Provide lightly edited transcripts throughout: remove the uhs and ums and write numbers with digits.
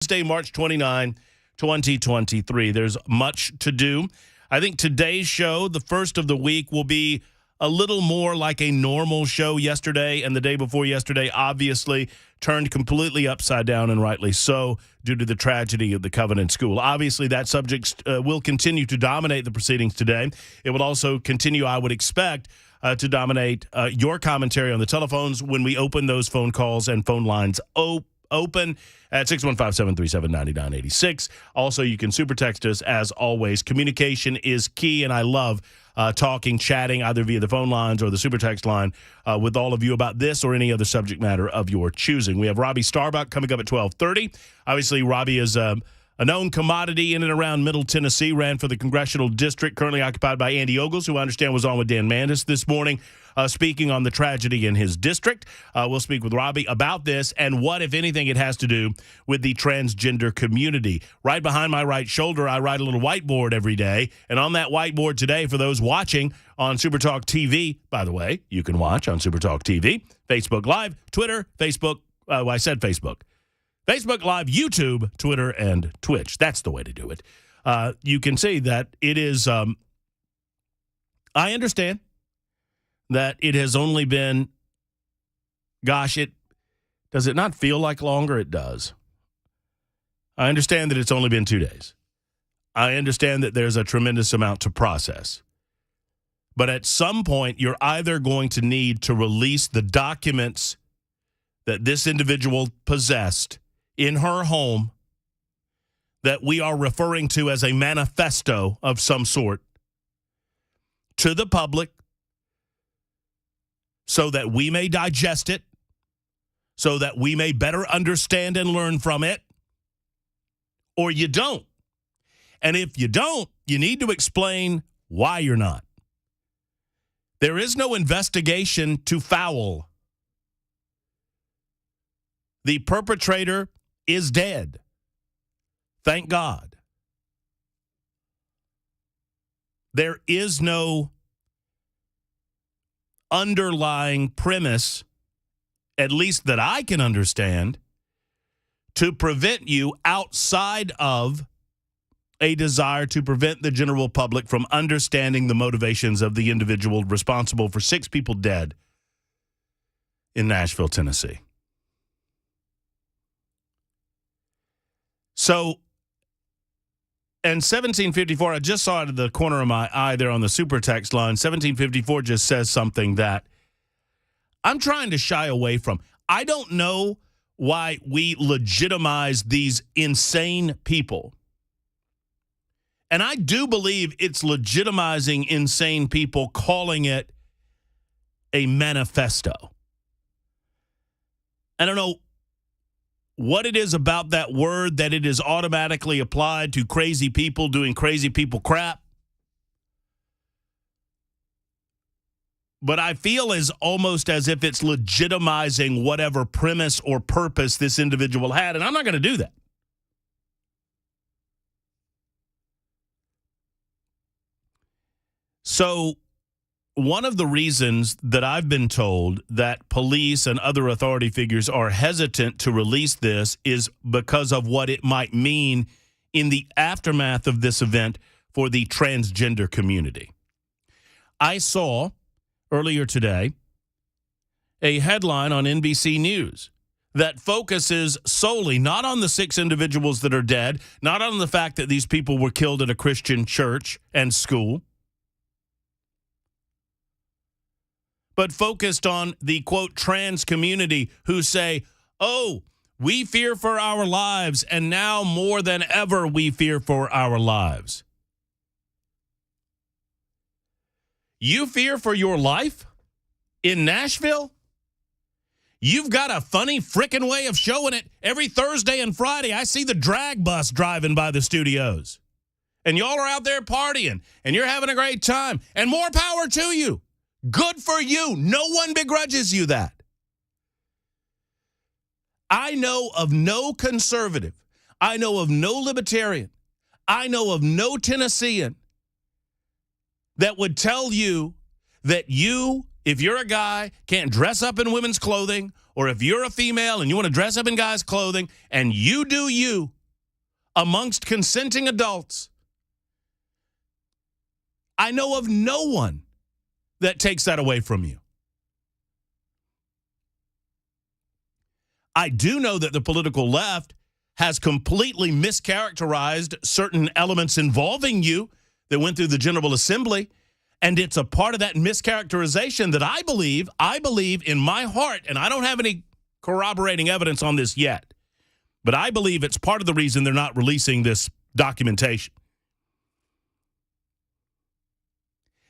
Tuesday, March 29, 2023. There's much to do. I think today's show, the first of the week, will be a little more like a normal show. Yesterday and the day before yesterday obviously turned completely upside down, and rightly so, due to the tragedy of the Covenant School. Obviously, that subject will continue to dominate the proceedings today. It will also continue, I would expect, to dominate your commentary on the telephones when we open those phone calls and phone lines open at 615-737-9986. Also, you can super text us as always. Communication is key, and I love chatting, either via the phone lines or the super text line with all of you about this or any other subject matter of your choosing. We have Robbie Starbuck coming up at 12:30. Obviously, Robbie is a known commodity in and around Middle Tennessee, ran for the congressional district, currently occupied by Andy Ogles, who I understand was on with Dan Mandis this morning, speaking on the tragedy in his district. We'll speak with Robbie about this and what, if anything, it has to do with the transgender community. Right behind my right shoulder, I write a little whiteboard every day, and on that whiteboard today, for those watching on Supertalk TV, by the way, you can watch on Supertalk TV, Facebook Live, Twitter, Facebook, I said Facebook. Facebook Live, YouTube, Twitter, and Twitch. That's the way to do it. You can see that it is, I understand that it has only been, does it not feel like longer? It does. I understand that it's only been 2 days. I understand that there's a tremendous amount to process. But at some point, you're either going to need to release the documents that this individual possessed in her home that we are referring to as a manifesto of some sort to the public so that we may digest it, so that we may better understand and learn from it, or you don't. And if you don't, you need to explain why you're not. There is no investigation to foul. The perpetrator is dead. Thank God. There is no underlying premise, at least that I can understand, to prevent you outside of a desire to prevent the general public from understanding the motivations of the individual responsible for 6 people dead in Nashville, Tennessee. So, and 1754, I just saw it at the corner of my eye there on the super text line. 1754 just says something that I'm trying to shy away from. I don't know why we legitimize these insane people. And I do believe it's legitimizing insane people, calling it a manifesto. I don't know what it is about that word that it is automatically applied to crazy people doing crazy people crap. But I feel almost as if it's legitimizing whatever premise or purpose this individual had, and I'm not going to do that. So one of the reasons that I've been told that police and other authority figures are hesitant to release this is because of what it might mean in the aftermath of this event for the transgender community. I saw earlier today a headline on NBC News that focuses solely not on the 6 individuals that are dead, not on the fact that these people were killed at a Christian church and school, but focused on the, quote, trans community who say, oh, we fear for our lives, and now more than ever we fear for our lives. You fear for your life in Nashville? You've got a funny frickin' way of showing it. Every Thursday and Friday, I see the drag bus driving by the studios. And y'all are out there partying, and you're having a great time, and more power to you. Good for you. No one begrudges you that. I know of no conservative. I know of no libertarian. I know of no Tennessean that would tell you that you, if you're a guy, can't dress up in women's clothing, or if you're a female and you want to dress up in guys' clothing, and you do you amongst consenting adults, I know of no one that takes that away from you. I do know that the political left has completely mischaracterized certain elements involving you that went through the General Assembly, and it's a part of that mischaracterization that I believe in my heart, and I don't have any corroborating evidence on this yet, but I believe it's part of the reason they're not releasing this documentation.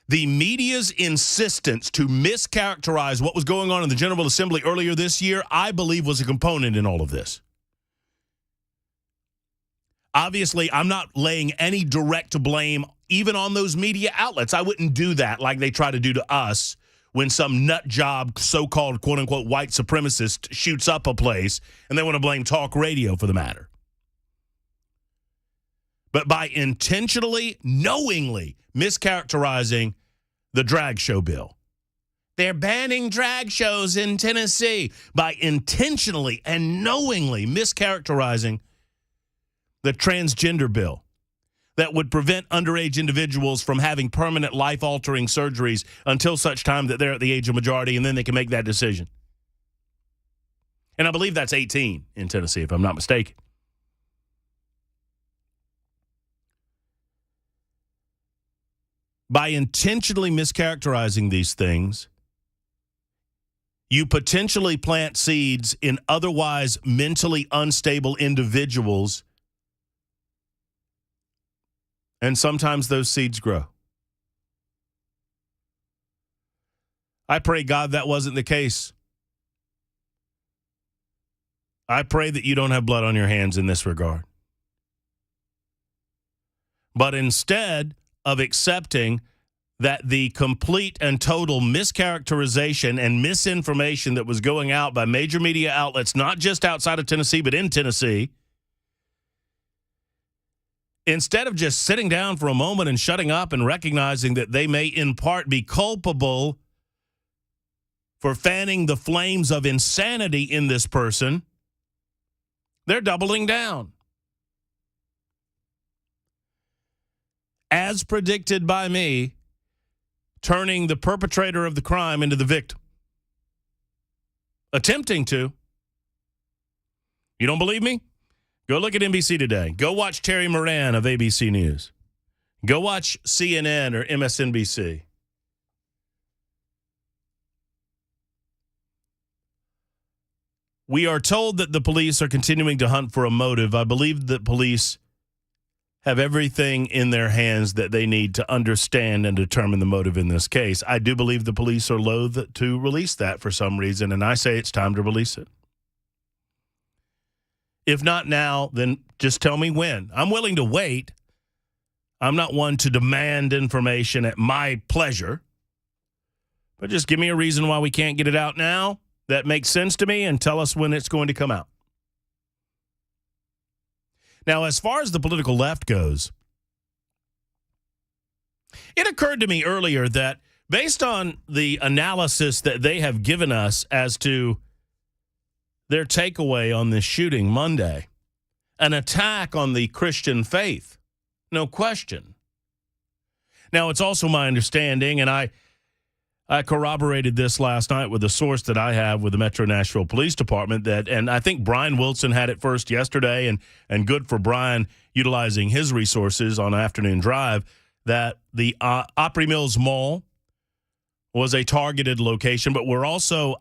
The media's insistence to mischaracterize what was going on in the General Assembly earlier this year, I believe, was a component in all of this. Obviously, I'm not laying any direct blame even on those media outlets. I wouldn't do that like they try to do to us when some nut job, so-called, quote-unquote, white supremacist shoots up a place and they want to blame talk radio for the matter. But by intentionally, knowingly mischaracterizing the drag show bill. They're banning drag shows in Tennessee. By intentionally and knowingly mischaracterizing the transgender bill that would prevent underage individuals from having permanent life-altering surgeries until such time that they're at the age of majority, and then they can make that decision. And I believe that's 18 in Tennessee, if I'm not mistaken. By intentionally mischaracterizing these things, you potentially plant seeds in otherwise mentally unstable individuals, and sometimes those seeds grow. I pray, God, that wasn't the case. I pray that you don't have blood on your hands in this regard. But instead of accepting that the complete and total mischaracterization and misinformation that was going out by major media outlets, not just outside of Tennessee, but in Tennessee, instead of just sitting down for a moment and shutting up and recognizing that they may in part be culpable for fanning the flames of insanity in this person, they're doubling down. As predicted by me, turning the perpetrator of the crime into the victim. Attempting to. You don't believe me? Go look at NBC Today. Go watch Terry Moran of ABC News. Go watch CNN or MSNBC. We are told that the police are continuing to hunt for a motive. I believe that police have everything in their hands that they need to understand and determine the motive in this case. I do believe the police are loath to release that for some reason, and I say it's time to release it. If not now, then just tell me when. I'm willing to wait. I'm not one to demand information at my pleasure, but just give me a reason why we can't get it out now that makes sense to me and tell us when it's going to come out. Now, as far as the political left goes, it occurred to me earlier that based on the analysis that they have given us as to their takeaway on this shooting Monday, an attack on the Christian faith, no question. Now, it's also my understanding, and I corroborated this last night with a source that I have with the Metro Nashville Police Department, and I think Brian Wilson had it first yesterday, and good for Brian utilizing his resources on Afternoon Drive, that the Opry Mills Mall was a targeted location, but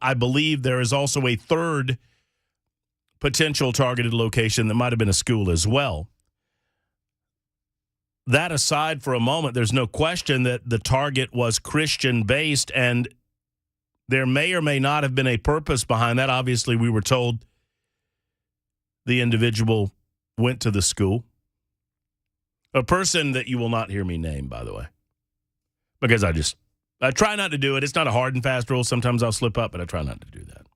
I believe there is also a third potential targeted location that might have been a school as well. That aside for a moment, there's no question that the target was Christian-based, and there may or may not have been a purpose behind that. Obviously, we were told the individual went to the school. A person that you will not hear me name, by the way, because I try not to do it. It's not a hard and fast rule. Sometimes I'll slip up, but I try not to do that.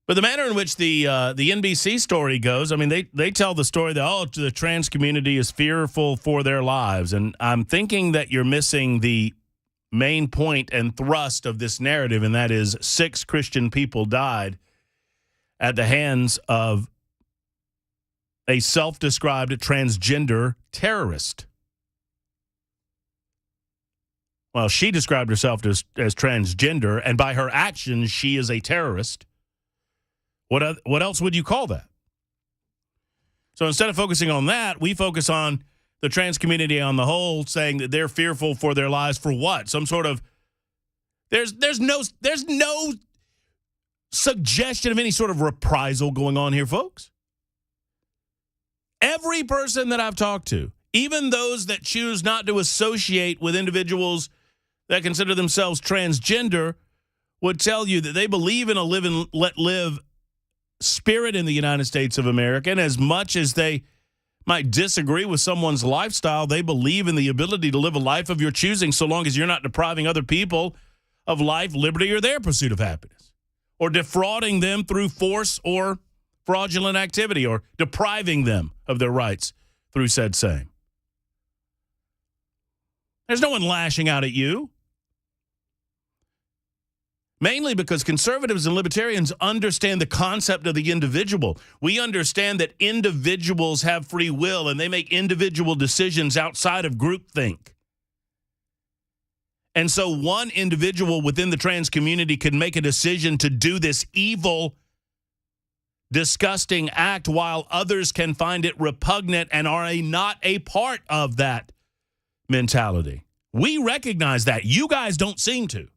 But the manner in which the NBC story goes, I mean, they tell the story that, the trans community is fearful for their lives. And I'm thinking that you're missing the main point and thrust of this narrative, and that is 6 Christian people died at the hands of a self-described transgender terrorist. Well, she described herself as transgender, and by her actions, she is a terrorist. What else would you call that? So instead of focusing on that, we focus on the trans community on the whole, saying that they're fearful for their lives for what? Some sort of there's no suggestion of any sort of reprisal going on here, folks. Every person that I've talked to, even those that choose not to associate with individuals that consider themselves transgender, would tell you that they believe in a live and let live spirit in the United States of America, and as much as they might disagree with someone's lifestyle, they believe in the ability to live a life of your choosing so long as you're not depriving other people of life, liberty, or their pursuit of happiness, or defrauding them through force or fraudulent activity, or depriving them of their rights through said same. There's no one lashing out at you. Mainly because conservatives and libertarians understand the concept of the individual. We understand that individuals have free will and they make individual decisions outside of groupthink. And so one individual within the trans community can make a decision to do this evil, disgusting act while others can find it repugnant and are not a part of that mentality. We recognize that. You guys don't seem to.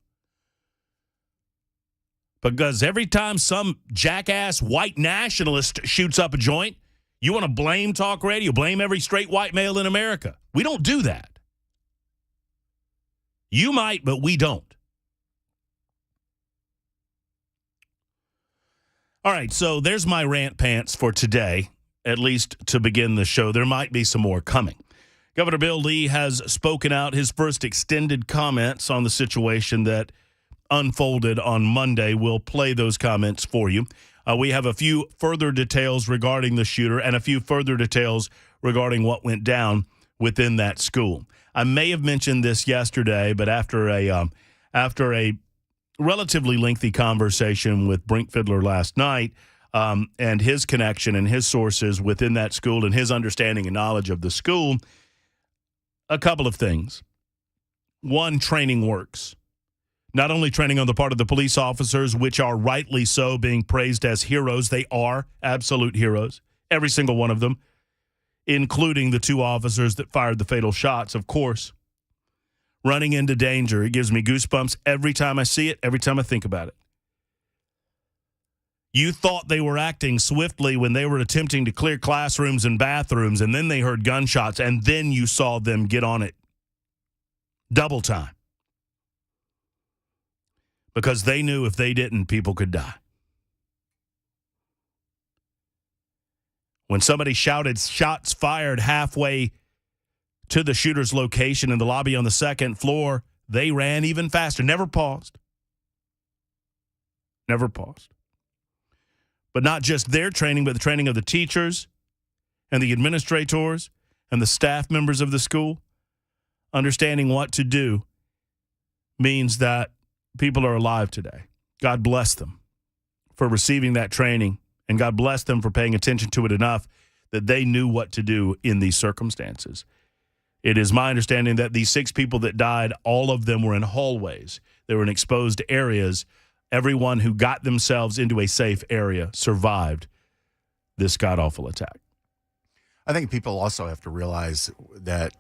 Because every time some jackass white nationalist shoots up a joint, you want to blame talk radio, blame every straight white male in America. We don't do that. You might, but we don't. All right, so there's my rant pants for today, at least to begin the show. There might be some more coming. Governor Bill Lee has spoken out his first extended comments on the situation that unfolded on Monday. We'll play those comments for you. We have a few further details regarding the shooter and a few further details regarding what went down within that school. I may have mentioned this yesterday, but after a relatively lengthy conversation with Brink Fiddler last night and his connection and his sources within that school and his understanding and knowledge of the school, a couple of things. One, training works. Not only training on the part of the police officers, which are rightly so being praised as heroes. They are absolute heroes, every single one of them, including the 2 officers that fired the fatal shots, of course. Running into danger. It gives me goosebumps every time I see it, every time I think about it. You thought they were acting swiftly when they were attempting to clear classrooms and bathrooms, and then they heard gunshots, and then you saw them get on it double time. Because they knew if they didn't, people could die. When somebody shouted shots fired halfway to the shooter's location in the lobby on the 2nd floor, they ran even faster. Never paused. Never paused. But not just their training, but the training of the teachers and the administrators and the staff members of the school. Understanding what to do means that people are alive today. God bless them for receiving that training, and God bless them for paying attention to it enough that they knew what to do in these circumstances. It is my understanding that these 6 people that died, all of them were in hallways. They were in exposed areas. Everyone who got themselves into a safe area survived this god-awful attack. I think people also have to realize that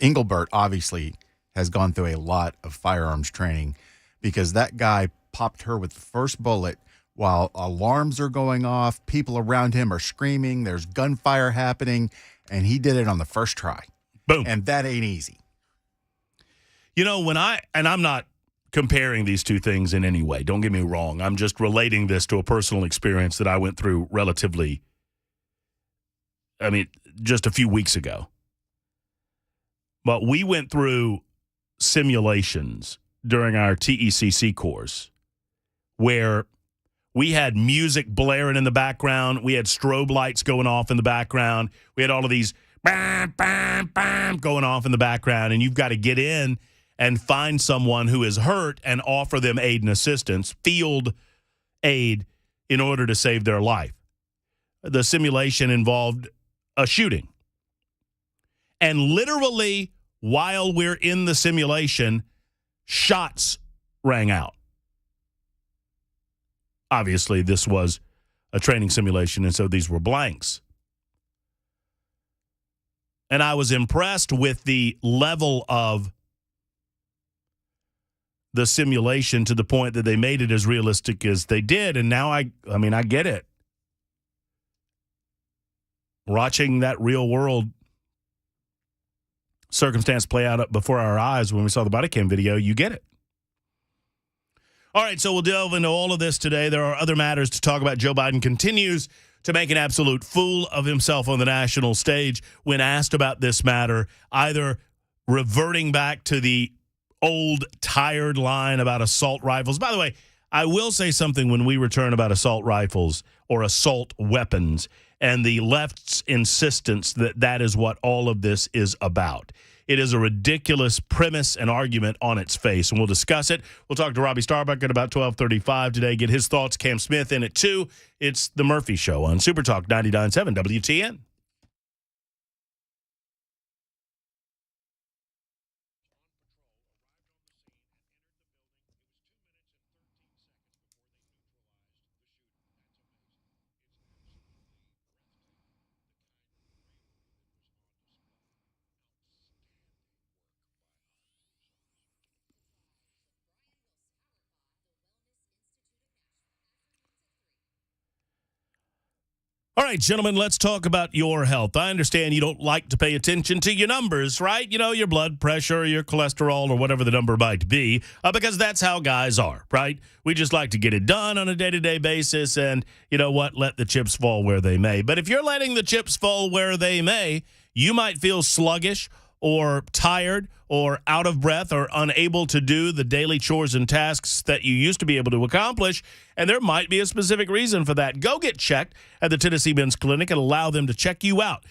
Engelbert obviously has gone through a lot of firearms training, because that guy popped her with the first bullet while alarms are going off, people around him are screaming, there's gunfire happening, and he did it on the first try. Boom. And that ain't easy. You know, I'm not comparing these two things in any way. Don't get me wrong. I'm just relating this to a personal experience that I went through just a few weeks ago. But we went through simulations during our TECC course where we had music blaring in the background. We had strobe lights going off in the background. We had all of these bam, bam, bam going off in the background, and you've got to get in and find someone who is hurt and offer them aid and assistance, field aid, in order to save their life. The simulation involved a shooting. And literally, while we're in the simulation, shots rang out. Obviously, this was a training simulation, and so these were blanks. And I was impressed with the level of the simulation to the point that they made it as realistic as they did. And now I get it. Watching that real world circumstance play out before our eyes when we saw the body cam video, you get it. All right, so we'll delve into all of this today. There are other matters to talk about. Joe Biden continues to make an absolute fool of himself on the national stage when asked about this matter, either reverting back to the old tired line about assault rifles. By the way, I will say something when we return about assault rifles or assault weapons and the left's insistence that that is what all of this is about. It is a ridiculous premise and argument on its face, and we'll discuss it. We'll talk to Robbie Starbuck at about 12:35 today, get his thoughts. Cam Smith in at 2. It's The Murphy Show on Super Talk 99.7 WTN. All right, gentlemen, let's talk about your health. I understand you don't like to pay attention to your numbers, right? You know, your blood pressure, your cholesterol, or whatever the number might be, because that's how guys are, right? We just like to get it done on a day-to-day basis, and you know what? Let the chips fall where they may. But if you're letting the chips fall where they may, you might feel sluggish or tired or out of breath or unable to do the daily chores and tasks that you used to be able to accomplish, and there might be a specific reason for that. Go get checked at the Tennessee Men's Clinic and allow them to check you out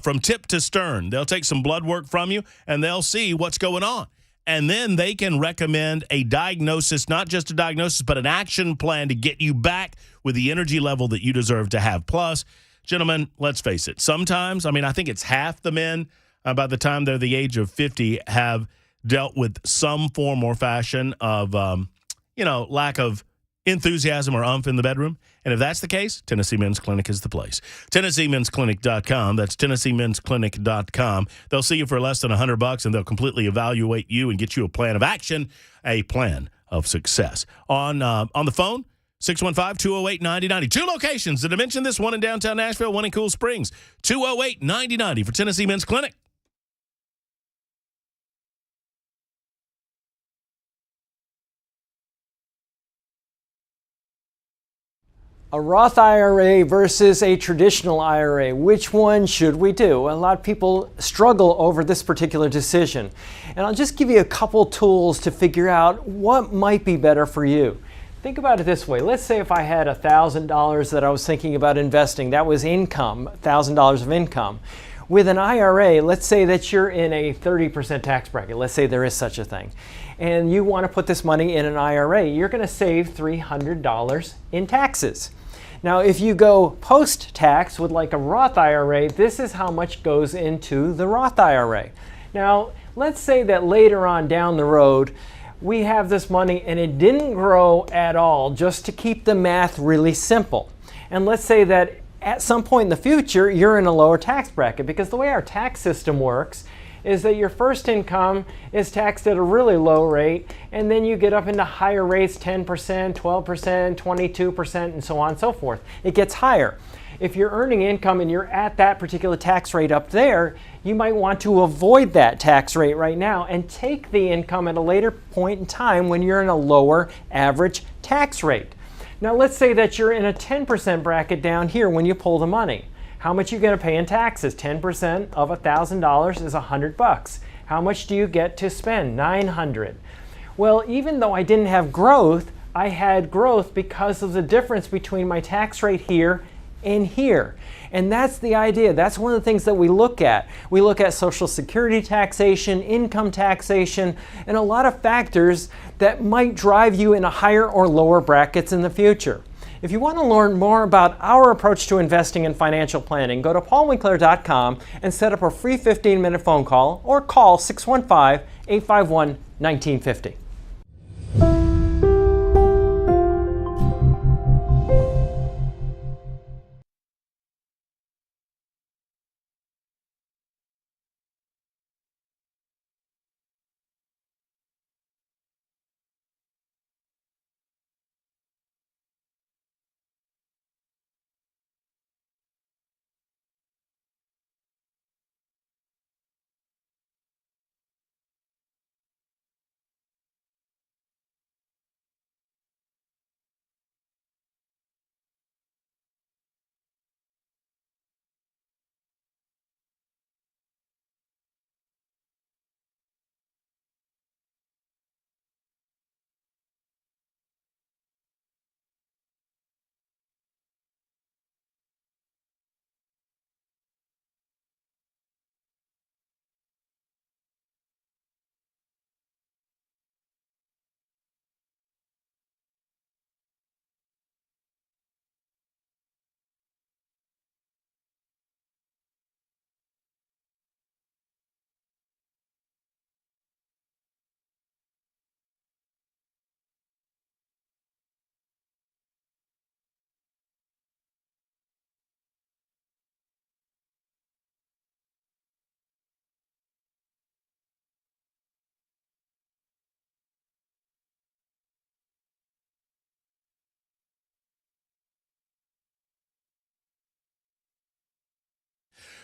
from tip to stern. They'll take some blood work from you, and they'll see what's going on. And then they can recommend a diagnosis, not just a diagnosis, but an action plan to get you back with the energy level that you deserve to have. Plus, gentlemen, let's face it, sometimes, I think it's half the men by the time they're the age of 50, have dealt with some form or fashion of, lack of enthusiasm or umph in the bedroom. And if that's the case, Tennessee Men's Clinic is the place. TennesseeMen'sClinic.com. That's TennesseeMen'sClinic.com. They'll see you for less than $100, and they'll completely evaluate you and get you a plan of action, a plan of success. On the phone, 615-208-9090. 2 locations. Did I mention this? One in downtown Nashville, one in Cool Springs. 208-9090 for Tennessee Men's Clinic. A Roth IRA versus a traditional IRA. Which one should we do? A lot of people struggle over this particular decision. And I'll just give you a couple tools to figure out what might be better for you. Think about it this way. Let's say if I had $1,000 that I was thinking about investing, that was income, $1,000 of income. With an IRA, let's say that you're in a 30% tax bracket. Let's say there is such a thing. And you want to put this money in an IRA. You're going to save $300 in taxes. Now, if you go post-tax with like a Roth IRA, this is how much goes into the Roth IRA. Now, let's say that later on down the road, we have this money and it didn't grow at all, just to keep the math really simple. And let's say that at some point in the future, you're in a lower tax bracket, because the way our tax system works is that your first income is taxed at a really low rate, and then you get up into higher rates, 10%, 12%, 22%, and so on and so forth. It gets higher. If you're earning income and you're at that particular tax rate up there, you might want to avoid that tax rate right now and take the income at a later point in time when you're in a lower average tax rate. Now let's say that you're in a 10% bracket down here when you pull the money. How much are you going to pay in taxes? 10% of $1,000 is $100. How much do you get to spend? $900. Well, even though I didn't have growth, I had growth because of the difference between my tax rate here and here. And that's the idea. That's one of the things that we look at. We look at Social Security taxation, income taxation, and a lot of factors that might drive you into higher or lower brackets in the future. If you want to learn more about our approach to investing and financial planning, go to paulwinkler.com and set up a free 15-minute phone call or call 615-851-1950.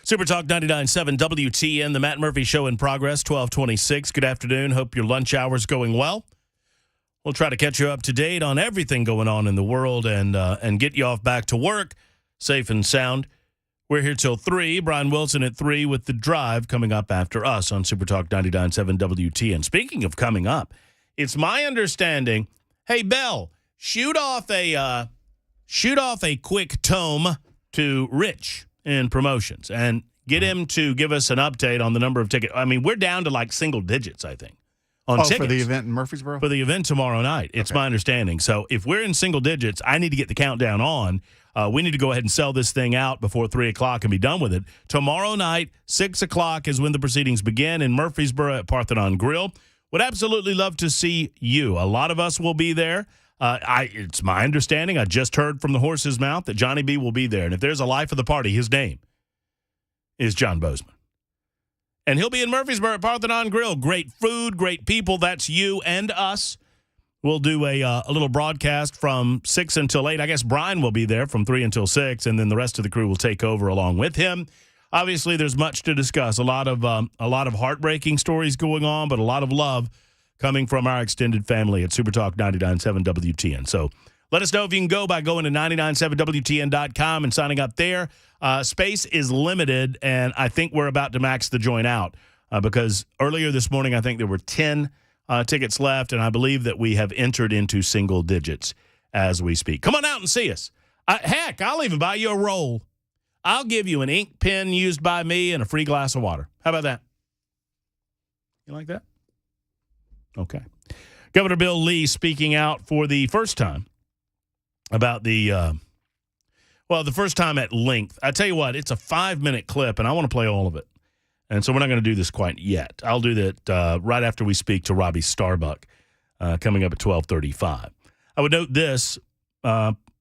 Super Talk 99.7 WTN, the Matt Murphy Show in progress, 1226. Good afternoon. Hope your lunch hour's going well. We'll try to catch you up to date on everything going on in the world and get you off back to work safe and sound. We're here till 3. Brian Wilson at 3 with The Drive coming up after us on Super Talk 99.7 WTN. Speaking of coming up, it's my understanding, hey, Bell, shoot off a quick tome to Rich in promotions and get him to give us an update on the number of tickets. I mean, we're down to like single digits, I think, on tickets. For the event in Murfreesboro? For the event tomorrow night. It's my understanding. So if we're in single digits, I need to get the countdown on. We need to go ahead and sell this thing out before 3 o'clock and be done with it. Tomorrow night, 6 o'clock is when the proceedings begin in Murfreesboro at Parthenon Grill. Would absolutely love to see you. A lot of us will be there. It's my understanding, I just heard from the horse's mouth that Johnny B will be there. And if there's a life of the party, his name is John Bozeman. And he'll be in Murfreesboro at Parthenon Grill. Great food, great people. That's you and us. We'll do a little broadcast from 6 until 8. I guess Brian will be there from 3 until 6, and then the rest of the crew will take over along with him. Obviously, there's much to discuss. A lot of heartbreaking stories going on, but a lot of love coming from our extended family at Super Talk 99.7 WTN. So let us know if you can go by going to 997WTN.com and signing up there. Space is limited, and I think we're about to max the joint out because earlier this morning I think there were 10 tickets left, and I believe that we have entered into single digits as we speak. Come on out and see us. Heck, I'll even buy you a roll. I'll give you an ink pen used by me and a free glass of water. How about that? You like that? Okay. Governor Bill Lee speaking out for the first time about the first time at length. I tell you what, it's a 5-minute clip, and I want to play all of it. And so we're not going to do this quite yet. I'll do that right after we speak to Robbie Starbuck coming up at 12:35. I would note this.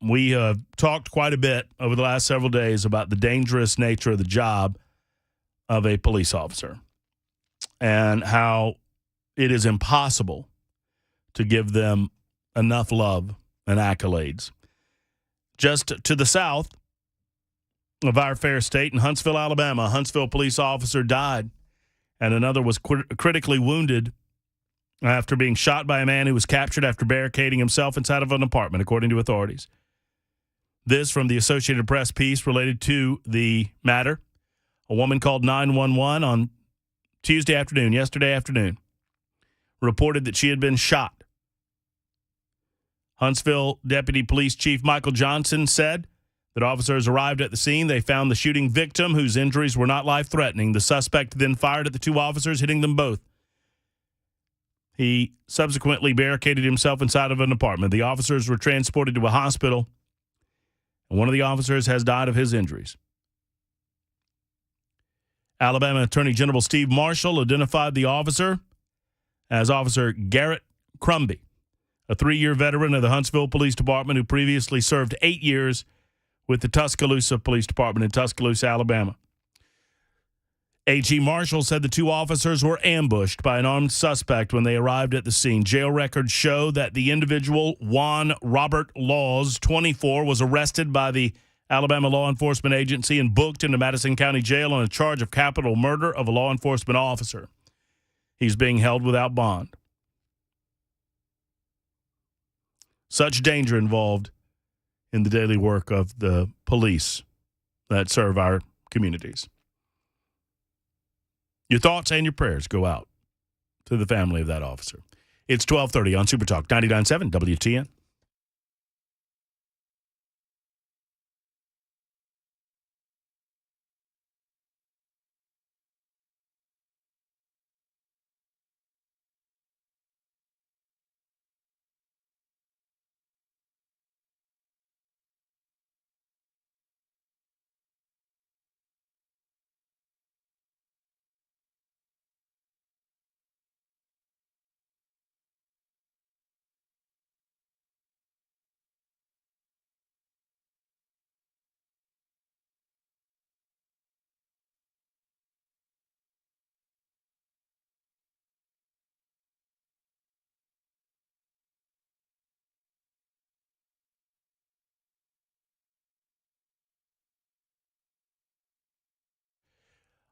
We have talked quite a bit over the last several days about the dangerous nature of the job of a police officer and how it is impossible to give them enough love and accolades. Just to the south of our fair state in Huntsville, Alabama, a Huntsville police officer died, and another was critically wounded after being shot by a man who was captured after barricading himself inside of an apartment, according to authorities. This from the Associated Press piece related to the matter. A woman called 911 on yesterday afternoon, reported that she had been shot. Huntsville Deputy Police Chief Michael Johnson said That officers arrived at the scene. They found the shooting victim, whose injuries were not life-threatening. The suspect then fired at the two officers, hitting them both. He subsequently barricaded himself inside of an apartment. The officers were transported to a hospital, and one of the officers has died of his injuries. Alabama Attorney General Steve Marshall identified the officer as Officer Garrett Crumby, a 3-year veteran of the Huntsville Police Department who previously served 8 years with the Tuscaloosa Police Department in Tuscaloosa, Alabama. A.G. Marshall said the two officers were ambushed by an armed suspect when they arrived at the scene. Jail records show that the individual, Juan Robert Laws, 24, was arrested by the Alabama Law Enforcement Agency and booked into Madison County Jail on a charge of capital murder of a law enforcement officer. He's being held without bond. Such danger involved in the daily work of the police that serve our communities. Your thoughts and your prayers go out to the family of that officer. It's 1230 on Super Talk 99.7 WTN.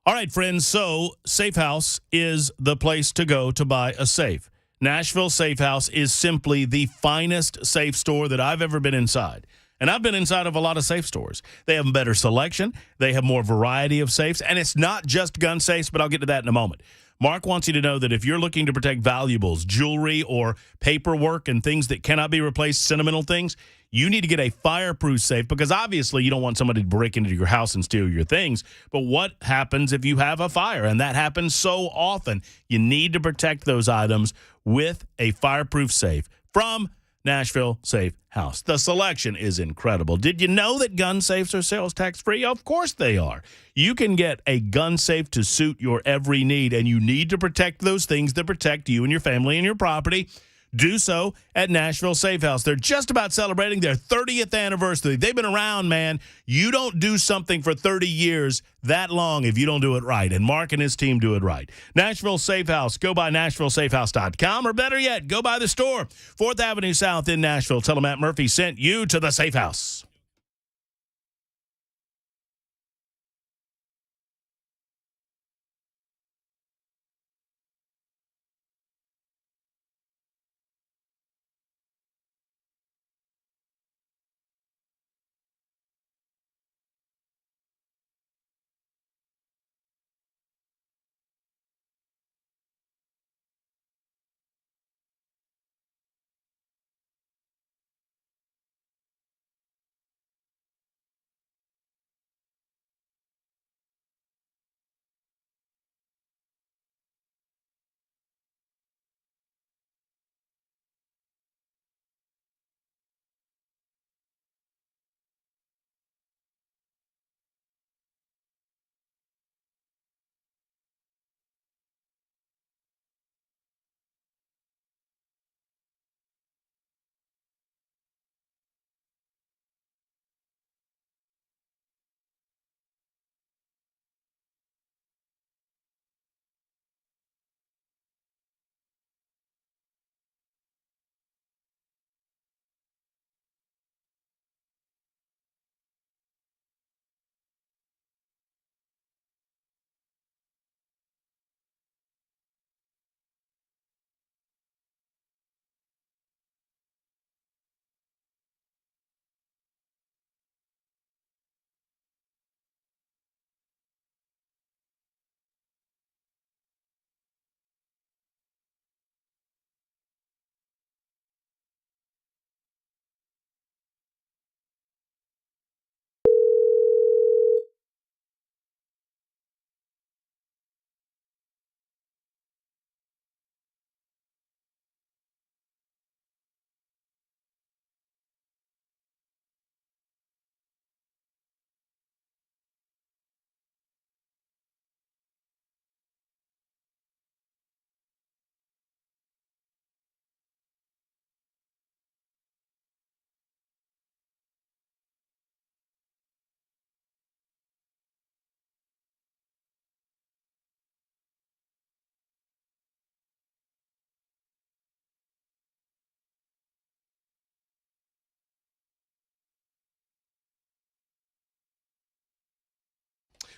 All right, friends, so Safe House is the place to go to buy a safe. Nashville Safe House is simply the finest safe store that I've ever been inside. And I've been inside of a lot of safe stores. They have a better selection. They have more variety of safes. And it's not just gun safes, but I'll get to that in a moment. Mark wants you to know that if you're looking to protect valuables, jewelry, or paperwork and things that cannot be replaced, sentimental things, you need to get a fireproof safe because obviously you don't want somebody to break into your house and steal your things. But what happens if you have a fire? And that happens so often. You need to protect those items with a fireproof safe from Nashville Safe House. The selection is incredible. Did you know that gun safes are sales tax free? Of course they are. You can get a gun safe to suit your every need, and you need to protect those things that protect you and your family and your property. Do so at Nashville Safe House. They're just about celebrating their 30th anniversary. They've been around, man. You don't do something for 30 years that long if you don't do it right. And Mark and his team do it right. Nashville Safe House. Go by NashvilleSafeHouse.com, or better yet, go by the store. 4th Avenue South in Nashville. Tell them Matt Murphy sent you to the Safe House.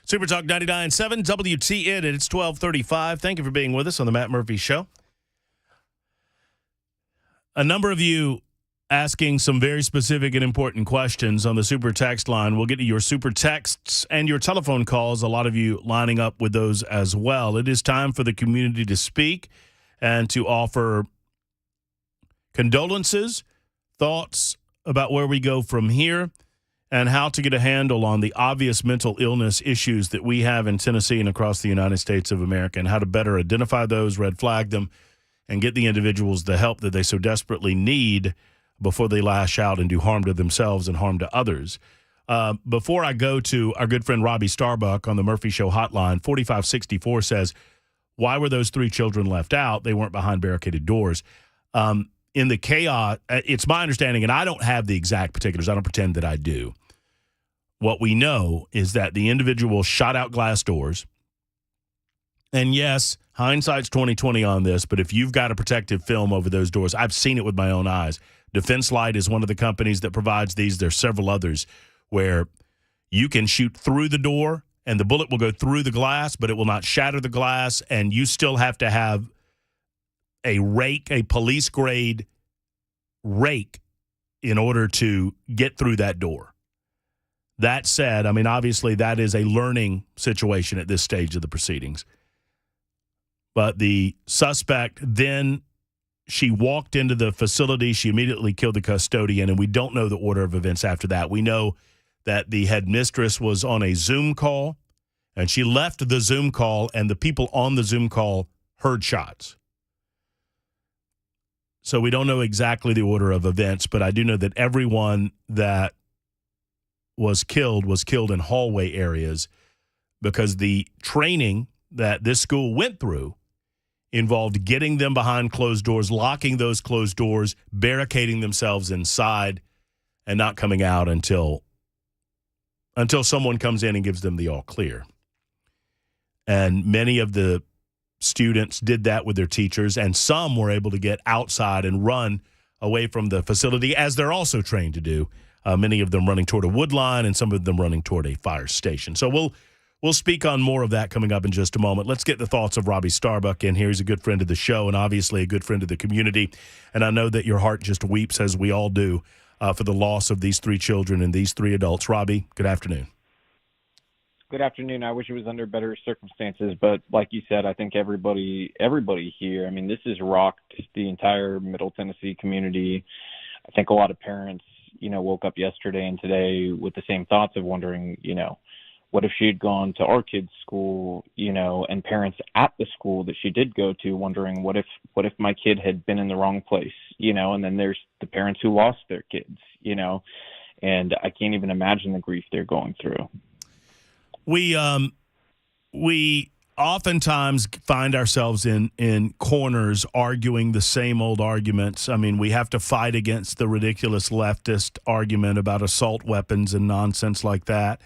Super Talk 99.7 WTN, and it's 12:35. Thank you for being with us on the Matt Murphy Show. A number of you asking some very specific and important questions on the Super Text line. We'll get to your Super Texts and your telephone calls, a lot of you lining up with those as well. It is time for the community to speak and to offer condolences, thoughts about where we go from here, and how to get a handle on the obvious mental illness issues that we have in Tennessee and across the United States of America, and how to better identify those, red flag them, and get the individuals the help that they so desperately need before they lash out and do harm to themselves and harm to others. Before I go to our good friend Robbie Starbuck on the Murphy Show hotline, 4564 says, why were those 3 children left out? They weren't behind barricaded doors. In the chaos, it's my understanding, and I don't have the exact particulars. I don't pretend that I do. What we know is that the individual shot out glass doors. And yes, hindsight's 20/20 on this, but if you've got a protective film over those doors, I've seen it with my own eyes. Defense Light is one of the companies that provides these. There's several others where you can shoot through the door and the bullet will go through the glass, but it will not shatter the glass, and you still have to have a rake, a police-grade rake, in order to get through that door. That said, I mean, obviously that is a learning situation at this stage of the proceedings. But the suspect then, she walked into the facility, she immediately killed the custodian, and we don't know the order of events after that. We know that the headmistress was on a Zoom call, and she left the Zoom call, and the people on the Zoom call heard shots. So we don't know exactly the order of events, but I do know that everyone that was killed in hallway areas, because the training that this school went through involved getting them behind closed doors, locking those closed doors, barricading themselves inside, and not coming out until someone comes in and gives them the all clear. And many of the students did that with their teachers, and some were able to get outside and run away from the facility, as they're also trained to do, many of them running toward a wood line and some of them running toward a fire station. So we'll speak on more of that coming up in just a moment. Let's get the thoughts of Robbie Starbuck in here. He's a good friend of the show and obviously a good friend of the community, and I know that your heart just weeps, as we all do, for the loss of these 3 children and these 3 adults. Robbie, good afternoon. Good afternoon. I wish it was under better circumstances, but like you said, I think everybody here, I mean, this has rocked the entire Middle Tennessee community. I think a lot of parents, woke up yesterday and today with the same thoughts of wondering, what if she had gone to our kids' school, and parents at the school that she did go to wondering, what if my kid had been in the wrong place, and then there's the parents who lost their kids, and I can't even imagine the grief they're going through. We oftentimes find ourselves in corners arguing the same old arguments. I mean, we have to fight against the ridiculous leftist argument about assault weapons and nonsense like that.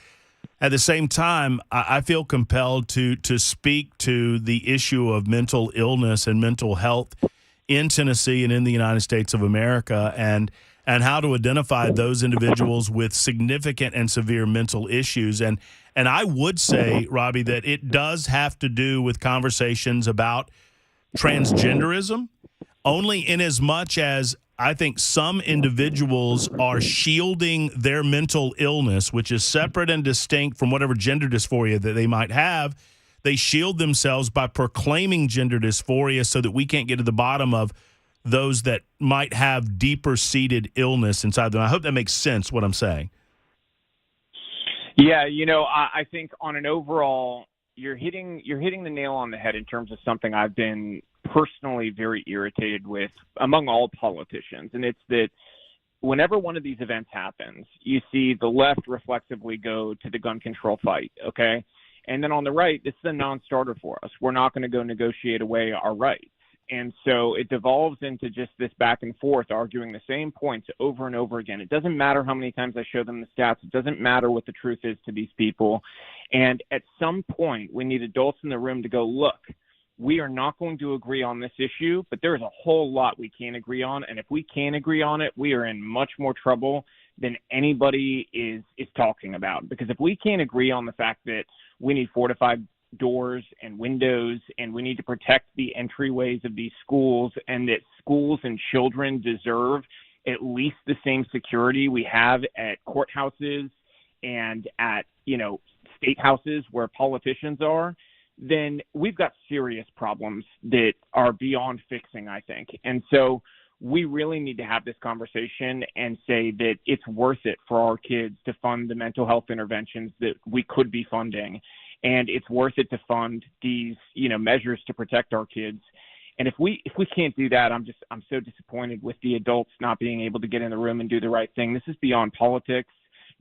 At the same time, I feel compelled to speak to the issue of mental illness and mental health in Tennessee and in the United States of America, and how to identify those individuals with significant and severe mental issues. And I would say, Robbie, that it does have to do with conversations about transgenderism, only in as much as I think some individuals are shielding their mental illness, which is separate and distinct from whatever gender dysphoria that they might have. They shield themselves by proclaiming gender dysphoria so that we can't get to the bottom of those that might have deeper-seated illness inside them. I hope that makes sense, what I'm saying. Yeah, I think on an overall, you're hitting the nail on the head in terms of something I've been personally very irritated with among all politicians, and it's that whenever one of these events happens, you see the left reflexively go to the gun control fight, okay? And then on the right, this is a non-starter for us. We're not going to go negotiate away our rights. And so it devolves into just this back and forth, arguing the same points over and over again. It doesn't matter how many times I show them the stats. It doesn't matter what the truth is to these people. And at some point, we need adults in the room to go, look, we are not going to agree on this issue, but there is a whole lot we can't agree on. And if we can't agree on it, we are in much more trouble than anybody is talking about. Because if we can't agree on the fact that we need fortified doors and windows, and we need to protect the entryways of these schools, and that schools and children deserve at least the same security we have at courthouses and at, state houses where politicians are, then we've got serious problems that are beyond fixing, I think. And so we really need to have this conversation and say that it's worth it for our kids to fund the mental health interventions that we could be funding. And it's worth it to fund these, measures to protect our kids. And if we can't do that, I'm so disappointed with the adults not being able to get in the room and do the right thing. This is beyond politics.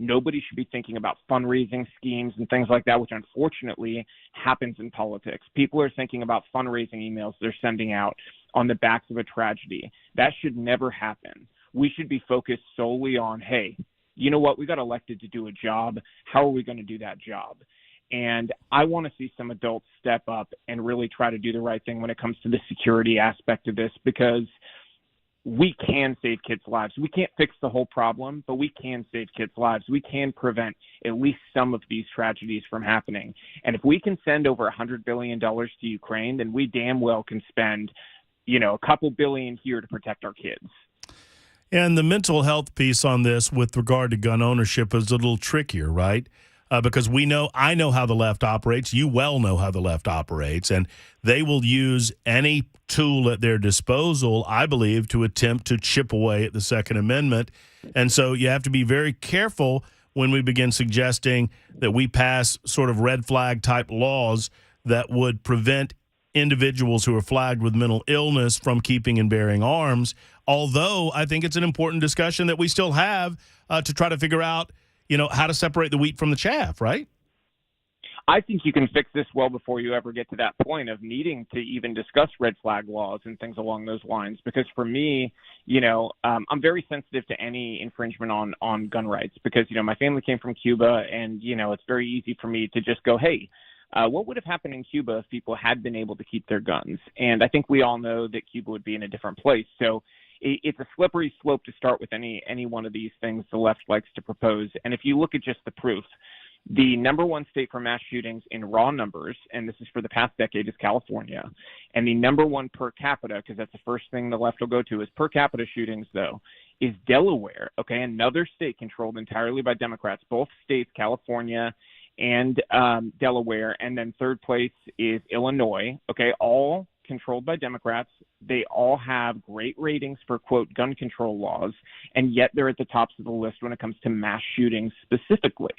Nobody should be thinking about fundraising schemes and things like that, which unfortunately happens in politics. People are thinking about fundraising emails they're sending out on the backs of a tragedy. That should never happen. We should be focused solely on, hey, you know what? We got elected to do a job. How are we going to do that job? And I want to see some adults step up and really try to do the right thing when it comes to the security aspect of this, because we can save kids' lives. We can't fix the whole problem, but we can save kids' lives. We can prevent at least some of these tragedies from happening. And if we can send over $100 billion to Ukraine, then we damn well can spend, a couple billion here to protect our kids. And the mental health piece on this with regard to gun ownership is a little trickier, right? Because I know how the left operates. You well know how the left operates, and they will use any tool at their disposal, I believe, to attempt to chip away at the Second Amendment. And so you have to be very careful when we begin suggesting that we pass sort of red flag type laws that would prevent individuals who are flagged with mental illness from keeping and bearing arms. Although I think it's an important discussion that we still have to try to figure out how to separate the wheat from the chaff, right? I think you can fix this well before you ever get to that point of needing to even discuss red flag laws and things along those lines. Because for me, I'm very sensitive to any infringement on gun rights because, my family came from Cuba and, it's very easy for me to just go, hey, what would have happened in Cuba if people had been able to keep their guns? And I think we all know that Cuba would be in a different place. So it's a slippery slope to start with any one of these things the left likes to propose. And if you look at just the proof, the number one state for mass shootings in raw numbers, and this is for the past decade, is California. And the number one per capita, because that's the first thing the left will go to, is per capita shootings, though, is Delaware, okay, another state controlled entirely by Democrats, both states, California and Delaware. And then third place is Illinois, okay, all controlled by Democrats. They all have great ratings for, quote, gun control laws, and yet they're at the tops of the list when it comes to mass shootings specifically.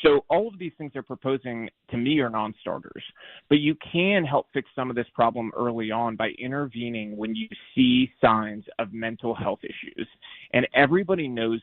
So all of these things they're proposing, to me, are non-starters. But you can help fix some of this problem early on by intervening when you see signs of mental health issues. And everybody knows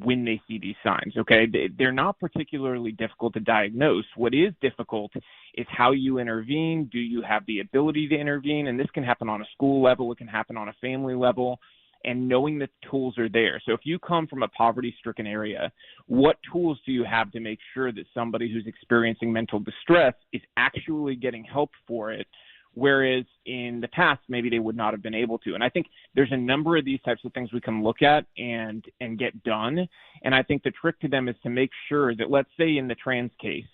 when they see these signs, okay? They're not particularly difficult to diagnose. What is difficult is how you intervene. Do you have the ability to intervene? And this can happen on a school level. It can happen on a family level. And knowing that tools are there. So if you come from a poverty-stricken area, what tools do you have to make sure that somebody who's experiencing mental distress is actually getting help for it? Whereas in the past, maybe they would not have been able to. And I think there's a number of these types of things we can look at and get done. And I think the trick to them is to make sure that, let's say in the trans case,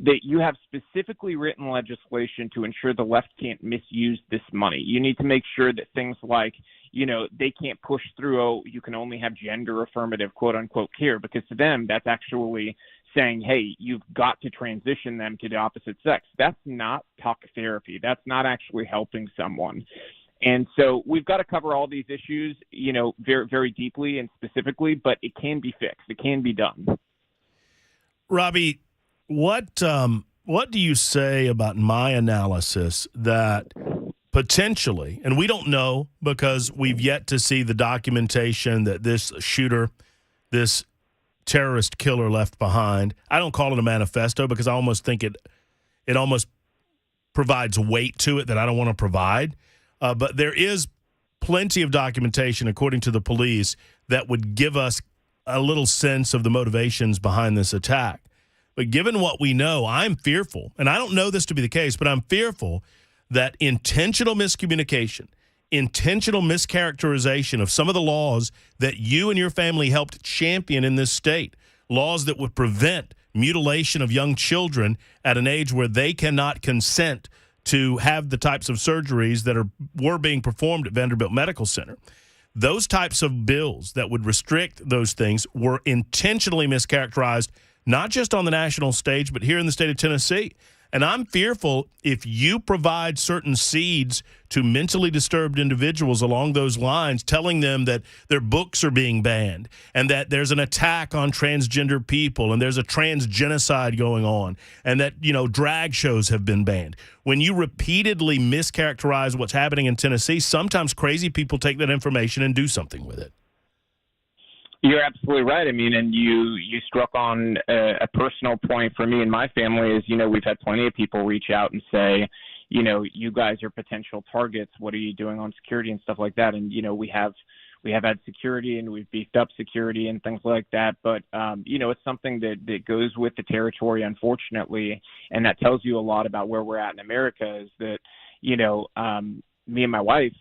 that you have specifically written legislation to ensure the left can't misuse this money. You need to make sure that things like, they can't push through, you can only have gender affirmative, quote unquote, care, because to them, that's actually saying, hey, you've got to transition them to the opposite sex. That's not talk therapy. That's not actually helping someone. And so we've got to cover all these issues, very, very deeply and specifically, but it can be fixed. It can be done. Robbie, what do you say about my analysis that potentially, and we don't know because we've yet to see the documentation that this shooter, this terrorist killer left behind. I don't call it a manifesto because I almost think it almost provides weight to it that I don't want to provide. But there is plenty of documentation, according to the police, that would give us a little sense of the motivations behind this attack. But given what we know, I'm fearful, and I don't know this to be the case, but I'm fearful that intentional miscommunication, intentional mischaracterization of some of the laws that you and your family helped champion in this state, laws that would prevent mutilation of young children at an age where they cannot consent to have the types of surgeries that were being performed at Vanderbilt Medical Center. Those types of bills that would restrict those things were intentionally mischaracterized, not just on the national stage, but here in the state of Tennessee. And I'm fearful if you provide certain seeds to mentally disturbed individuals along those lines, telling them that their books are being banned and that there's an attack on transgender people and there's a trans genocide going on and that, drag shows have been banned. When you repeatedly mischaracterize what's happening in Tennessee, sometimes crazy people take that information and do something with it. You're absolutely right. I mean, and you struck on a personal point for me and my family is, we've had plenty of people reach out and say, you guys are potential targets. What are you doing on security and stuff like that? And, we have had security and we've beefed up security and things like that. But, it's something that goes with the territory, unfortunately. And that tells you a lot about where we're at in America is that, me and my wife,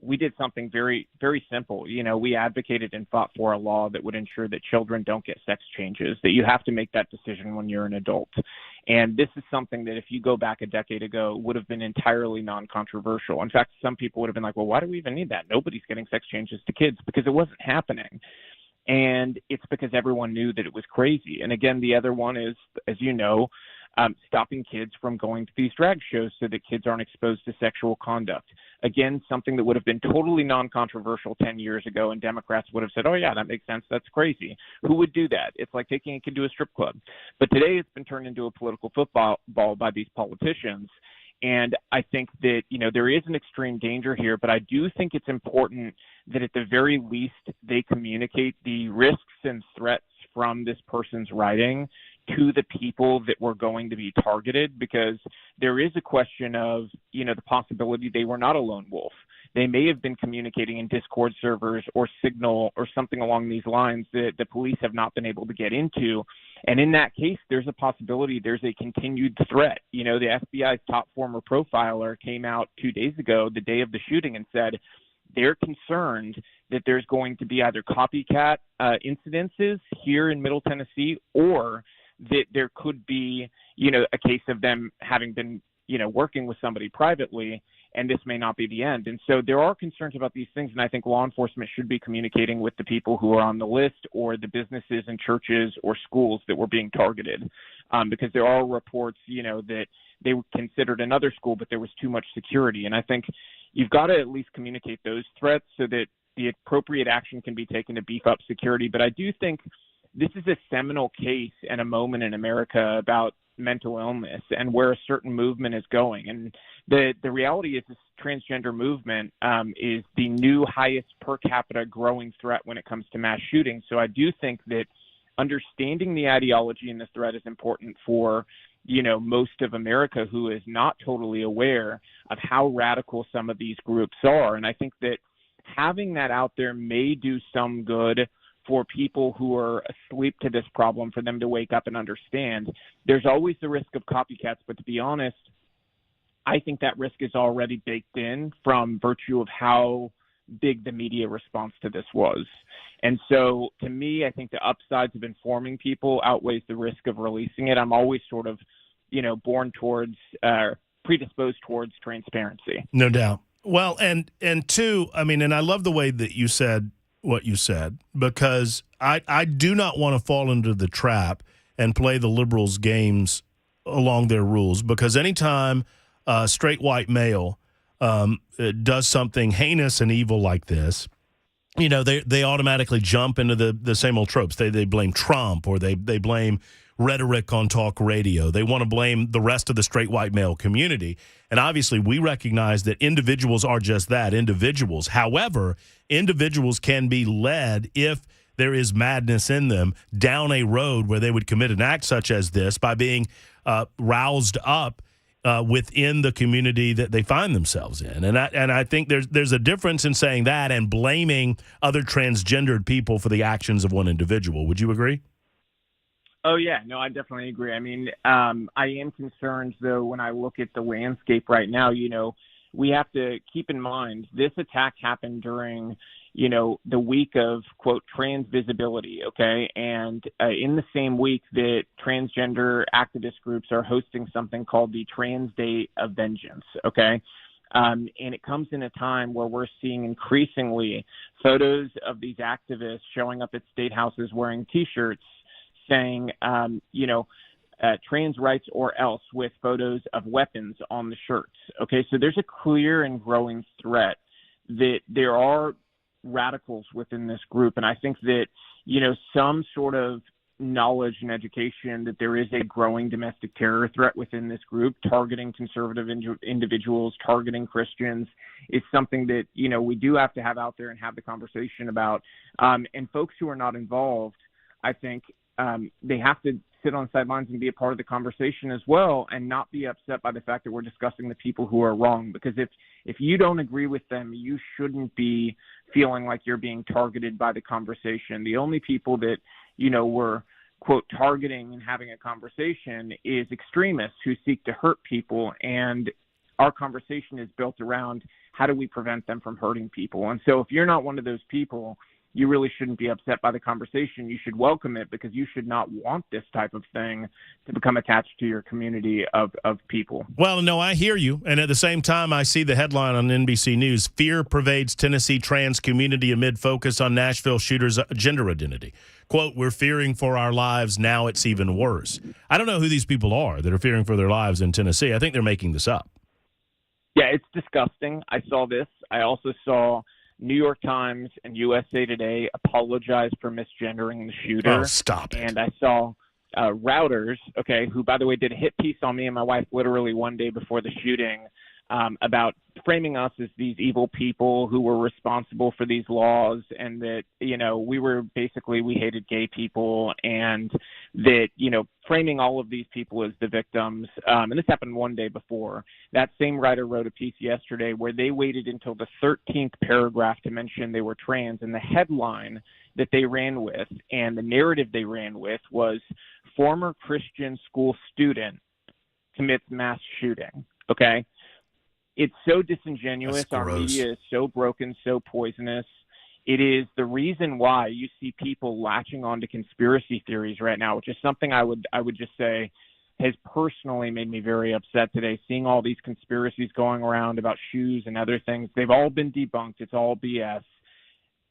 we did something very, very simple. We advocated and fought for a law that would ensure that children don't get sex changes, that you have to make that decision when you're an adult. And this is something that if you go back a decade ago would have been entirely non-controversial. In fact, some people would have been like, well, why do we even need that? Nobody's getting sex changes to kids because it wasn't happening. And it's because everyone knew that it was crazy. And again, the other one is, as you know, stopping kids from going to these drag shows so that kids aren't exposed to sexual conduct. Again, something that would have been totally non-controversial 10 years ago, and Democrats would have said, oh, yeah, that makes sense. That's crazy. Who would do that? It's like taking a kid to a strip club. But today it's been turned into a political football by these politicians. And I think that, there is an extreme danger here, but I do think it's important that at the very least they communicate the risks and threats from this person's writing to the people that were going to be targeted, because there is a question of, the possibility they were not a lone wolf. They may have been communicating in Discord servers or Signal or something along these lines that the police have not been able to get into. And in that case, there's a possibility there's a continued threat. The FBI's top former profiler came out 2 days ago, the day of the shooting, and said they're concerned that there's going to be either copycat incidences here in Middle Tennessee, or that there could be, a case of them having been, working with somebody privately, and this may not be the end. And so there are concerns about these things, and I think law enforcement should be communicating with the people who are on the list or the businesses and churches or schools that were being targeted, because there are reports, that they considered another school, but there was too much security. And I think you've got to at least communicate those threats so that the appropriate action can be taken to beef up security. But I do think this is a seminal case and a moment in America about mental illness and where a certain movement is going. And the reality is this transgender movement is the new highest per capita growing threat when it comes to mass shootings. So I do think that understanding the ideology and the threat is important for, most of America who is not totally aware of how radical some of these groups are. And I think that having that out there may do some good for people who are asleep to this problem, for them to wake up and understand. There's always the risk of copycats, but to be honest, I think that risk is already baked in from virtue of how big the media response to this was. And so to me, I think the upsides of informing people outweighs the risk of releasing it. I'm always sort of, predisposed towards transparency. No doubt. Well, and two, and I love the way that you said what you said, because I do not want to fall into the trap and play the liberals' games along their rules, because anytime a straight white male does something heinous and evil like this, they automatically jump into the same old tropes. They blame Trump, or they blame rhetoric on talk radio. They want to blame the rest of the straight white male community. And obviously we recognize that individuals are just that, individuals. However, individuals can be led, if there is madness in them, down a road where they would commit an act such as this by being roused up within the community that they find themselves in. And I think there's a difference in saying that and blaming other transgendered people for the actions of one individual. Would you agree? Oh, yeah. No, I definitely agree. I am concerned, though, when I look at the landscape right now, we have to keep in mind this attack happened during, the week of, quote, trans visibility, okay? And in the same week that transgender activist groups are hosting something called the Trans Day of Vengeance, okay? And it comes in a time where we're seeing increasingly photos of these activists showing up at state houses wearing T-shirts saying, trans rights or else, with photos of weapons on the shirts. Okay, so there's a clear and growing threat that there are radicals within this group. And I think that, some sort of knowledge and education that there is a growing domestic terror threat within this group, targeting conservative individuals, targeting Christians, is something that, we do have to have out there and have the conversation about. And folks who are not involved, I think, they have to sit on the sidelines and be a part of the conversation as well, and not be upset by the fact that we're discussing the people who are wrong. Because if you don't agree with them, you shouldn't be feeling like you're being targeted by the conversation. The only people that, we're, quote, targeting and having a conversation is extremists who seek to hurt people. And our conversation is built around how do we prevent them from hurting people. And so if you're not one of those people, you really shouldn't be upset by the conversation. You should welcome it, because you should not want this type of thing to become attached to your community of people. Well, no, I hear you. And at the same time, I see the headline on NBC News: fear pervades Tennessee trans community amid focus on Nashville shooter's gender identity. Quote, we're fearing for our lives. Now it's even worse. I don't know who these people are that are fearing for their lives in Tennessee. I think they're making this up. Yeah, it's disgusting. I saw this. I also saw New York Times and USA Today apologized for misgendering the shooter. Oh, stop it. And I saw Routers, okay, who, by the way, did a hit piece on me and my wife literally one day before the shooting, about framing us as these evil people who were responsible for these laws, and that, we hated gay people, and that, framing all of these people as the victims. And this happened one day before. That same writer wrote a piece yesterday where they waited until the 13th paragraph to mention they were trans, and the headline that they ran with and the narrative they ran with was former Christian school student commits mass shooting. Okay. It's so disingenuous. Our media is so broken, so poisonous. It is the reason why you see people latching on to conspiracy theories right now, which is something I would just say has personally made me very upset today, seeing all these conspiracies going around about shoes and other things. They've all been debunked. It's all BS.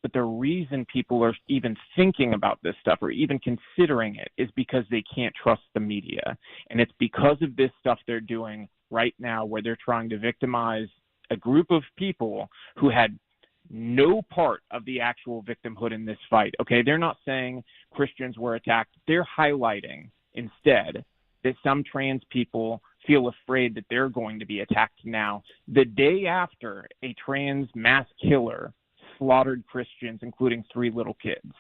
But the reason people are even thinking about this stuff or even considering it is because they can't trust the media. And it's because of this stuff they're doing right now, where they're trying to victimize a group of people who had no part of the actual victimhood in this fight. Okay, they're not saying Christians were attacked. They're highlighting instead that some trans people feel afraid that they're going to be attacked now, the day after a trans mass killer slaughtered Christians, including 3 little kids.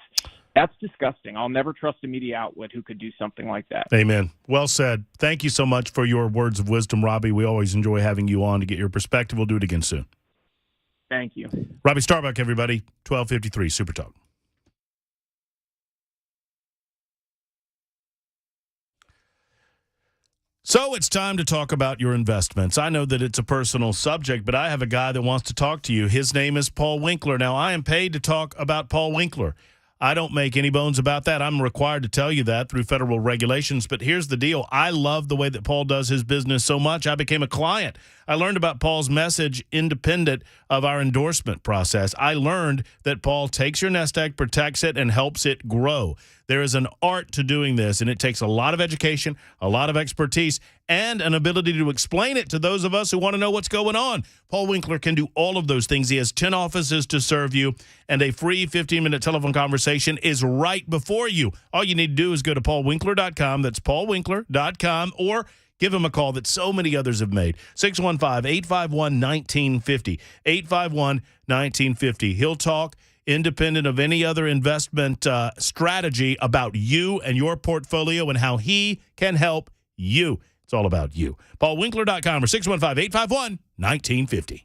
That's disgusting. I'll never trust a media outlet who could do something like that. Amen. Well said. Thank you so much for your words of wisdom, Robbie. We always enjoy having you on to get your perspective. We'll do it again soon. Thank you. Robbie Starbuck, everybody, 1253 Super Talk. So it's time to talk about your investments. I know that it's a personal subject, but I have a guy that wants to talk to you. His name is Paul Winkler. Now, I am paid to talk about Paul Winkler. I don't make any bones about that. I'm required to tell you that through federal regulations. But here's the deal. I love the way that Paul does his business so much, I became a client. I learned about Paul's message independent of our endorsement process. I learned that Paul takes your nest egg, protects it, and helps it grow. There is an art to doing this, and it takes a lot of education, a lot of expertise, and an ability to explain it to those of us who want to know what's going on. Paul Winkler can do all of those things. He has 10 offices to serve you, and a free 15-minute telephone conversation is right before you. All you need to do is go to paulwinkler.com. That's paulwinkler.com, or give him a call that so many others have made. 615-851-1950. 851-1950. He'll talk independent of any other investment strategy about you and your portfolio and how he can help you. It's all about you. paulwinkler.com or 615-851-1950.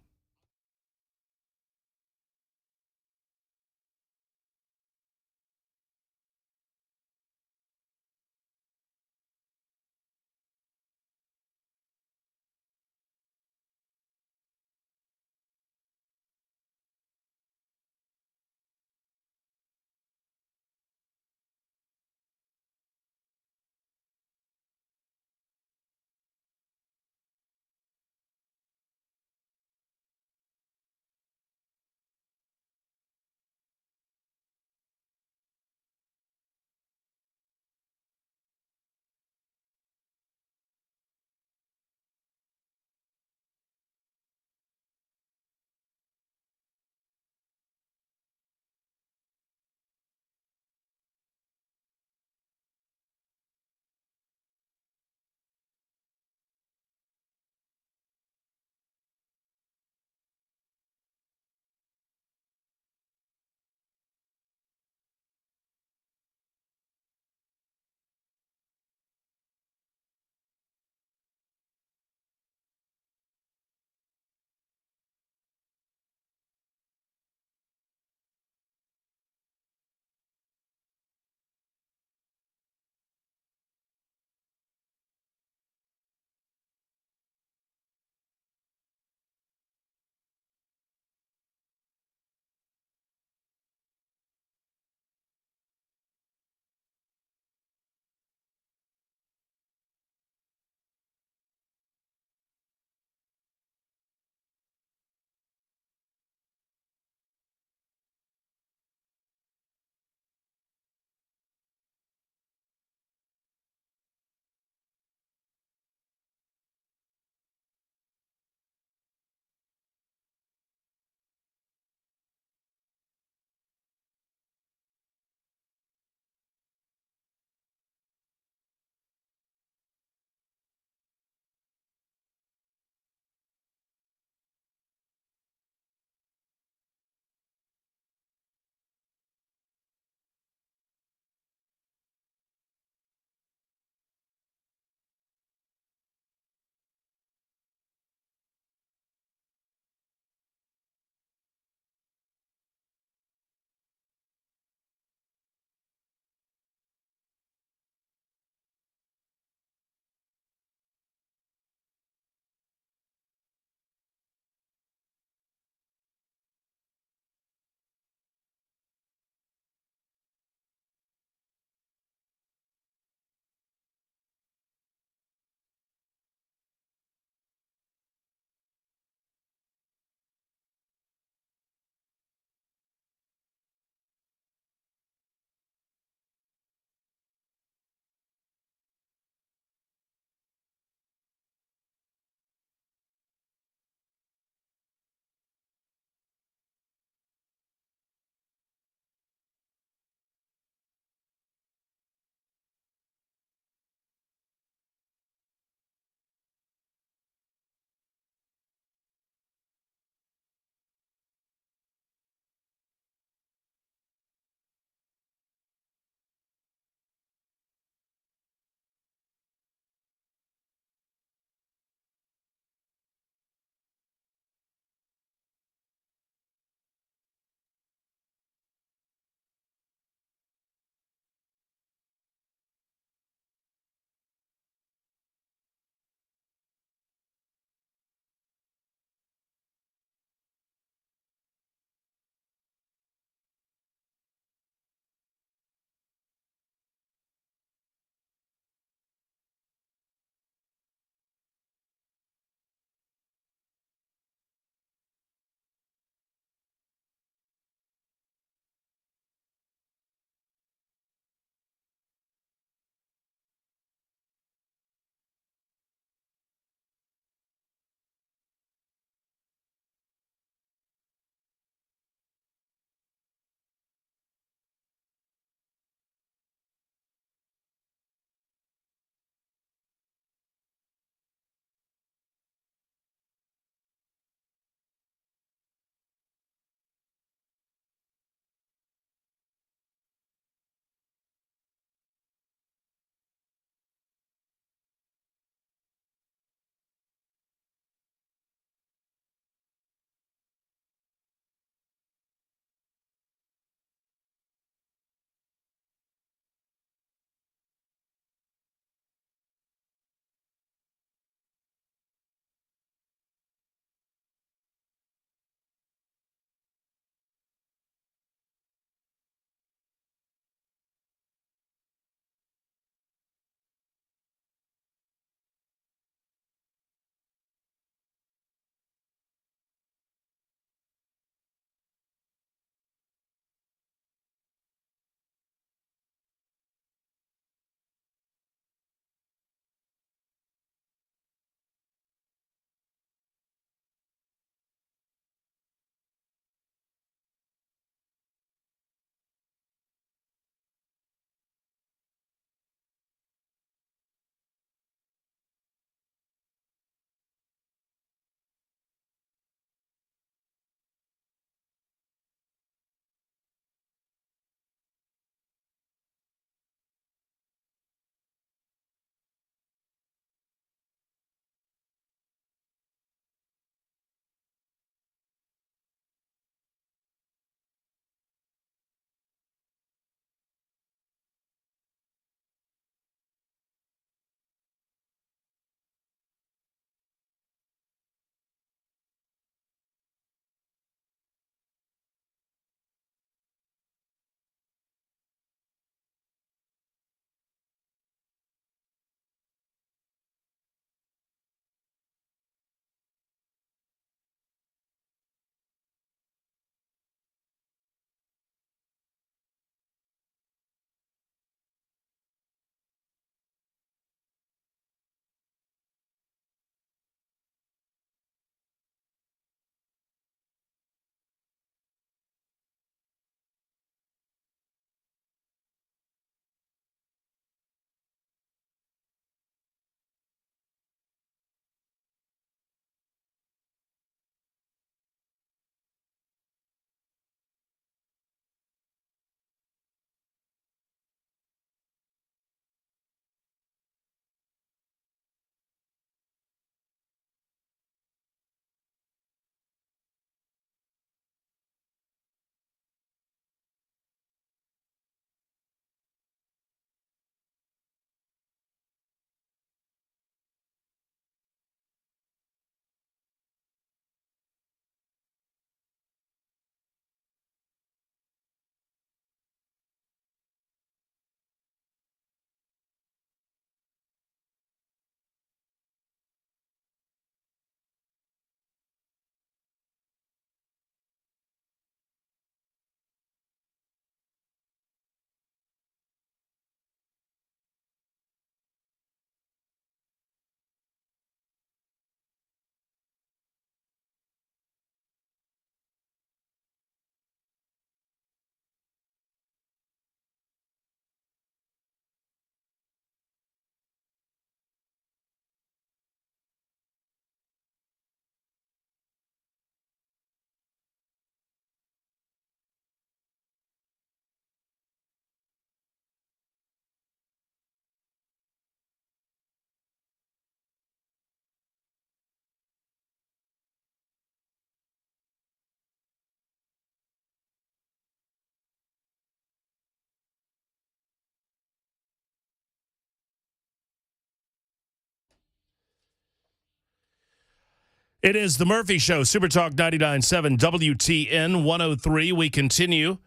It is the Murphy Show, Super Talk 99.7 WTN 103. We continue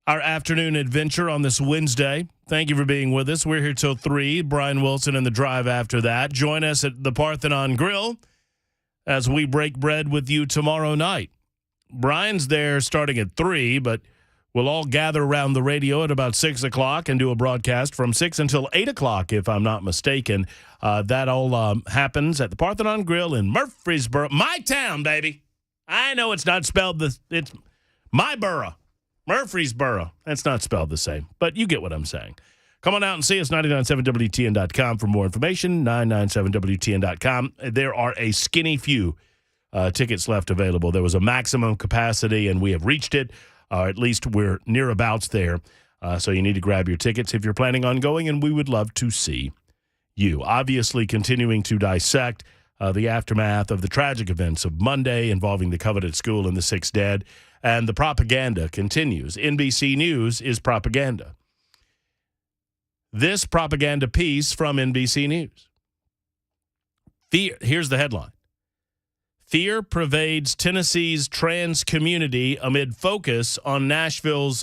our afternoon adventure on this Wednesday. Thank you for being with us. We're here till 3. Brian Wilson and the drive after that. Join us at the Parthenon Grill as we break bread with you tomorrow night. Brian's there starting at 3, but we'll all gather around the radio at about 6 o'clock and do a broadcast from 6 until 8 o'clock, if I'm not mistaken. That all happens at the Parthenon Grill in Murfreesboro. My town, baby. I know it's not spelled it's my borough. Murfreesboro. That's not spelled the same, but you get what I'm saying. Come on out and see us, 997WTN.com for more information, 997WTN.com. There are a skinny few tickets left available. There was a maximum capacity, and we have reached it. At least we're nearabouts there. So you need to grab your tickets if you're planning on going, and we would love to see you. Obviously, continuing to dissect the aftermath of the tragic events of Monday involving the Covenant School and the 6 dead. And the propaganda continues. NBC News is propaganda. This propaganda piece from NBC News. Here's the headline. Fear pervades Tennessee's trans community amid focus on Nashville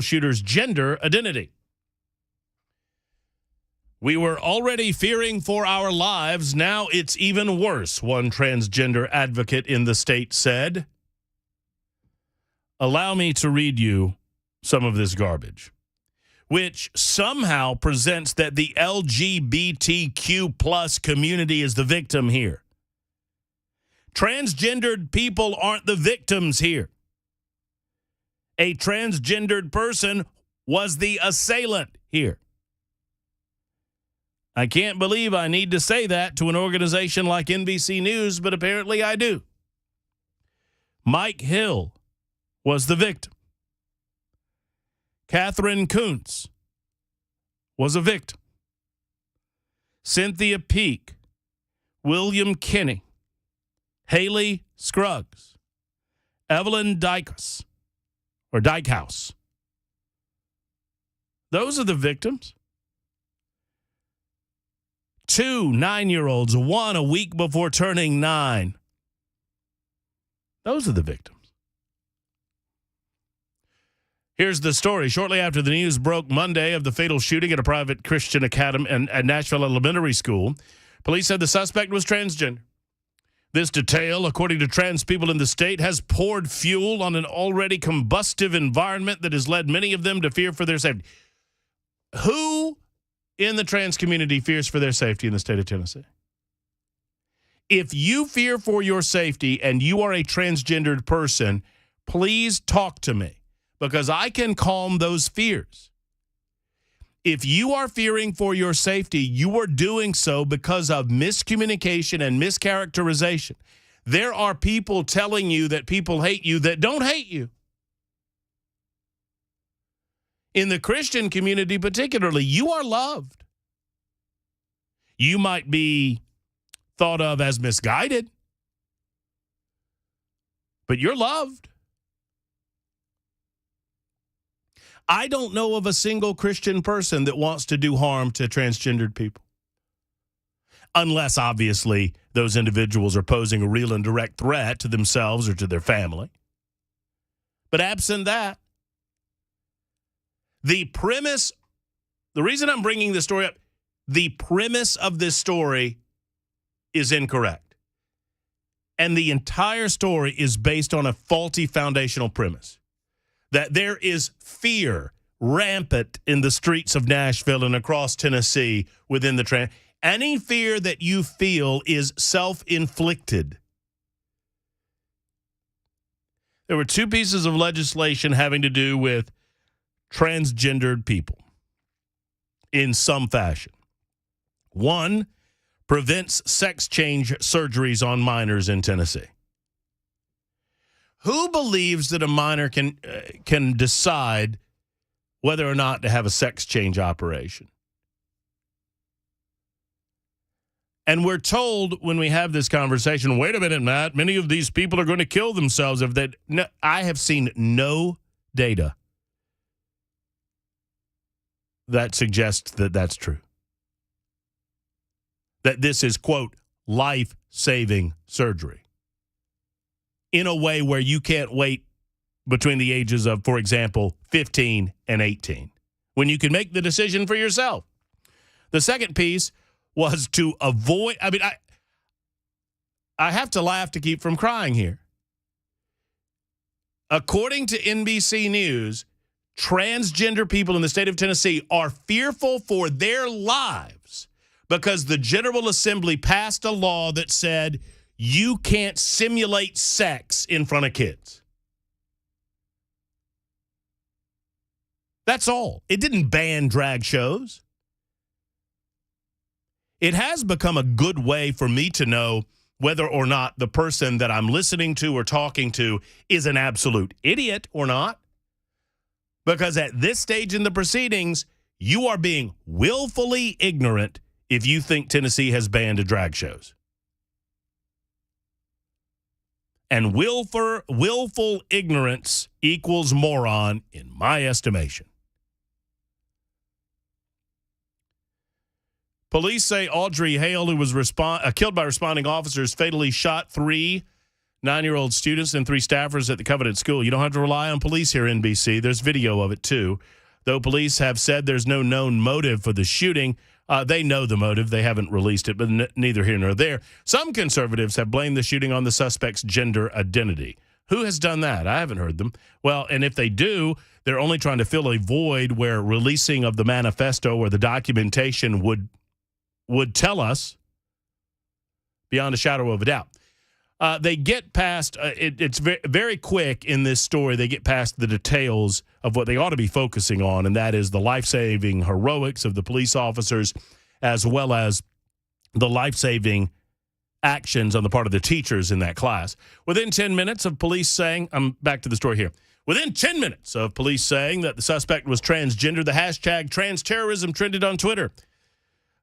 shooter's gender identity. We were already fearing for our lives. Now it's even worse, one transgender advocate in the state said. Allow me to read you some of this garbage, which somehow presents that the LGBTQ plus community is the victim here. Transgendered people aren't the victims here. A transgendered person was the assailant here. I can't believe I need to say that to an organization like NBC News, but apparently I do. Mike Hill was the victim. Catherine Kuntz was a victim. Cynthia Peake, William Kinney, Haley Scruggs, Evelyn Dykhouse. Those are the victims. 2 9-year-olds, one a week before turning 9. Those are the victims. Here's the story. Shortly after the news broke Monday of the fatal shooting at a private Christian academy and Nashville Elementary School, police said the suspect was transgender. This detail, according to trans people in the state, has poured fuel on an already combustive environment that has led many of them to fear for their safety. Who in the trans community fears for their safety in the state of Tennessee? If you fear for your safety and you are a transgendered person, please talk to me, because I can calm those fears. If you are fearing for your safety, you are doing so because of miscommunication and mischaracterization. There are people telling you that people hate you that don't hate you. In the Christian community particularly, you are loved. You might be thought of as misguided, but you're loved. I don't know of a single Christian person that wants to do harm to transgendered people. Unless, obviously, those individuals are posing a real and direct threat to themselves or to their family. But absent that, the reason I'm bringing this story up, the premise of this story is incorrect. And the entire story is based on a faulty foundational premise. That there is fear rampant in the streets of Nashville and across Tennessee within the any fear that you feel is self-inflicted. There were 2 pieces of legislation having to do with transgendered people in some fashion. One prevents sex change surgeries on minors in Tennessee. Who believes that a minor can decide whether or not to have a sex change operation? And we're told when we have this conversation, wait a minute, Matt, many of these people are going to kill themselves if that. No, I have seen no data that suggests that that's true. That this is, quote, life-saving surgery in a way where you can't wait between the ages of, for example, 15 and 18, when you can make the decision for yourself. The second piece was to avoid, I have to laugh to keep from crying here. According to NBC News, transgender people in the state of Tennessee are fearful for their lives because the General Assembly passed a law that said you can't simulate sex in front of kids. That's all. It didn't ban drag shows. It has become a good way for me to know whether or not the person that I'm listening to or talking to is an absolute idiot or not. Because at this stage in the proceedings, you are being willfully ignorant if you think Tennessee has banned drag shows. And willful ignorance equals moron in my estimation. Police say Audrey Hale, who was killed by responding officers, fatally shot 3 9-year-old students and 3 staffers at the coveted school. You don't have to rely on police here, NBC. There's video of it, too. Though police have said there's no known motive for the shooting, they know the motive. They haven't released it, but neither here nor there. Some conservatives have blamed the shooting on the suspect's gender identity. Who has done that? I haven't heard them. Well, and if they do, they're only trying to fill a void where releasing of the manifesto or the documentation would tell us beyond a shadow of a doubt. They get past, it's very quick in this story, they get past the details of what they ought to be focusing on, and that is the life-saving heroics of the police officers as well as the life-saving actions on the part of the teachers in that class. Within 10 minutes of police saying, I'm back to the story here. Within 10 minutes of police saying that the suspect was transgender, the hashtag transterrorism trended on Twitter.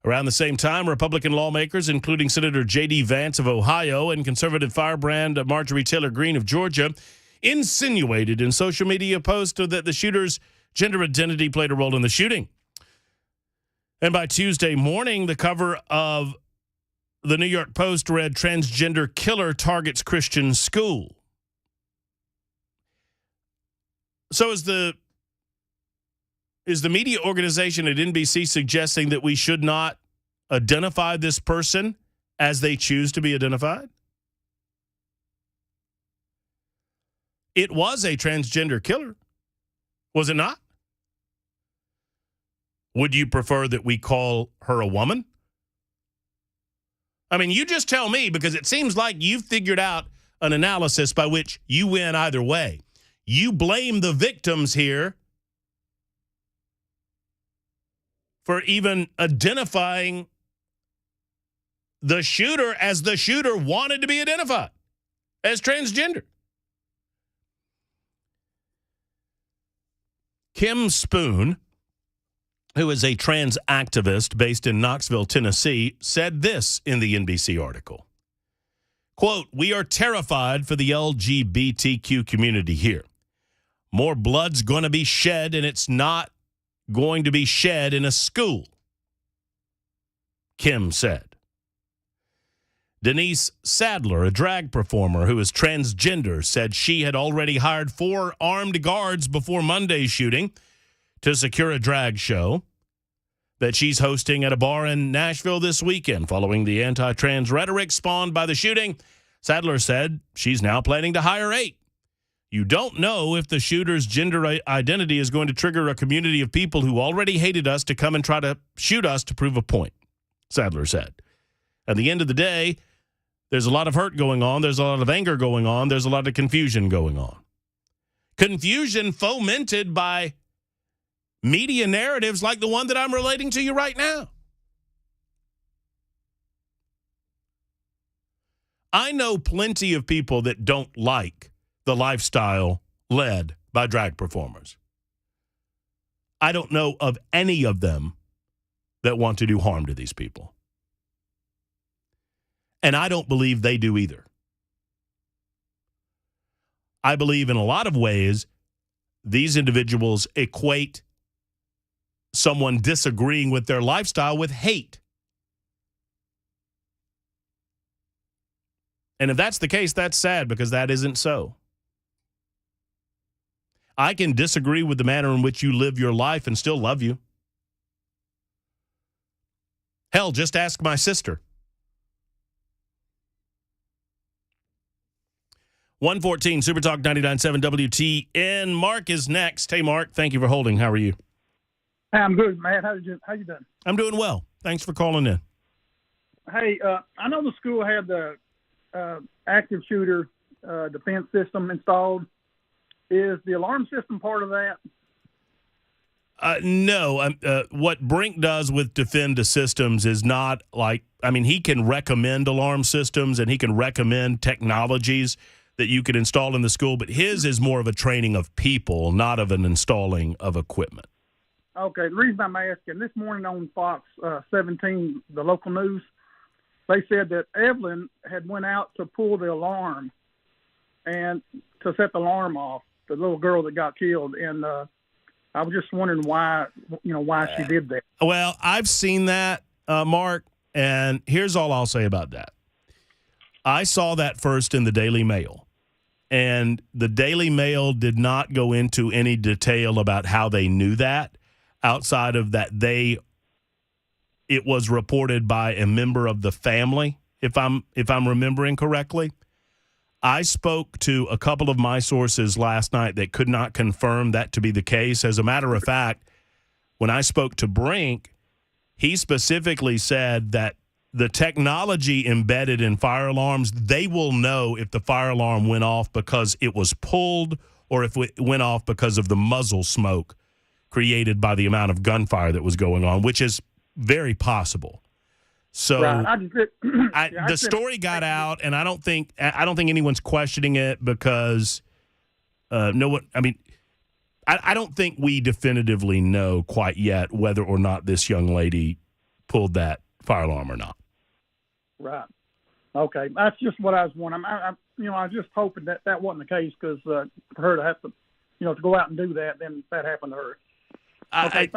Around the same time, Republican lawmakers, including Senator J.D. Vance of Ohio and conservative firebrand Marjorie Taylor Greene of Georgia, insinuated in social media posts that the shooter's gender identity played a role in the shooting. And by Tuesday morning, the cover of the New York Post read, "Transgender Killer Targets Christian School." So is the media organization at NBC suggesting that we should not identify this person as they choose to be identified? It was a transgender killer, was it not? Would you prefer that we call her a woman? I mean, you just tell me, because it seems like you've figured out an analysis by which you win either way. You blame the victims here for even identifying the shooter as the shooter wanted to be identified, as transgender. Kim Spoon, who is a trans activist based in Knoxville, Tennessee, said this in the NBC article. Quote, "We are terrified for the LGBTQ community here. More blood's going to be shed, and it's not going to be shed in a school," Kim said. Denise Sadler, a drag performer who is transgender, said she had already hired 4 armed guards before Monday's shooting to secure a drag show that she's hosting at a bar in Nashville this weekend. Following the anti-trans rhetoric spawned by the shooting, Sadler said she's now planning to hire 8. You don't know if the shooter's gender identity is going to trigger a community of people who already hated us to come and try to shoot us to prove a point, Sadler said. At the end of the day, there's a lot of hurt going on. There's a lot of anger going on. There's a lot of confusion going on. Confusion fomented by media narratives like the one that I'm relating to you right now. I know plenty of people that don't like the lifestyle led by drag performers. I don't know of any of them that want to do harm to these people. And I don't believe they do either. I believe in a lot of ways these individuals equate someone disagreeing with their lifestyle with hate. And if that's the case, that's sad because that isn't so. I can disagree with the manner in which you live your life and still love you. Hell, just ask my sister. 114 Super Talk 99.7 WTN. Mark is next. Hey, Mark, thank you for holding. How are you? Hey, I'm good, Matt. How you doing? I'm doing well. Thanks for calling in. Hey, I know the school had the active shooter defense system installed. Is the alarm system part of that? No. What Brink does with Defenda Systems is not like, I mean, he can recommend alarm systems and he can recommend technologies that you could install in the school, but his is more of a training of people, not of an installing of equipment. Okay. The reason I'm asking, this morning on Fox 17, the local news, they said that Evelyn had went out to pull the alarm and to set the alarm off, the little girl that got killed. And I was just wondering why she did that. Well, I've seen that, Mark, and here's all I'll say about that. I saw that first in the Daily Mail, and the Daily Mail did not go into any detail about how they knew that, outside of that it was reported by a member of the family, if I'm remembering correctly. I spoke to a couple of my sources last night that could not confirm that to be the case. As a matter of fact, when I spoke to Brink, he specifically said that the technology embedded in fire alarms, they will know if the fire alarm went off because it was pulled or if it went off because of the muzzle smoke created by the amount of gunfire that was going on, which is very possible. So right. The story got out, and I don't think anyone's questioning it because I don't think we definitively know quite yet whether or not this young lady pulled that fire alarm or not. Right. Okay. That's just what I was wondering. I was just hoping that wasn't the case because for her to have to, to go out and do that, then that happened to her. Okay,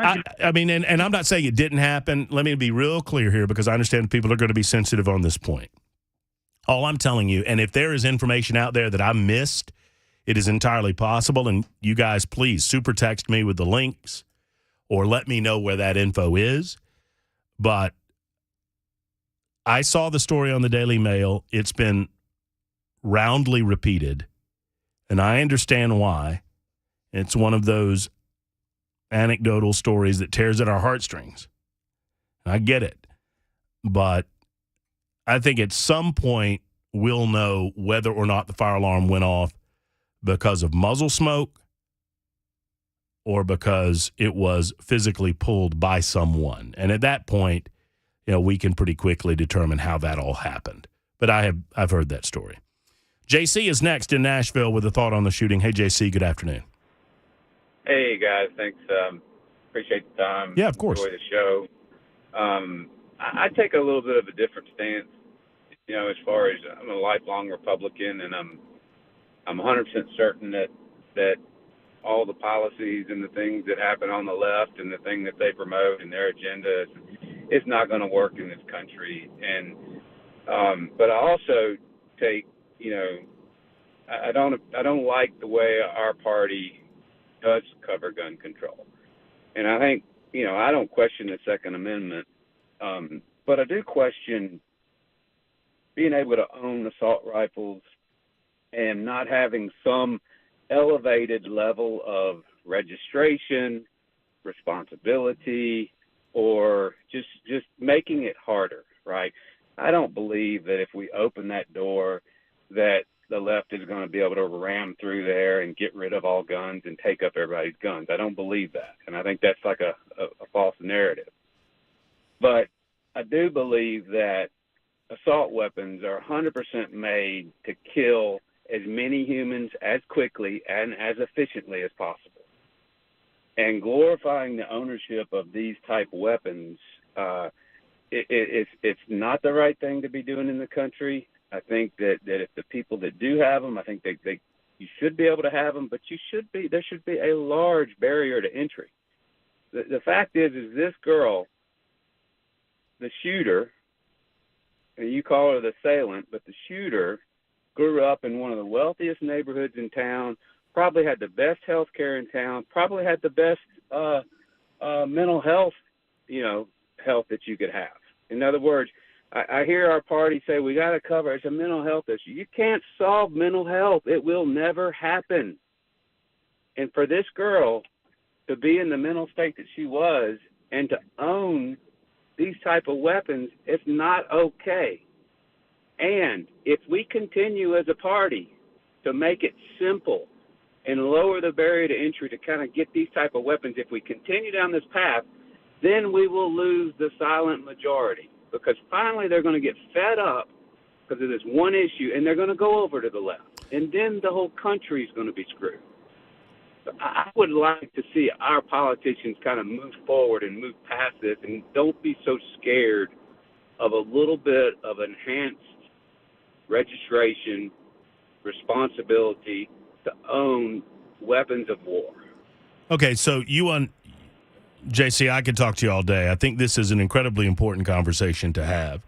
I mean, and I'm not saying it didn't happen. Let me be real clear here because I understand people are going to be sensitive on this point. All I'm telling you, and if there is information out there that I missed, it is entirely possible. And you guys, please super text me with the links or let me know where that info is. But I saw the story on the Daily Mail. It's been roundly repeated, and I understand why. It's one of those anecdotal stories that tears at our heartstrings. I get it. But I think at some point we'll know whether or not the fire alarm went off because of muzzle smoke or because it was physically pulled by someone. And at that point, we can pretty quickly determine how that all happened. But I've heard that story. JC is next in Nashville with a thought on the shooting. Hey, JC, good afternoon. Hey, guys. Thanks. Appreciate the time. Yeah, of course. Enjoy the show. I take a little bit of a different stance, as far as I'm a lifelong Republican, and I'm 100% certain that all the policies and the things that happen on the left and the thing that they promote and their agenda is not going to work in this country. And but I also take, I don't like the way our party does cover gun control. And I think, I don't question the Second Amendment, but I do question being able to own assault rifles and not having some elevated level of registration, responsibility, or just making it harder, right? I don't believe that if we open that door that the left is going to be able to ram through there and get rid of all guns and take up everybody's guns. I don't believe that. And I think that's like a false narrative. But I do believe that assault weapons are 100% made to kill as many humans as quickly and as efficiently as possible. And glorifying the ownership of these type weapons, it's not the right thing to be doing in the country. I think that if the people that do have them, I think you should be there should be a large barrier to entry. The fact is this girl, the shooter, and you call her the assailant, but the shooter grew up in one of the wealthiest neighborhoods in town, probably had the best health care in town, probably had the best mental health, health that you could have. In other words, I hear our party say we got to cover it's a mental health issue. You can't solve mental health. It will never happen. And for this girl to be in the mental state that she was and to own these type of weapons, it's not okay. And if we continue as a party to make it simple and lower the barrier to entry to kind of get these type of weapons, if we continue down this path, then we will lose the silent majority, because finally they're going to get fed up because of this one issue, and they're going to go over to the left, and then the whole country is going to be screwed. So I would like to see our politicians kind of move forward and move past this, and don't be so scared of a little bit of enhanced registration responsibility to own weapons of war. Okay, so JC, I could talk to you all day. I think this is an incredibly important conversation to have,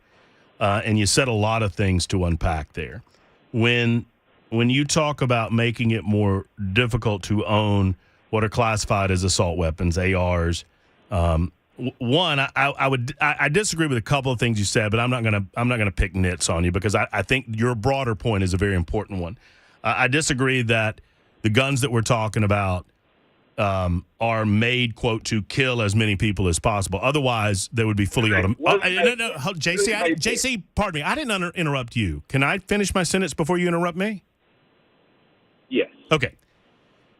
and you said a lot of things to unpack there. When you talk about making it more difficult to own what are classified as assault weapons, ARs, one, I disagree with a couple of things you said, but I'm not gonna pick nits on you, because I think your broader point is a very important one. I disagree that the guns that we're talking about are made, quote, to kill as many people as possible. Otherwise, they would be fully automatic. No, JC, pardon me. I didn't interrupt you. Can I finish my sentence before you interrupt me? Yes. Okay.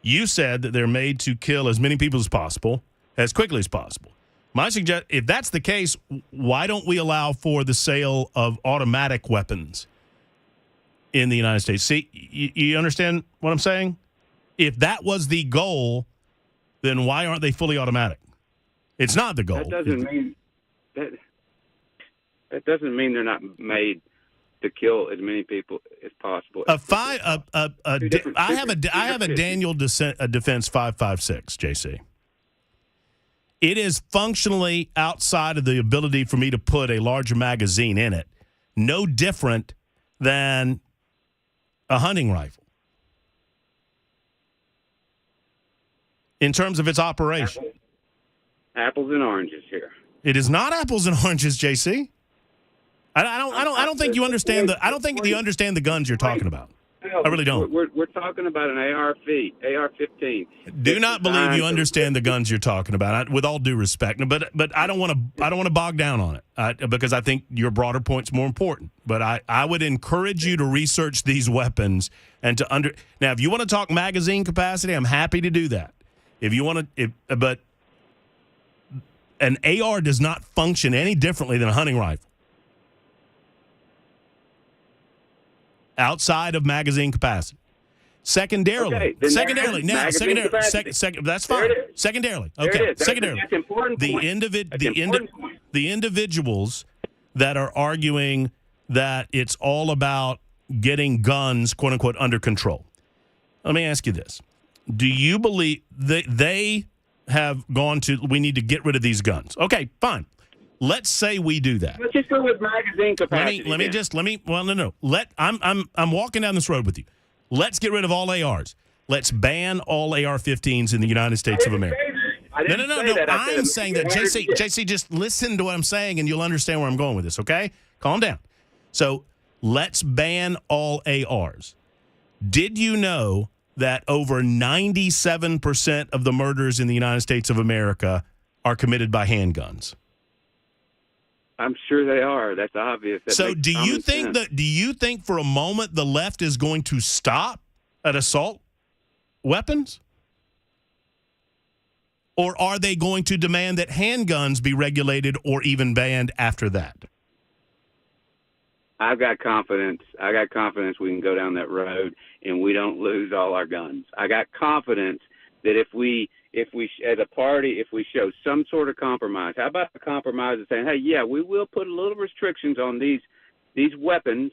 You said that they're made to kill as many people as possible, as quickly as possible. If that's the case, why don't we allow for the sale of automatic weapons in the United States? See, you understand what I'm saying? If that was the goal, then why aren't they fully automatic? It's not the goal. That doesn't mean they're not made to kill as many people as possible. I have a Daniel Defense 5.56, JC. It is functionally outside of the ability for me to put a larger magazine in it. No different than a hunting rifle in terms of its operation. Apples and oranges here. It is not apples and oranges, JC. I don't think you understand I don't think you understand the guns you're talking about. I really don't. We're talking about an AR-15. Do not believe you understand the guns you're talking about. With all due respect, but I don't want to bog down on it because I think your broader point's more important. But I would encourage you to research these weapons and to now. If you want to talk magazine capacity, I'm happy to do that. If you want to, but an AR does not function any differently than a hunting rifle. Outside of magazine capacity. Secondarily, that's fine. Secondarily, okay. Secondarily, that's important. The individuals that are arguing that it's all about getting guns, quote unquote, under control. Let me ask you this: do you believe that they have gone to? We need to get rid of these guns. Okay, fine. Let's say we do that. Let's just go with magazine capacity. I'm walking down this road with you. Let's get rid of all ARs. Let's ban all AR-15s in the United States of America. No. I'm saying that, JC, just listen to what I'm saying and you'll understand where I'm going with this, okay? Calm down. So let's ban all ARs. Did you know that over 97% of the murders in the United States of America are committed by handguns? I'm sure they are. That's obvious. So do you think for a moment the left is going to stop at assault weapons? Or are they going to demand that handguns be regulated or even banned after that? I've got confidence. We can go down that road and we don't lose all our guns. I got confidence that if we as a party, if we show some sort of compromise, how about the compromise of saying, hey, yeah, we will put a little restrictions on these weapons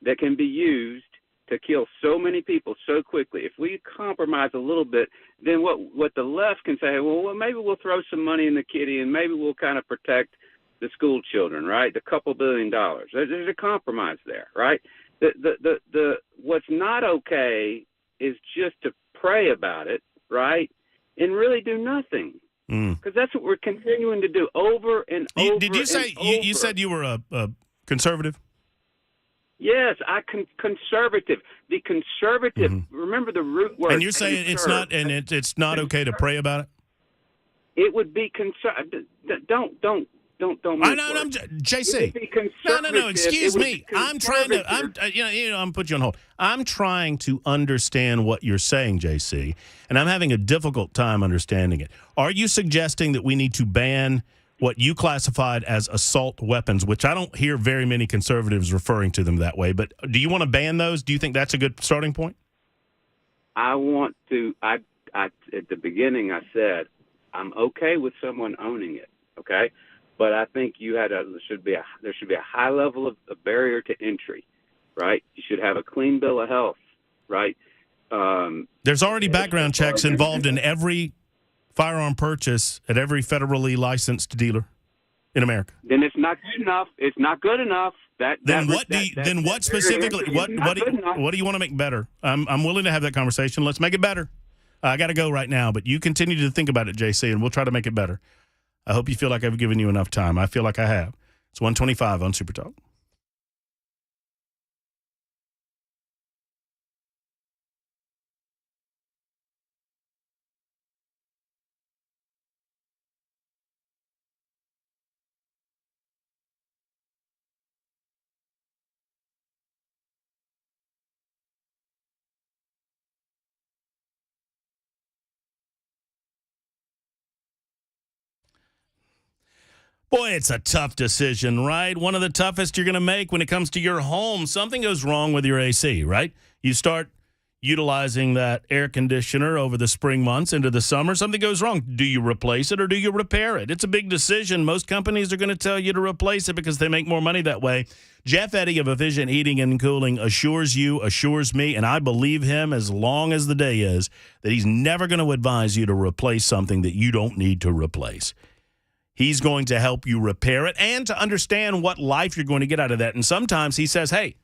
that can be used to kill so many people so quickly. If we compromise a little bit, then what the left can say, well, maybe we'll throw some money in the kitty and maybe we'll kind of protect the school children, right? The couple $1 billion. There's a compromise there, right? the what's not okay is just to pray about it, right, and really do nothing. Because that's what we're continuing to do over and over. Did you say you said you were a conservative? Yes, conservative. The conservative. Remember the root word. And you're saying it's not okay to pray about it? It would be conservative. Don't. I'm JC. No. Excuse me. I'm trying to. I'm put you on hold. I'm trying to understand what you're saying, JC, and I'm having a difficult time understanding it. Are you suggesting that we need to ban what you classified as assault weapons, which I don't hear very many conservatives referring to them that way? But do you want to ban those? Do you think that's a good starting point? I want to. I at the beginning I said I'm okay with someone owning it. Okay. But I think there should be a high level of a barrier to entry, right? You should have a clean bill of health, right? There's already background checks involved in every firearm purchase at every federally licensed dealer in America. Then it's not good enough. It's not good enough. What specifically? What do you want to make better? I'm willing to have that conversation. Let's make it better. I got to go right now, but you continue to think about it, JC, and we'll try to make it better. I hope you feel like I've given you enough time. I feel like I have. It's 1:25 on Super Talk. Boy, it's a tough decision, right? One of the toughest you're going to make when it comes to your home. Something goes wrong with your AC, right? You start utilizing that air conditioner over the spring months into the summer. Something goes wrong. Do you replace it or do you repair it? It's a big decision. Most companies are going to tell you to replace it because they make more money that way. Jeff Eddy of Efficient Heating and Cooling assures me, and I believe him as long as the day is, that he's never going to advise you to replace something that you don't need to replace. He's going to help you repair it and to understand what life you're going to get out of that. And sometimes he says, hey,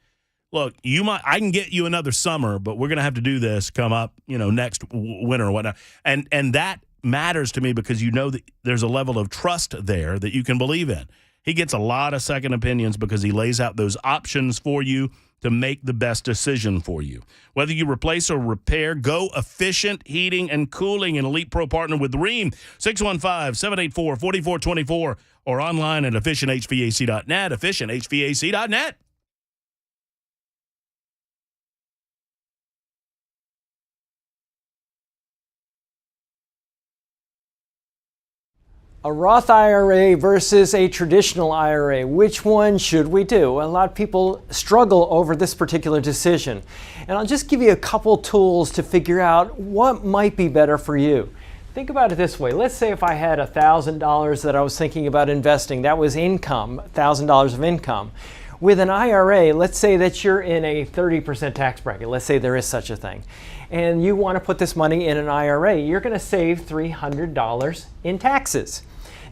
look, I can get you another summer, but we're going to have to do this come up, next winter or whatnot. And that matters to me because that there's a level of trust there that you can believe in. He gets a lot of second opinions because he lays out those options for you to make the best decision for you. Whether you replace or repair, go Efficient Heating and Cooling, an Elite Pro partner with Rheem, 615-784-4424, or online at efficienthvac.net, efficienthvac.net. A Roth IRA versus a traditional IRA. Which one should we do? A lot of people struggle over this particular decision. And I'll just give you a couple tools to figure out what might be better for you. Think about it this way. Let's say if I had $1,000 that I was thinking about investing, that was income, $1,000 of income. With an IRA, let's say that you're in a 30% tax bracket. Let's say there is such a thing. And you want to put this money in an IRA. You're going to save $300 in taxes.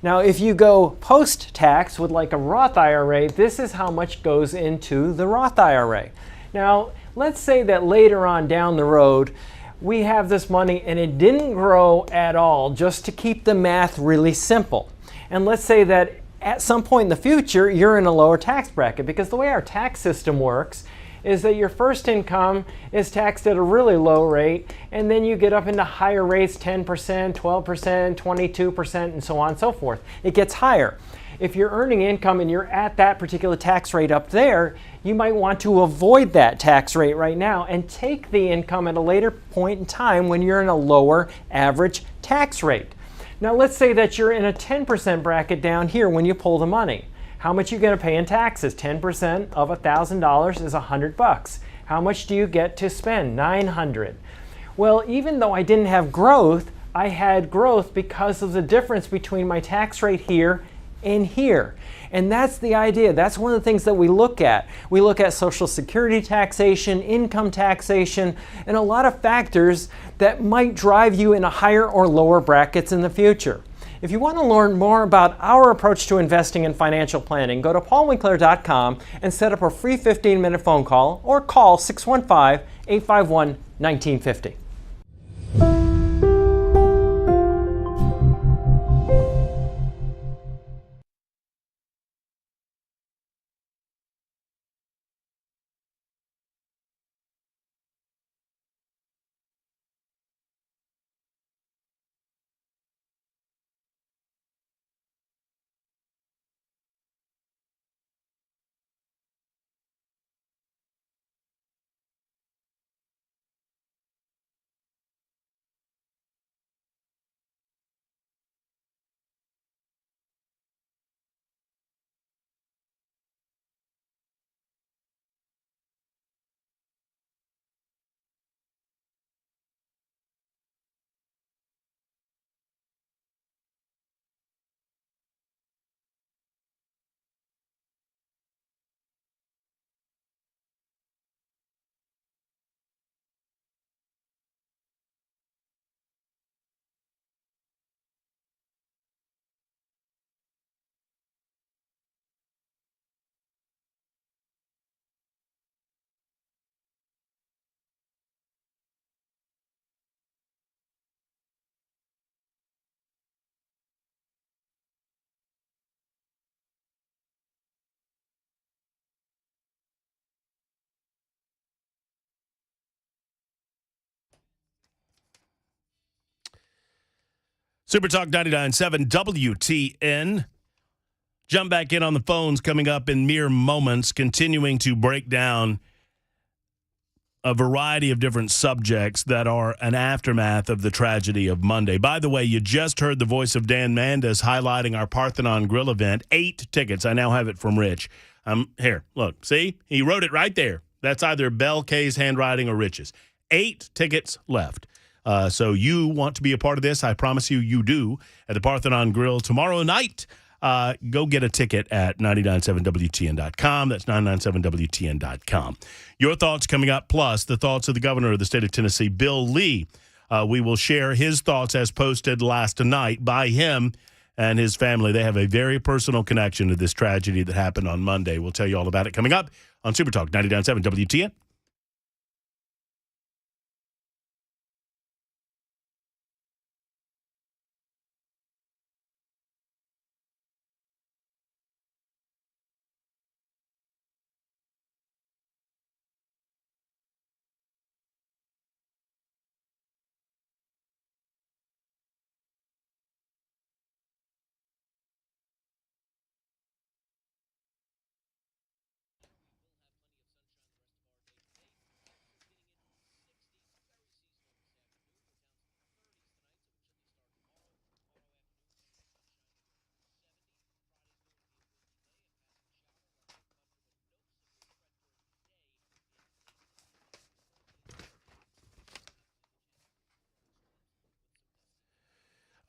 Now, if you go post-tax with like a Roth IRA, this is how much goes into the Roth IRA. Now, let's say that later on down the road, we have this money and it didn't grow at all, just to keep the math really simple. And let's say that at some point in the future, you're in a lower tax bracket, because the way our tax system works is that your first income is taxed at a really low rate, and then you get up into higher rates, 10%, 12%, 22%, and so on and so forth. It gets higher. If you're earning income and you're at that particular tax rate up there, you might want to avoid that tax rate right now and take the income at a later point in time when you're in a lower average tax rate. Now let's say that you're in a 10% bracket down here when you pull the money. How much are you going to pay in taxes? 10% of $1,000 is $100. How much do you get to spend? $900. Well, even though I didn't have growth, I had growth because of the difference between my tax rate here and here. And that's the idea. That's one of the things that we look at. We look at Social Security taxation, income taxation, and a lot of factors that might drive you in a higher or lower brackets in the future. If you want to learn more about our approach to investing and financial planning, go to paulwinkler.com and set up a free 15-minute phone call or call 615-851-1950. Super Talk 99.7 WTN. Jump back in on the phones coming up in mere moments, continuing to break down a variety of different subjects that are an aftermath of the tragedy of Monday. By the way, you just heard the voice of Dan Mandas highlighting our Parthenon Grill event. 8 tickets. I now have it from Rich. Here, look. See? He wrote it right there. That's either Bell K's handwriting or Rich's. 8 tickets left. So you want to be a part of this? I promise you do. At the Parthenon Grill tomorrow night. Go get a ticket at 997WTN.com. That's 997WTN.com. Your thoughts coming up, plus the thoughts of the governor of the state of Tennessee, Bill Lee. We will share his thoughts as posted last night by him and his family. They have a very personal connection to this tragedy that happened on Monday. We'll tell you all about it coming up on Super Talk 99.7 WTN.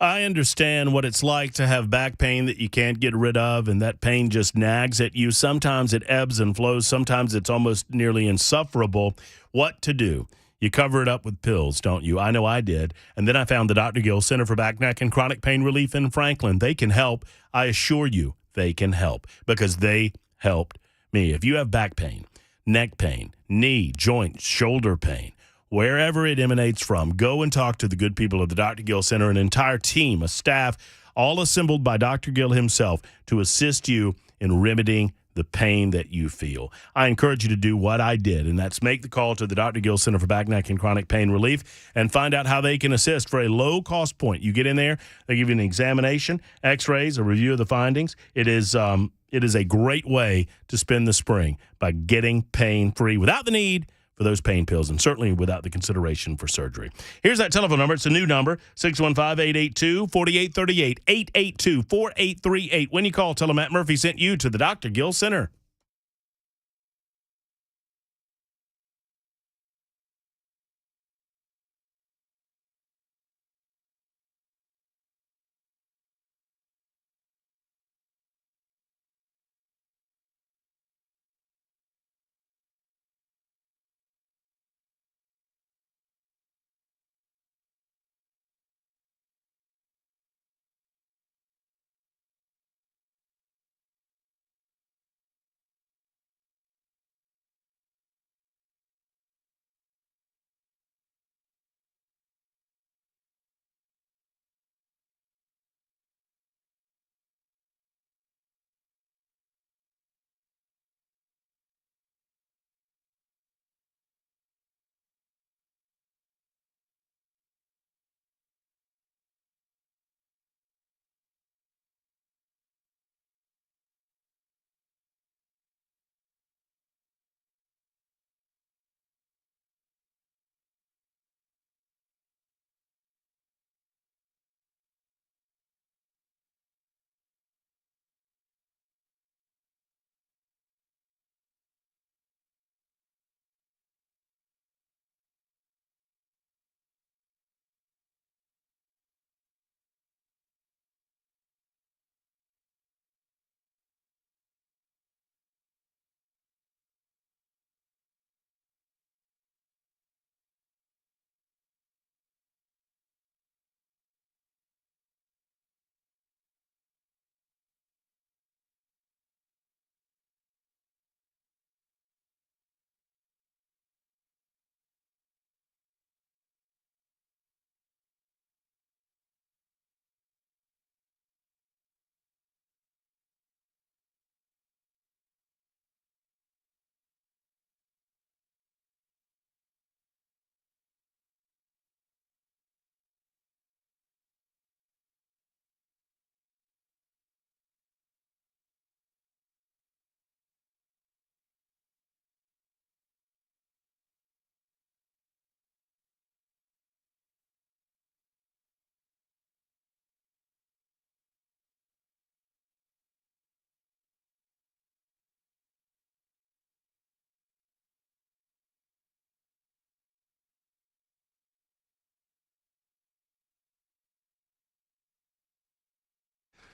I understand what it's like to have back pain that you can't get rid of, and that pain just nags at you. Sometimes it ebbs and flows. Sometimes it's almost nearly insufferable. What to do? You cover it up with pills, don't you? I know I did. And then I found the Dr. Gill Center for Back, Neck, and Chronic Pain Relief in Franklin. They can help. I assure you they can help because they helped me. If you have back pain, neck pain, knee, joint, shoulder pain, wherever it emanates from, go and talk to the good people of the Dr. Gill Center, an entire team, a staff, all assembled by Dr. Gill himself to assist you in remedying the pain that you feel. I encourage you to do what I did, and that's make the call to the Dr. Gill Center for Back, Neck, and Chronic Pain Relief and find out how they can assist for a low-cost point. You get in there, they give you an examination, x-rays, a review of the findings. It is a great way to spend the spring by getting pain-free without the need for those pain pills, and certainly without the consideration for surgery. Here's that telephone number. It's a new number, 615-882-4838, 882-4838. When you call, tell them Matt Murphy sent you to the Dr. Gill Center.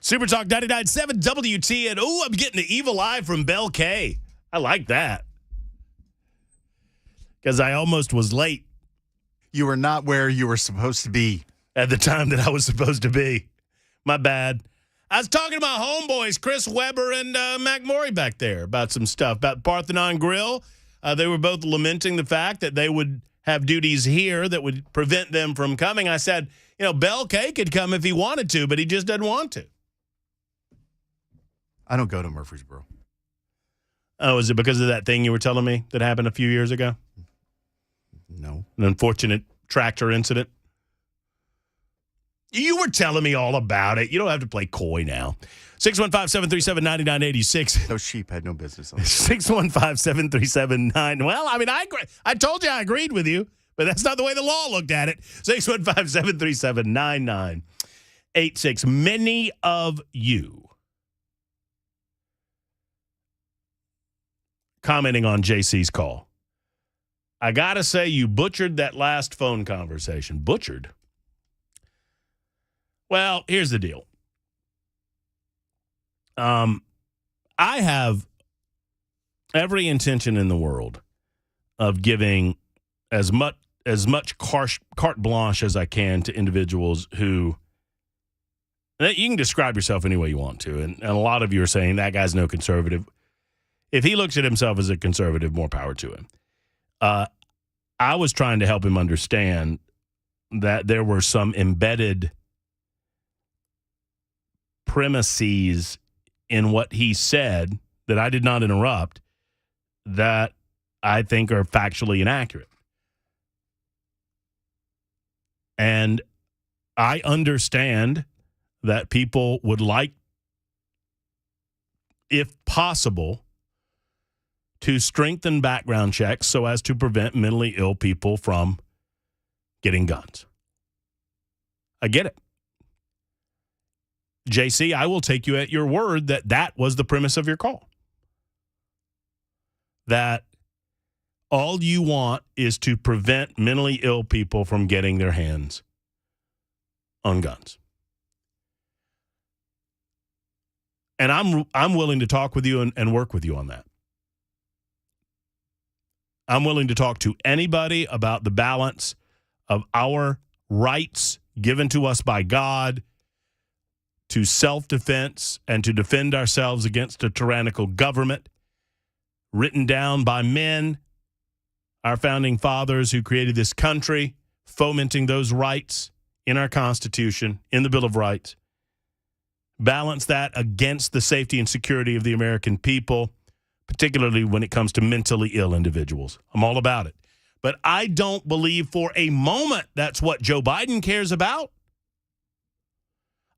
Super Talk 99.7 WTN. Oh, I'm getting the evil eye from Bell K. I like that. Because I almost was late. You were not where you were supposed to be. At the time that I was supposed to be. My bad. I was talking to my homeboys, Chris Weber and Mac Morey back there, about some stuff, about Parthenon Grill. They were both lamenting the fact that they would have duties here that would prevent them from coming. I said, Bell K could come if he wanted to, but he just doesn't want to. I don't go to Murfreesboro. Oh, is it because of that thing you were telling me that happened a few years ago? No. An unfortunate tractor incident? You were telling me all about it. You don't have to play coy now. 615-737-9986. Those sheep had no business on 615-737-9. Well, I mean, I told you I agreed with you, but that's not the way the law looked at it. 615-737-9986. Many of you commenting on JC's call. I got to say, you butchered that last phone conversation. Butchered? Well, here's the deal. I have every intention in the world of giving as much carte blanche as I can to individuals who, you can describe yourself any way you want to, and a lot of you are saying that guy's no conservative. If he looks at himself as a conservative, more power to him. I was trying to help him understand that there were some embedded premises in what he said that I did not interrupt that I think are factually inaccurate. And I understand that people would like, if possible, to strengthen background checks so as to prevent mentally ill people from getting guns. I get it. JC, I will take you at your word that that was the premise of your call. That all you want is to prevent mentally ill people from getting their hands on guns. And I'm willing to talk with you and work with you on that. I'm willing to talk to anybody about the balance of our rights given to us by God to self-defense and to defend ourselves against a tyrannical government written down by men, our founding fathers who created this country, fomenting those rights in our Constitution, in the Bill of Rights. Balance that against the safety and security of the American people, particularly when it comes to mentally ill individuals. I'm all about it. But I don't believe for a moment that's what Joe Biden cares about.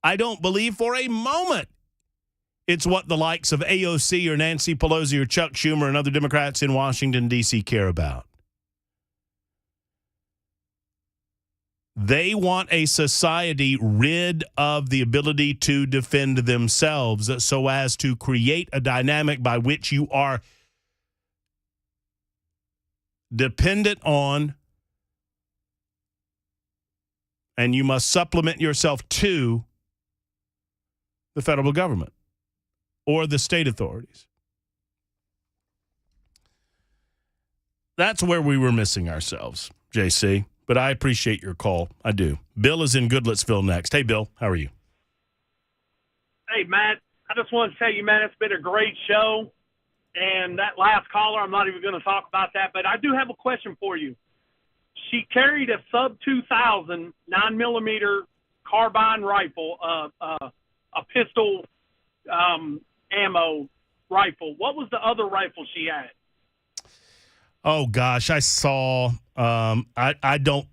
I don't believe for a moment it's what the likes of AOC or Nancy Pelosi or Chuck Schumer and other Democrats in Washington, D.C. care about. They want a society rid of the ability to defend themselves so as to create a dynamic by which you are dependent on and you must supplement yourself to the federal government or the state authorities. That's where we were missing ourselves, JC. But I appreciate your call. I do. Bill is in Goodlettsville next. Hey, Bill, how are you? Hey, Matt. I just wanted to tell you, man, it's been a great show. And that last caller, I'm not even going to talk about that. But I do have a question for you. She carried a sub-2000 9mm carbine rifle, a pistol ammo rifle. What was the other rifle she had? Oh gosh, I saw. I don't.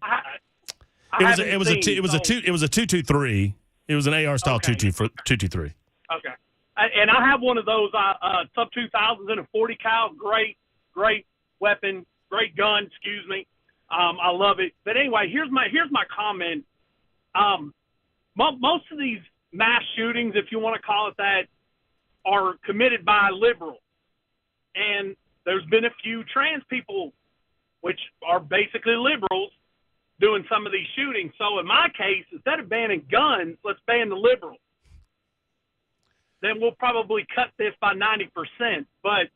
It was a 223. It was an AR style 223. Okay, and I have one of those sub 2000s in a 40 cal. Great weapon, great gun. Excuse me. I love it. But anyway, here's my comment. Most of these mass shootings, if you want to call it that, are committed by liberals, and there's been a few trans people, which are basically liberals, doing some of these shootings. So in my case, instead of banning guns, let's ban the liberals. then we'll probably cut this by 90%. But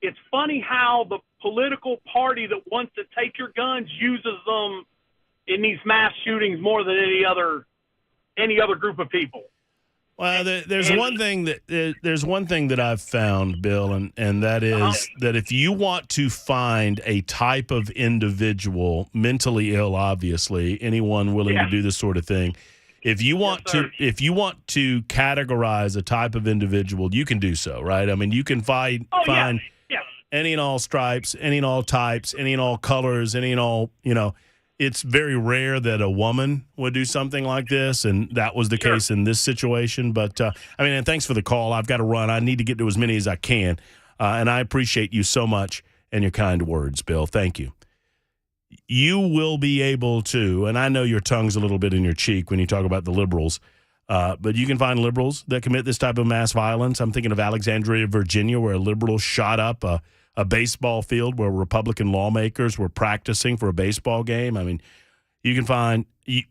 it's funny how the political party that wants to take your guns uses them in these mass shootings more than any other group of people. Well, there's one thing that I've found, Bill, and that is that if you want to find a type of individual, mentally ill, obviously, anyone willing to do this sort of thing, if you want to categorize a type of individual, you can do so, right? I mean, you can find any and all stripes, any and all types, any and all colors, any and all, It's very rare that a woman would do something like this, and that was the case in this situation. But, and thanks for the call. I've got to run. I need to get to as many as I can, and I appreciate you so much and your kind words, Bill. Thank you. You will be able to, and I know your tongue's a little bit in your cheek when you talk about the liberals, but you can find liberals that commit this type of mass violence. I'm thinking of Alexandria, Virginia, where a liberal shot up a baseball field where Republican lawmakers were practicing for a baseball game. I mean, you can find, if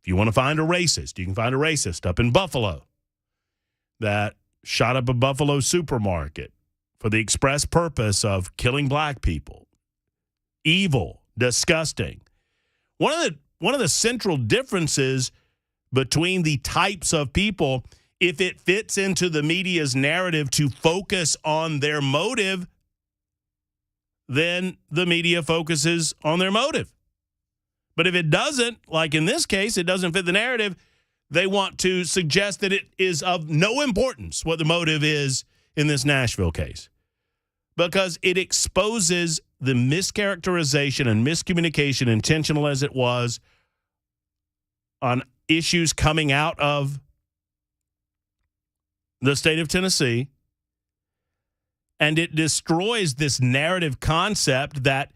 you want to find a racist, you can find a racist up in Buffalo that shot up a Buffalo supermarket for the express purpose of killing black people. Evil, disgusting. One of the central differences between the types of people, if it fits into the media's narrative to focus on their motive, then the media focuses on their motive. But if it doesn't, like in this case, it doesn't fit the narrative, they want to suggest that it is of no importance what the motive is in this Nashville case, because it exposes the mischaracterization and miscommunication, intentional as it was, on issues coming out of the state of Tennessee. And it destroys this narrative concept that,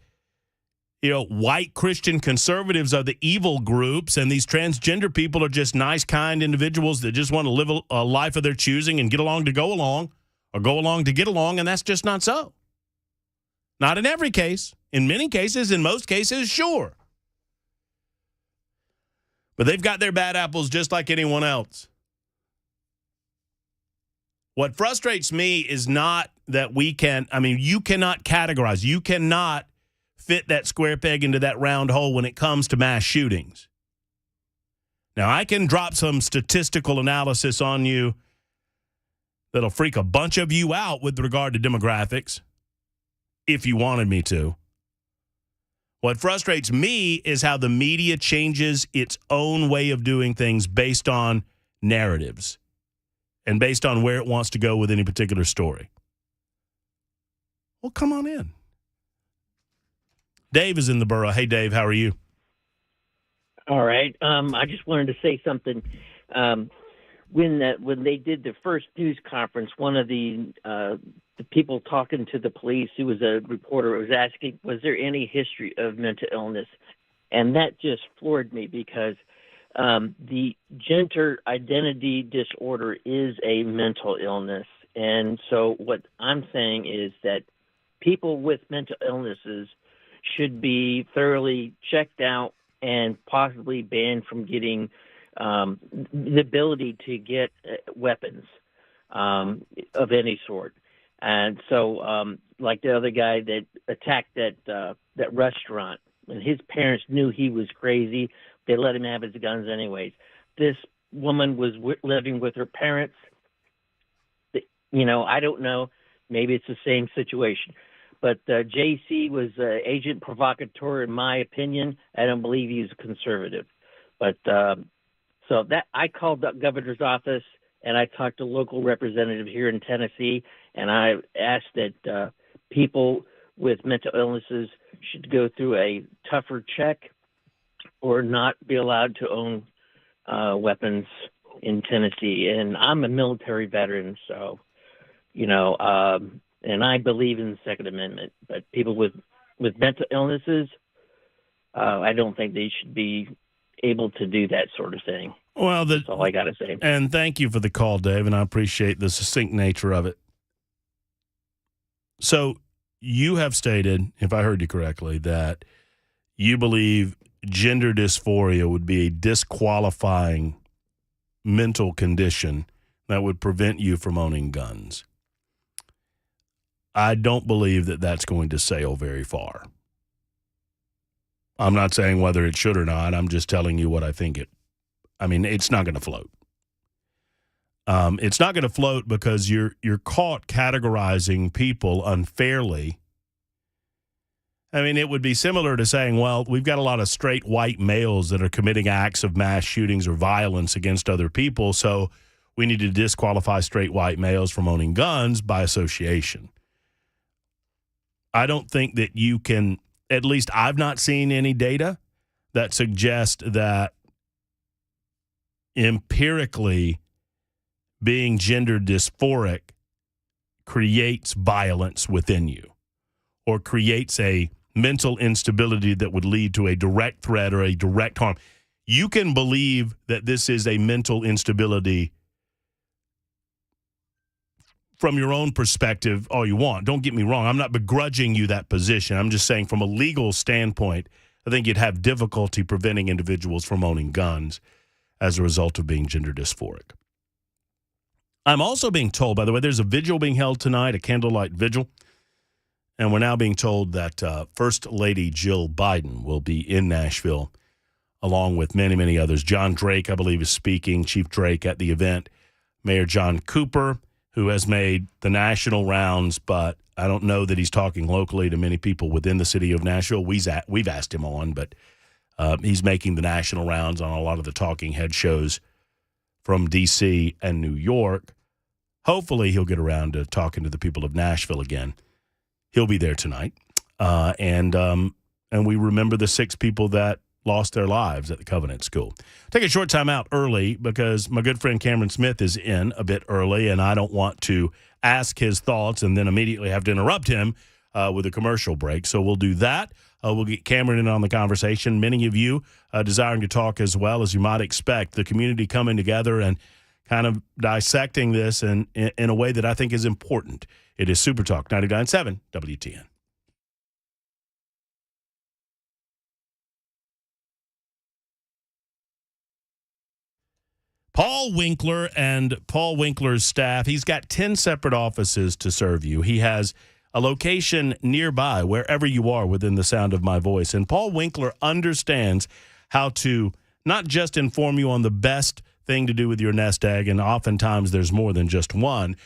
white Christian conservatives are the evil groups and these transgender people are just nice, kind individuals that just want to live a life of their choosing and get along to go along, or go along to get along, and that's just not so. Not in every case. In many cases, in most cases, sure. But they've got their bad apples just like anyone else. What frustrates me is not that you cannot categorize. You cannot fit that square peg into that round hole when it comes to mass shootings. Now, I can drop some statistical analysis on you that'll freak a bunch of you out with regard to demographics, if you wanted me to. What frustrates me is how the media changes its own way of doing things based on narratives and based on where it wants to go with any particular story. Well, come on in. Dave is in the borough. Hey, Dave, how are you? All right. I just wanted to say something. When they did the first news conference, one of the people talking to the police, who was a reporter, was asking, was there any history of mental illness? And that just floored me, because the gender identity disorder is a mental illness. And so what I'm saying is that people with mental illnesses should be thoroughly checked out and possibly banned from getting the ability to get weapons of any sort. And so, like the other guy that attacked that restaurant, and his parents knew he was crazy, they let him have his guns anyways. This woman was living with her parents. I don't know. Maybe it's the same situation. But JC was agent provocateur, in my opinion. I don't believe he's a conservative. But so that I called the governor's office, and I talked to local representative here in Tennessee, and I asked that people with mental illnesses should go through a tougher check or not be allowed to own weapons in Tennessee. And I'm a military veteran, so, and I believe in the Second Amendment. But people with mental illnesses, I don't think they should be able to do that sort of thing. Well, that's all I got to say. And thank you for the call, Dave, and I appreciate the succinct nature of it. So you have stated, if I heard you correctly, that you believe gender dysphoria would be a disqualifying mental condition that would prevent you from owning guns. I don't believe that that's going to sail very far. I'm not saying whether it should or not. I'm just telling you what I think it's not going to float. It's not going to float because you're caught categorizing people unfairly. I mean, it would be similar to saying, well, we've got a lot of straight white males that are committing acts of mass shootings or violence against other people, so we need to disqualify straight white males from owning guns by association. I don't think that you can, at least I've not seen any data that suggest that empirically being gender dysphoric creates violence within you or creates a mental instability that would lead to a direct threat or a direct harm. You can believe that this is a mental instability from your own perspective all you want. Don't get me wrong. I'm not begrudging you that position. I'm just saying from a legal standpoint, I think you'd have difficulty preventing individuals from owning guns as a result of being gender dysphoric. I'm also being told, by the way, there's a vigil being held tonight, a candlelight vigil, and we're now being told that First Lady Jill Biden will be in Nashville along with many, many others. John Drake, I believe, is speaking, Chief Drake, at the event. Mayor John Cooper, who has made the national rounds, but I don't know that he's talking locally to many people within the city of Nashville. We've asked him on, but he's making the national rounds on a lot of the talking head shows from D.C. and New York. Hopefully he'll get around to talking to the people of Nashville again. He'll be there tonight. And we remember the 6 people that lost their lives at the Covenant School. Take a short time out early because my good friend Cameron Smith is in a bit early, and I don't want to ask his thoughts and then immediately have to interrupt him with a commercial break. So we'll do that. We'll get Cameron in on the conversation. Many of you desiring to talk as well, as you might expect. The community coming together and kind of dissecting this in a way that I think is important. It is Super Talk 99.7 WTN. Paul Winkler and Paul Winkler's staff, he's got 10 separate offices to serve you. He has a location nearby, wherever you are within the sound of my voice. And Paul Winkler understands how to not just inform you on the best thing to do with your nest egg, and oftentimes there's more than just one,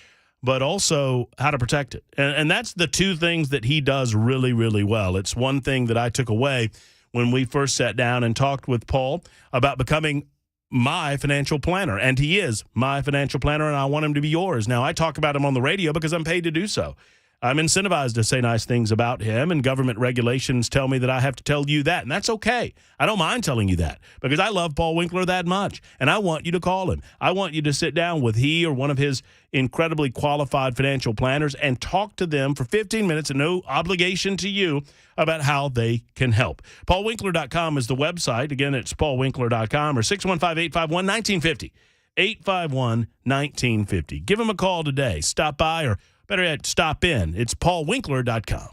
but also how to protect it. And that's the 2 things that he does really, really well. It's one thing that I took away when we first sat down and talked with Paul about becoming my financial planner. And he is my financial planner, and I want him to be yours. Now, I talk about him on the radio because I'm paid to do so. I'm incentivized to say nice things about him, and government regulations tell me that I have to tell you that, and that's okay. I don't mind telling you that because I love Paul Winkler that much, and I want you to call him. I want you to sit down with he or one of his incredibly qualified financial planners and talk to them for 15 minutes and no obligation to you about how they can help. PaulWinkler.com is the website. Again, it's PaulWinkler.com or 615-851-1950. 851-1950. Give him a call today. Stop by, or better yet, stop in. It's PaulWinkler.com.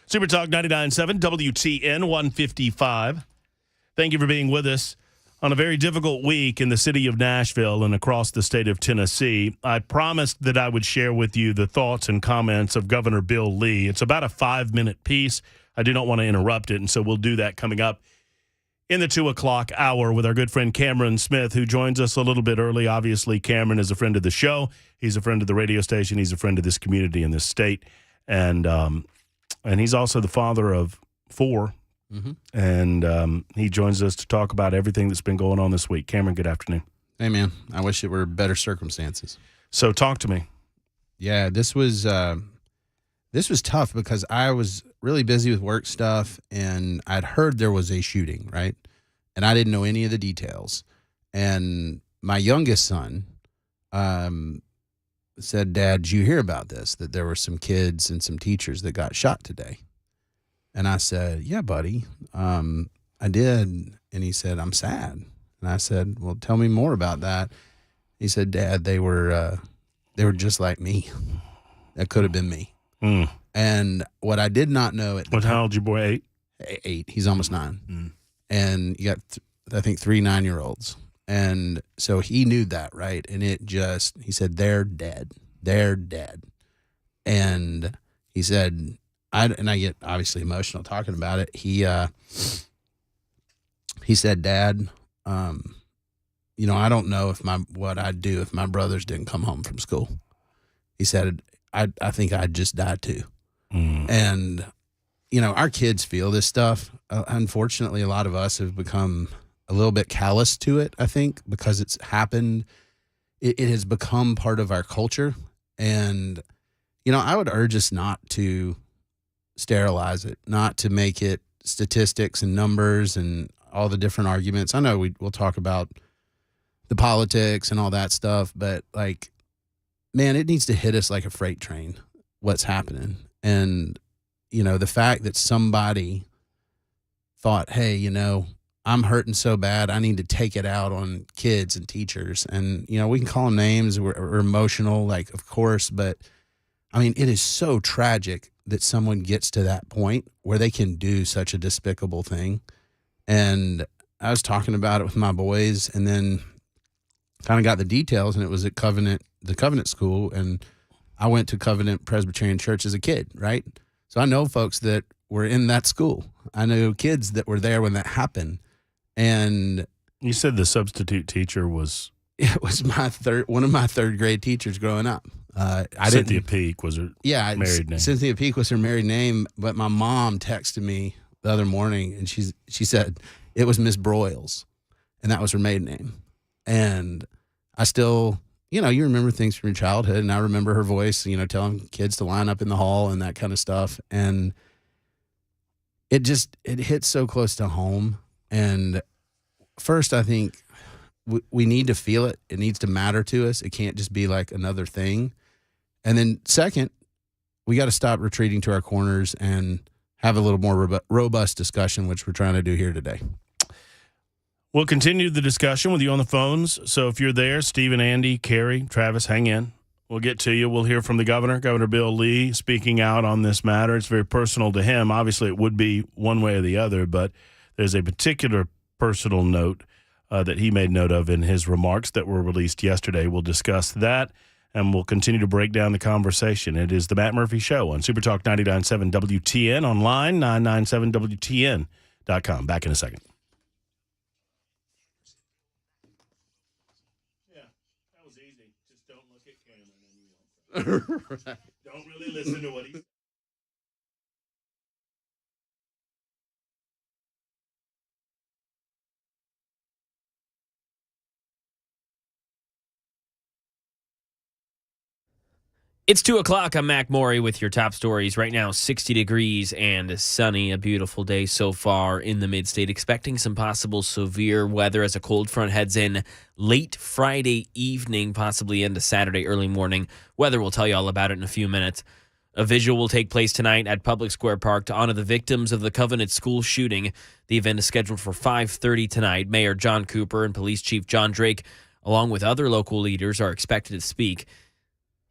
Super Talk 99.7 WTN 155. Thank you for being with us on a very difficult week in the city of Nashville and across the state of Tennessee. I promised that I would share with you the thoughts and comments of Governor Bill Lee. It's about a 5-minute piece. I do not want to interrupt it, and so we'll do that coming up in the 2 o'clock hour with our good friend Cameron Smith, who joins us a little bit early. Obviously, Cameron is a friend of the show. He's a friend of the radio station. He's a friend of this community and this state. And he's also the father of 4. And he joins us to talk about everything that's been going on this week. Cameron, good afternoon. Hey, man. I wish it were better circumstances. So talk to me. Yeah, this was tough because I was really busy with work stuff, and I'd heard there was a shooting, right? And I didn't know any of the details. And my youngest son said, Dad, did you hear about this, that there were some kids and some teachers that got shot today? And I said, yeah, buddy, I did. And he said, I'm sad. And I said, well, tell me more about that. He said, Dad, they were just like me. That could have been me. Mm. And what I did not know at the How old is your boy? 8? 8. He's almost 9. And you got, I think, 3 9-year-olds. And so he knew that, right? And he said, they're dead. They're dead. And he said, I get obviously emotional talking about it. He said, Dad, I don't know what I'd do if my brothers didn't come home from school. He said, I think I'd just die too. And, our kids feel this stuff. Unfortunately, a lot of us have become a little bit callous to it, I think, because it's happened. It has become part of our culture. And, I would urge us not to sterilize it, not to make it statistics and numbers and all the different arguments. I know we'll talk about the politics and all that stuff, but man, it needs to hit us like a freight train, what's happening. And, the fact that somebody thought, hey, I'm hurting so bad, I need to take it out on kids and teachers. And, we can call them names, we're emotional, of course, but it is so tragic that someone gets to that point where they can do such a despicable thing. And I was talking about it with my boys and then kind of got the details, and it was at the Covenant School, and I went to Covenant Presbyterian Church as a kid, right? So I know folks that were in that school. I know kids that were there when that happened. And you said the substitute teacher was... It was one of my third grade teachers growing up. Cynthia Peak was her married name. Cynthia Peak was her married name, but my mom texted me the other morning, and she said it was Miss Broyles, and that was her maiden name. And I still, you remember things from your childhood, and I remember her voice, telling kids to line up in the hall and that kind of stuff. And it hits so close to home. And first, I think we need to feel it. It needs to matter to us. It can't just be like another thing. And then second, we got to stop retreating to our corners and have a little more robust discussion, which we're trying to do here today. We'll continue the discussion with you on the phones. So if you're there, Stephen, Andy, Carrie, Travis, hang in. We'll get to you. We'll hear from the governor, Governor Bill Lee, speaking out on this matter. It's very personal to him. Obviously, it would be one way or the other, but there's a particular personal note that he made note of in his remarks that were released yesterday. We'll discuss that, and we'll continue to break down the conversation. It is the Matt Murphy Show on Super Talk 99.7 WTN, online, 997WTN.com. Back in a second. Yeah, that was easy. Just don't look at Cameron and you won't. Right. Don't really listen to what he says. It's 2 o'clock. I'm Mac Morey with your top stories. Right now, 60 degrees and sunny. A beautiful day so far in the mid-state. Expecting some possible severe weather as a cold front heads in late Friday evening, possibly into Saturday early morning. Weather, will tell you all about it in a few minutes. A visual will take place tonight at Public Square Park to honor the victims of the Covenant School shooting. The event is scheduled for 5:30 tonight. Mayor John Cooper and Police Chief John Drake, along with other local leaders, are expected to speak.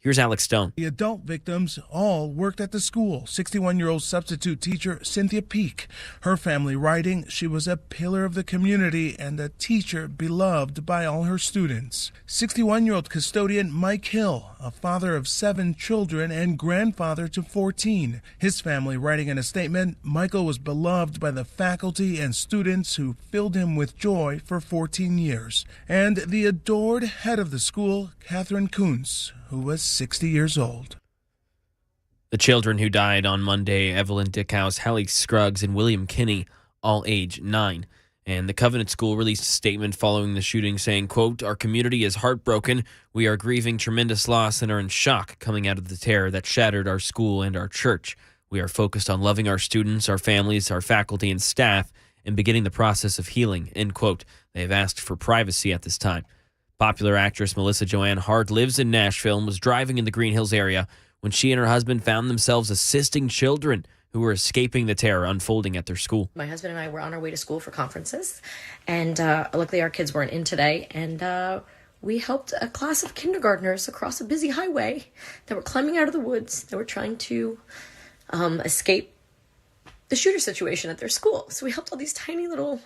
Here's Alex Stone. The adult victims all worked at the school. 61-year-old substitute teacher Cynthia Peak. Her family writing, she was a pillar of the community and a teacher beloved by all her students. 61-year-old custodian Mike Hill, a father of 7 children and grandfather to 14. His family writing in a statement, Michael was beloved by the faculty and students who filled him with joy for 14 years. And the adored head of the school, Catherine Kuntz, who was 60 years old. The children who died on Monday, Evelyn Dickhouse, Hallie Scruggs, and William Kinney, all age 9. And the Covenant School released a statement following the shooting saying, quote, "Our community is heartbroken. We are grieving tremendous loss and are in shock coming out of the terror that shattered our school and our church. We are focused on loving our students, our families, our faculty, and staff, and beginning the process of healing," end quote. They have asked for privacy at this time. Popular actress Melissa Joanne Hart lives in Nashville and was driving in the Green Hills area when she and her husband found themselves assisting children who were escaping the terror unfolding at their school. My husband and I were on our way to school for conferences, and luckily our kids weren't in today, and we helped a class of kindergartners across a busy highway that were climbing out of the woods. They were trying to escape the shooter situation at their school. So we helped all these tiny little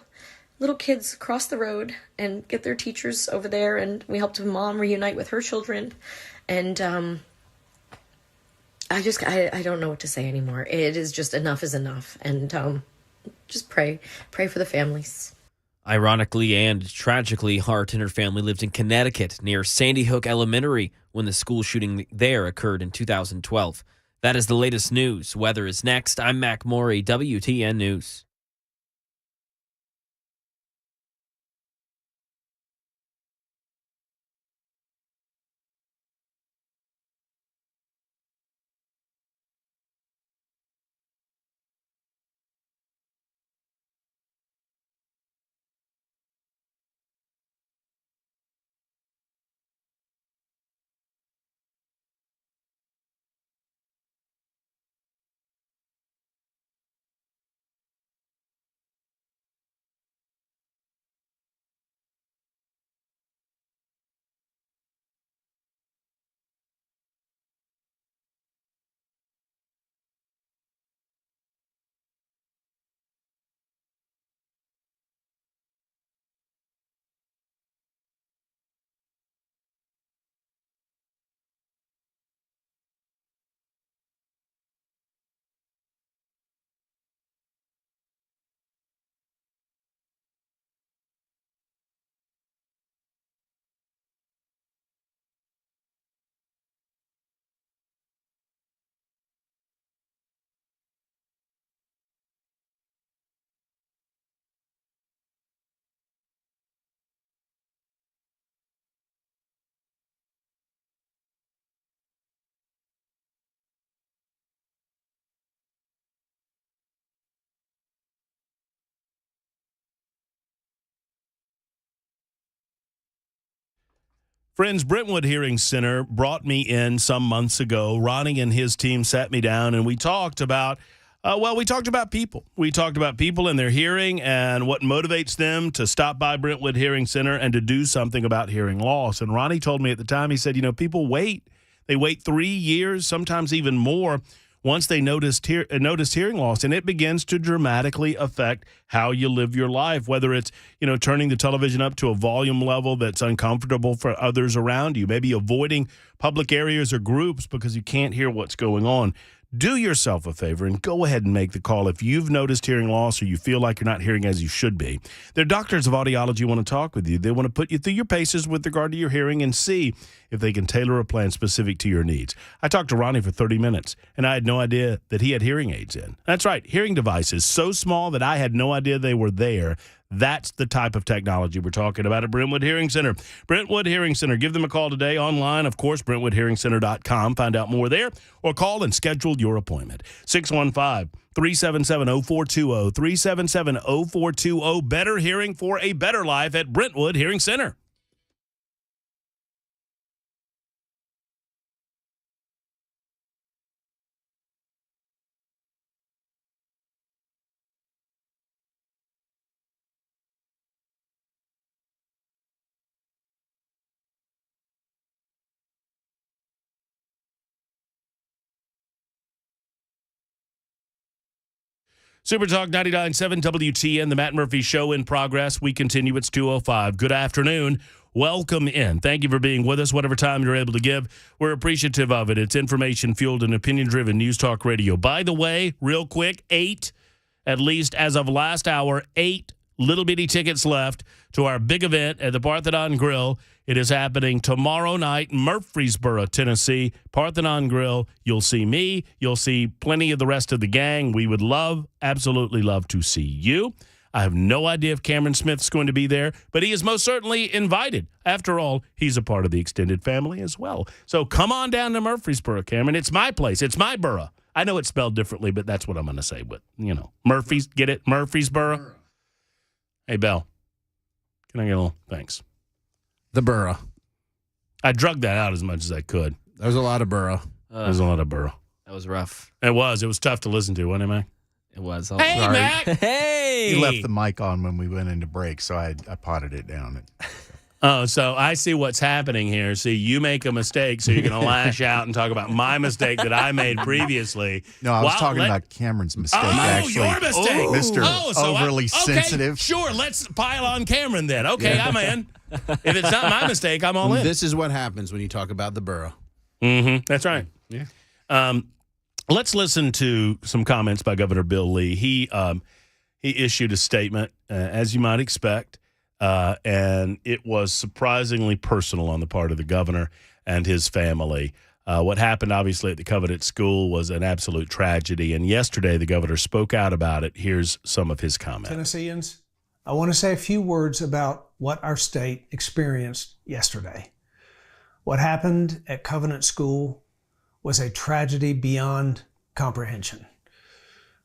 kids cross the road and get their teachers over there, and we helped a mom reunite with her children. And I don't know what to say anymore. It is just enough is enough, and just pray for the families. Ironically and tragically, Hart and her family lived in Connecticut near Sandy Hook Elementary when the school shooting there occurred in 2012. That is the latest news. Weather is next. I'm Mac Morey, WTN News. Friends, Brentwood Hearing Center brought me in some months ago. Ronnie and his team sat me down, and we talked about, people. We talked about people and their hearing and what motivates them to stop by Brentwood Hearing Center and to do something about hearing loss. And Ronnie told me at the time, he said, people wait. They wait 3 years, sometimes even more, once they notice hearing loss, and it begins to dramatically affect how you live your life, whether it's, turning the television up to a volume level that's uncomfortable for others around you, maybe avoiding public areas or groups because you can't hear what's going on. Do yourself a favor and go ahead and make the call if you've noticed hearing loss or you feel like you're not hearing as you should be. Their doctors of audiology want to talk with you. They want to put you through your paces with regard to your hearing and see if they can tailor a plan specific to your needs. I talked to Ronnie for 30 minutes, and I had no idea that he had hearing aids in. That's right, hearing devices so small that I had no idea they were there. That's the type of technology we're talking about at Brentwood Hearing Center. Brentwood Hearing Center. Give them a call today online, of course, BrentwoodHearingCenter.com. Find out more there or call and schedule your appointment. 615-377-0420, 377-0420. Better hearing for a better life at Brentwood Hearing Center. Super Talk 99.7 WTN, the Matt Murphy Show in progress. We continue. It's 2:05. Good afternoon. Welcome in. Thank you for being with us, whatever time you're able to give. We're appreciative of it. It's information-fueled and opinion-driven News Talk Radio. By the way, real quick, 8, at least as of last hour, 8 little-bitty tickets left to our big event at the Parthenon Grill. It is happening tomorrow night in Murfreesboro, Tennessee. Parthenon Grill. You'll see me. You'll see plenty of the rest of the gang. We would absolutely love to see you. I have no idea if Cameron Smith's going to be there, but he is most certainly invited. After all, he's a part of the extended family as well. So come on down to Murfreesboro, Cameron. It's my place. It's my borough. I know it's spelled differently, but that's what I'm going to say. But, Murphy's, get it? Murfreesboro. Hey, Belle, can I get a little thanks? The borough. I drug that out as much as I could. There's a lot of borough. There's a lot of borough. That was rough. It was. It was tough to listen to, wasn't it, Mac? It was. Oh, hey, sorry. Mac. Hey. He left the mic on when we went into break, so I potted it down. Oh, so I see what's happening here. See, you make a mistake, so you're going to lash out and talk about my mistake that I made previously. No, I was talking about Cameron's mistake, actually. Your mistake. Mr. Overly sensitive. Sure, let's pile on Cameron then. Okay, I'm in. If it's not my mistake, I'm all in. This is what happens when you talk about the borough. Mm-hmm. That's right. Yeah. Let's listen to some comments by Governor Bill Lee. He issued a statement, as you might expect, and it was surprisingly personal on the part of the governor and his family. What happened, obviously, at the Covenant School was an absolute tragedy, and yesterday the governor spoke out about it. Here's some of his comments. Tennesseans, I want to say a few words about what our state experienced yesterday. What happened at Covenant School was a tragedy beyond comprehension.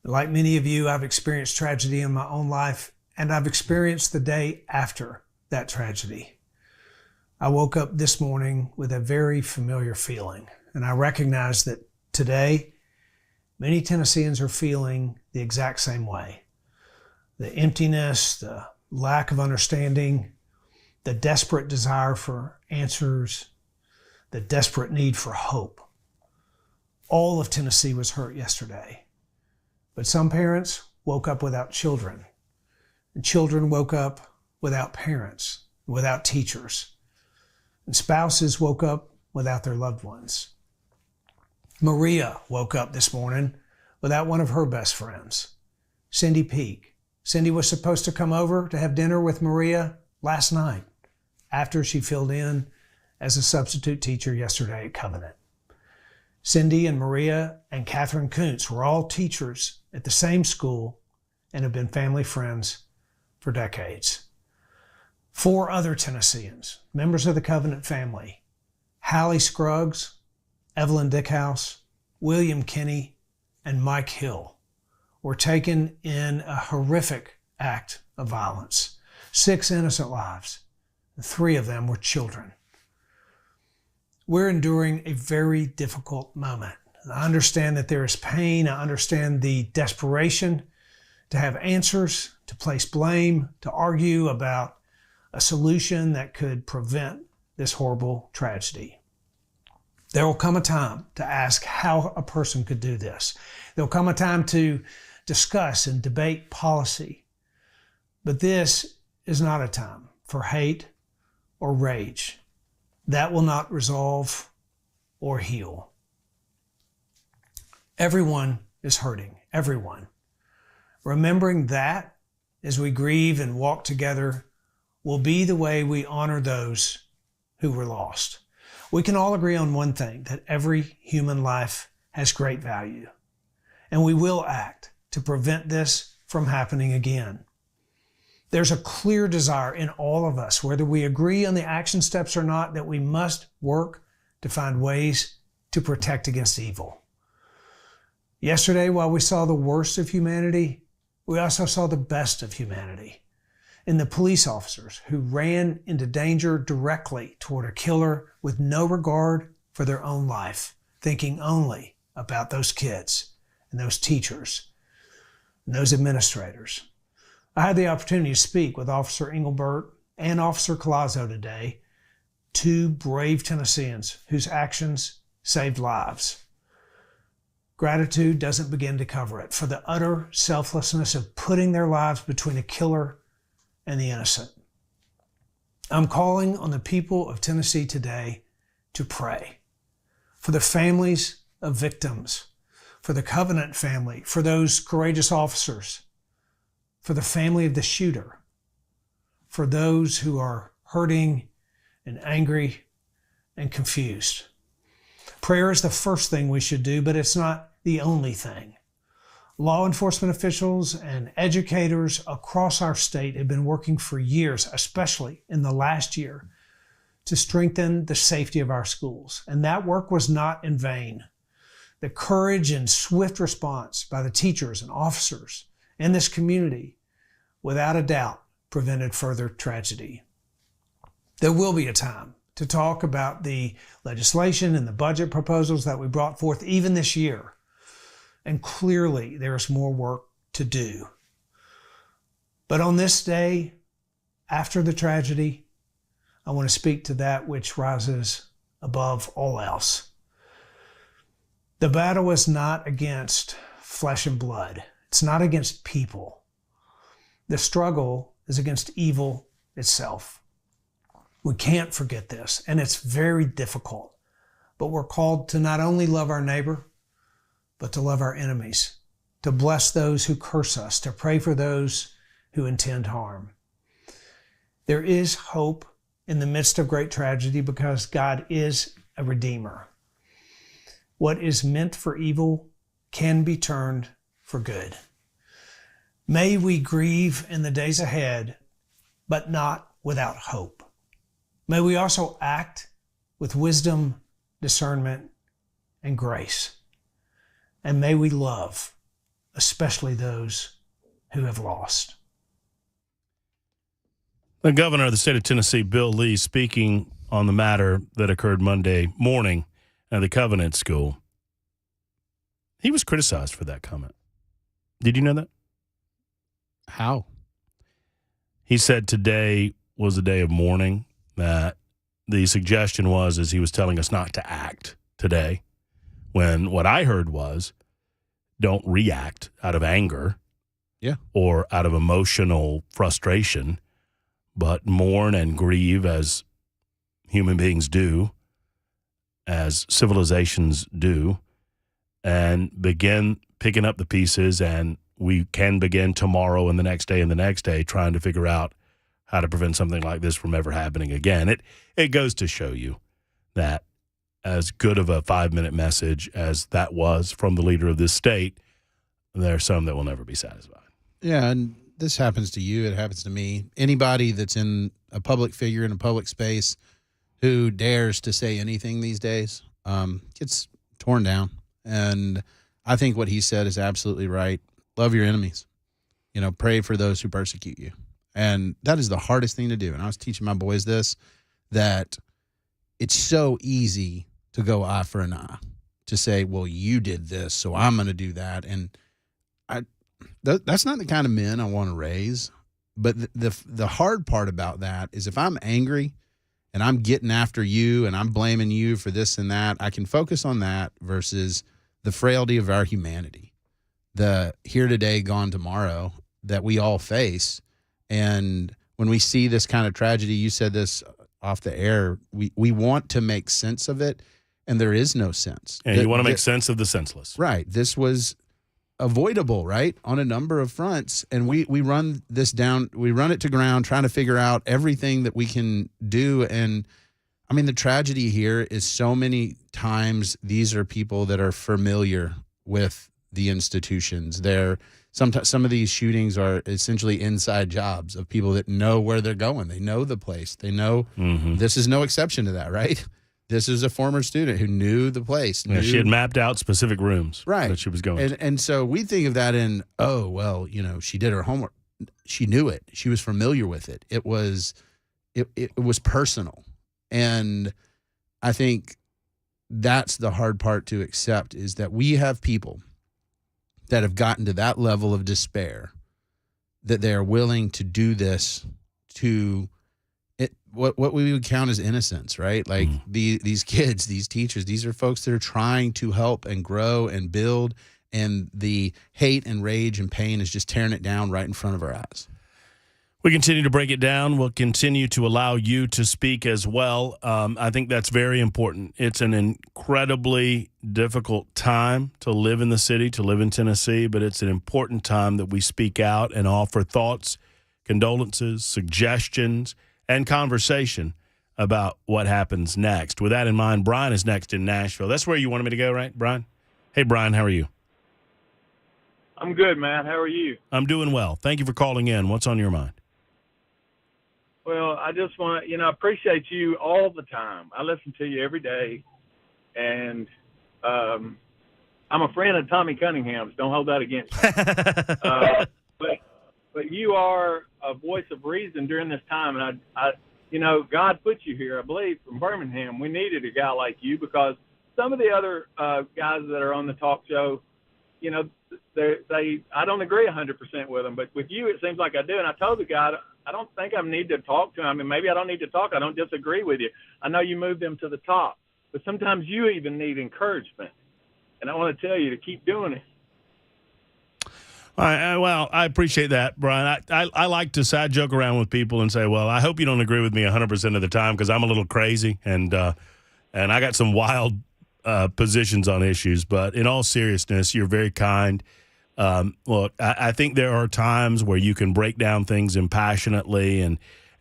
Like many of you, I've experienced tragedy in my own life, and I've experienced the day after that tragedy. I woke up this morning with a very familiar feeling, and I recognize that today, many Tennesseans are feeling the exact same way. The emptiness, the lack of understanding, the desperate desire for answers, the desperate need for hope. All of Tennessee was hurt yesterday. But some parents woke up without children. And children woke up without parents, without teachers. And spouses woke up without their loved ones. Maria woke up this morning without one of her best friends, Cindy Peak. Cindy was supposed to come over to have dinner with Maria last night after she filled in as a substitute teacher yesterday at Covenant. Cindy and Maria and Catherine Kuntz were all teachers at the same school and have been family friends for decades. 4 other Tennesseans, members of the Covenant family, Hallie Scruggs, Evelyn Dickhouse, William Kinney, and Mike Hill, were taken in a horrific act of violence. 6 innocent lives, and 3 of them were children. We're enduring a very difficult moment. I understand that there is pain. I understand the desperation to have answers, to place blame, to argue about a solution that could prevent this horrible tragedy. There will come a time to ask how a person could do this. There will come a time to discuss and debate policy. But this is not a time for hate or rage. That will not resolve or heal. Everyone is hurting, everyone. Remembering that as we grieve and walk together will be the way we honor those who were lost. We can all agree on one thing, that every human life has great value, and we will act to prevent this from happening again. There's a clear desire in all of us, whether we agree on the action steps or not, that we must work to find ways to protect against evil. Yesterday, while we saw the worst of humanity, we also saw the best of humanity in the police officers who ran into danger directly toward a killer with no regard for their own life, thinking only about those kids and those teachers and those administrators. I had the opportunity to speak with Officer Engelbert and Officer Collazo today, 2 brave Tennesseans whose actions saved lives. Gratitude doesn't begin to cover it for the utter selflessness of putting their lives between a killer and the innocent. I'm calling on the people of Tennessee today to pray for the families of victims, for the Covenant family, for those courageous officers, for the family of the shooter, for those who are hurting and angry and confused. Prayer is the first thing we should do, but it's not the only thing. Law enforcement officials and educators across our state have been working for years, especially in the last year, to strengthen the safety of our schools. And that work was not in vain. The courage and swift response by the teachers and officers in this community, without a doubt, prevented further tragedy. There will be a time to talk about the legislation and the budget proposals that we brought forth even this year. And clearly there is more work to do. But on this day, after the tragedy, I want to speak to that which rises above all else. The battle is not against flesh and blood. It's not against people. The struggle is against evil itself. We can't forget this, and it's very difficult. But we're called to not only love our neighbor, but to love our enemies, to bless those who curse us, to pray for those who intend harm. There is hope in the midst of great tragedy because God is a redeemer. What is meant for evil can be turned for good. May we grieve in the days ahead, but not without hope. May we also act with wisdom, discernment, and grace. And may we love, especially those who have lost. The governor of the state of Tennessee, Bill Lee, speaking on the matter that occurred Monday morning at the Covenant School. He was criticized for that comment. Did you know that? How? He said today was a day of mourning, that the suggestion was, as he was telling us not to act today, when what I heard was, don't react out of anger or out of emotional frustration, but mourn and grieve as human beings do, as civilizations do, and begin picking up the pieces, and we can begin tomorrow and the next day and the next day trying to figure out how to prevent something like this from ever happening again. It goes to show you that as good of a 5-minute message as that was from the leader of this state, there are some that will never be satisfied. Yeah, and this happens to you. It happens to me. Anybody that's in a public figure in a public space who dares to say anything these days gets torn down. And I think what he said is absolutely right. Love your enemies. Pray for those who persecute you. And that is the hardest thing to do. And I was teaching my boys this, that it's so easy to go eye for an eye, to say, well, you did this, so I'm going to do that. And that's not the kind of men I want to raise. But the hard part about that is if I'm angry and I'm getting after you and I'm blaming you for this and that, I can focus on that versus the frailty of our humanity, the here today, gone tomorrow that we all face. And when we see this kind of tragedy, you said this off the air, we want to make sense of it, and there is no sense. And you want to make sense of the senseless. Right. This was avoidable, right, on a number of fronts. And we run this down, we run it to ground, trying to figure out everything that we can do. And I mean, the tragedy here is so many times these are people that are familiar with the institutions. Sometimes some of these shootings are essentially inside jobs of people that know where they're going. They know the place. They know This is no exception to that, right? This is a former student who knew the place. Yeah, she had mapped out specific rooms that she was going to. And so we think of that in, she did her homework. She knew it. She was familiar with it. It was personal. And I think that's the hard part to accept, is that we have people that have gotten to that level of despair that they are willing to do this to what we would count as innocence, right? Like these kids, these teachers, these are folks that are trying to help and grow and build, and the hate and rage and pain is just tearing it down right in front of our eyes. We continue to break it down. We'll continue to allow you to speak as well. I think that's very important. It's an incredibly difficult time to live in the city, to live in Tennessee, but it's an important time that we speak out and offer thoughts, condolences, suggestions, and conversation about what happens next. With that in mind, Brian is next in Nashville. That's where you wanted me to go, right, Brian? Hey, Brian, how are you? I'm good, Matt. How are you? I'm doing well. Thank you for calling in. What's on your mind? Well, I just want to, I appreciate you all the time. I listen to you every day, and I'm a friend of Tommy Cunningham's. Don't hold that against me. But you are a voice of reason during this time, and I God put you here, I believe, from Birmingham. We needed a guy like you because some of the other guys that are on the talk show, I don't agree 100% with them, but with you, it seems like I do. And I told the guy, I don't think I need to talk to him. I mean, maybe I don't need to talk. I don't disagree with you. I know you moved them to the top, but sometimes you even need encouragement. And I want to tell you to keep doing it. Well, I appreciate that, Brian. I like to side joke around with people and say, well, I hope you don't agree with me 100% of the time because I'm a little crazy and I got some wild positions on issues. But in all seriousness, you're very kind. Look, I think there are times where you can break down things impassionately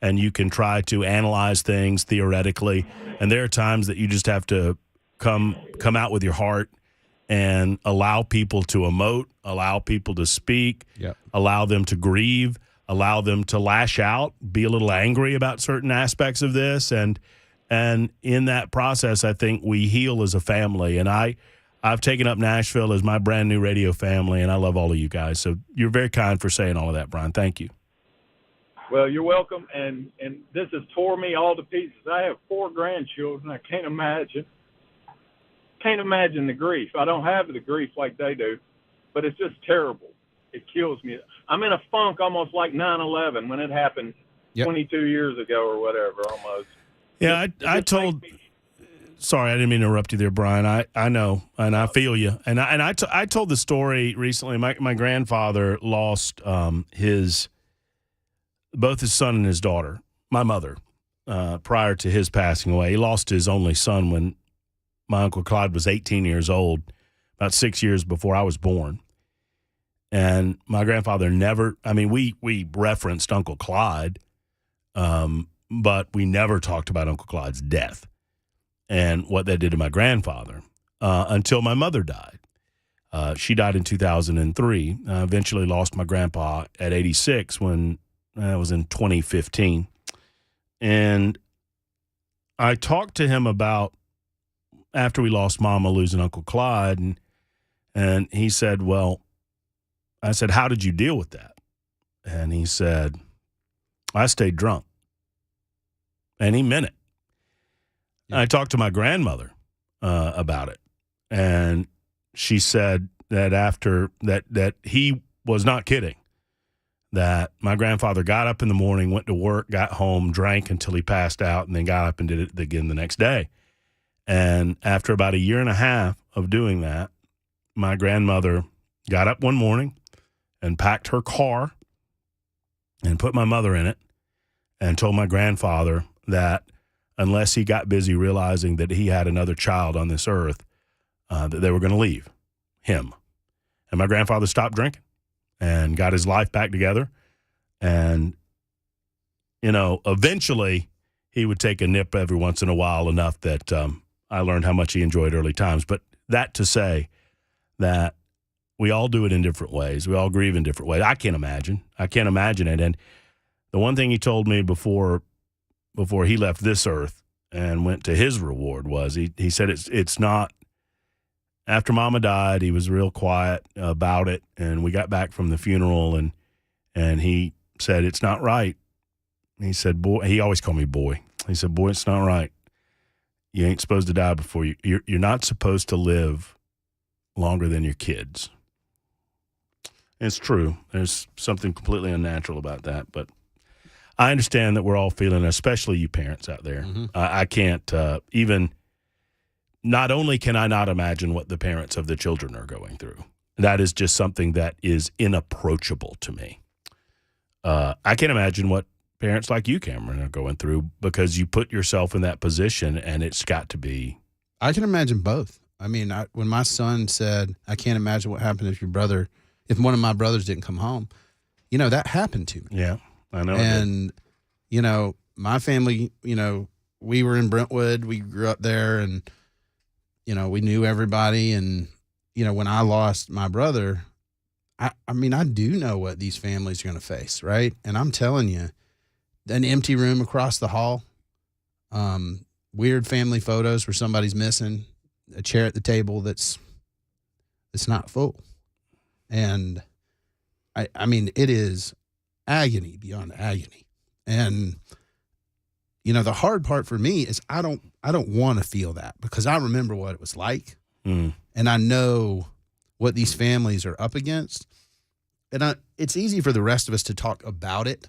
and you can try to analyze things theoretically. And there are times that you just have to come out with your heart and allow people to emote, allow people to speak, allow them to grieve, allow them to lash out, be a little angry about certain aspects of this. And in that process, I think we heal as a family. And I've taken up Nashville as my brand new radio family, and I love all of you guys. So you're very kind for saying all of that, Brian. Thank you. Well, you're welcome. And this has tore me all to pieces. I have 4 grandchildren. I can't imagine the grief. I don't have the grief like they do, but it's just terrible. It kills me. I'm in a funk almost like 9/11 when it happened 22 years ago or whatever almost. Yeah, I told – sorry, I didn't mean to interrupt you there, Brian. I know, and I feel you. And I told the story recently. My grandfather lost both his son and his daughter, my mother, prior to his passing away. He lost his only son when my Uncle Clyde was 18 years old, about 6 years before I was born. And my grandfather never – I mean, we referenced Uncle Clyde, but we never talked about Uncle Clyde's death and what that did to my grandfather until my mother died. She died in 2003. I eventually lost my grandpa at 86 when I was in 2015. And I talked to him about after we lost Mama losing Uncle Clyde, and he said, well, I said, how did you deal with that? And he said, I stayed drunk. And he meant it. I talked to my grandmother about it, and she said that after that he was not kidding, that my grandfather got up in the morning, went to work, got home, drank until he passed out, and then got up and did it again the next day. And after about 1.5 years of doing that, my grandmother got up one morning and packed her car and put my mother in it and told my grandfather that unless he got busy realizing that he had another child on this earth, that they were going to leave him. And my grandfather stopped drinking and got his life back together. And, eventually he would take a nip every once in a while enough that I learned how much he enjoyed early times. But that to say that we all do it in different ways. We all grieve in different ways. I can't imagine it. And the one thing he told me before he left this earth and went to his reward was he said it's not, after Mama died, he was real quiet about it, and we got back from the funeral, and he said, it's not right. He said, boy, he always called me boy. He said, boy, it's not right. You ain't supposed to die before you're not supposed to live longer than your kids. It's true. There's something completely unnatural about that, but I understand that we're all feeling, especially you parents out there. I can't even. Not only can I not imagine what the parents of the children are going through, that is just something that is inapproachable to me. I can't imagine what parents like you, Cameron, are going through because you put yourself in that position, and it's got to be. I can imagine both. I mean, when my son said, "I can't imagine what happened if one of my brothers didn't come home," that happened to me. Yeah, I know. And my family, we were in Brentwood. We grew up there, and we knew everybody. And when I lost my brother, I mean, I do know what these families are going to face, right? And I'm telling you, an empty room across the hall, weird family photos where somebody's missing, a chair at the table that's not full. And I mean, it is agony beyond agony. And the hard part for me is I don't want to feel that because I remember what it was like. And I know what these families are up against. And it's easy for the rest of us to talk about it,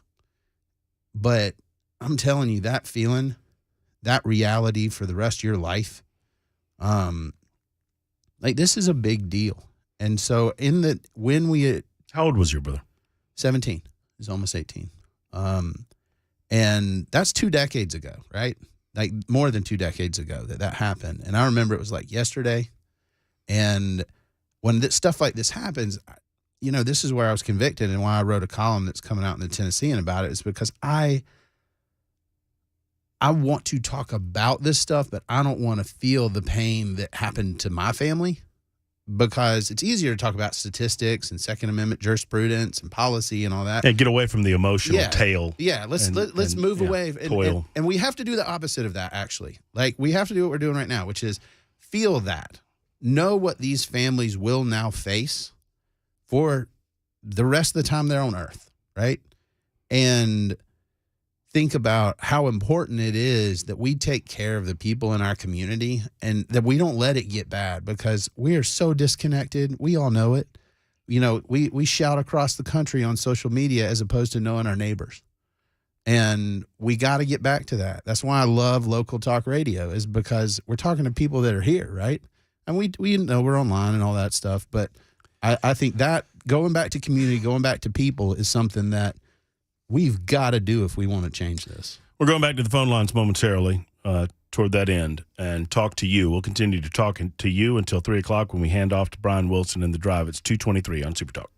but I'm telling you, that feeling, that reality for the rest of your life, this is a big deal. And so how old was your brother? 17. He's almost 18. And that's 2 decades ago, right? Like more than 2 decades ago that happened. And I remember it was like yesterday. And when stuff like this happens, this is where I was convicted and why I wrote a column that's coming out in the Tennessean about it is because I want to talk about this stuff, but I don't want to feel the pain that happened to my family because it's easier to talk about statistics and Second Amendment jurisprudence and policy and all that. And get away from the emotional tale. Yeah, let's move away. And we have to do the opposite of that, actually. Like, we have to do what we're doing right now, which is feel that. Know what these families will now face for the rest of the time they're on Earth, right? And think about how important it is that we take care of the people in our community and that we don't let it get bad because we are so disconnected. We all know it. We shout across the country on social media as opposed to knowing our neighbors. And we got to get back to that. That's why I love local talk radio is because we're talking to people that are here, right? And we know we're online and all that stuff, but I think that going back to community, going back to people is something that we've got to do if we want to change this. We're going back to the phone lines momentarily toward that end and talk to you. We'll continue to talk to you until 3 o'clock when we hand off to Brian Wilson in the drive. It's 2:23 on Super Talk.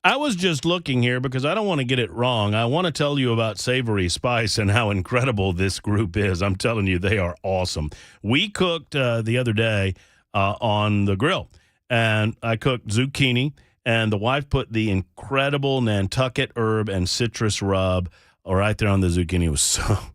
I was just looking here because I don't want to get it wrong. I want to tell you about Savory Spice and how incredible this group is. I'm telling you, they are awesome. We cooked the other day on the grill, and I cooked zucchini, and the wife put the incredible Nantucket herb and citrus rub right there on the zucchini.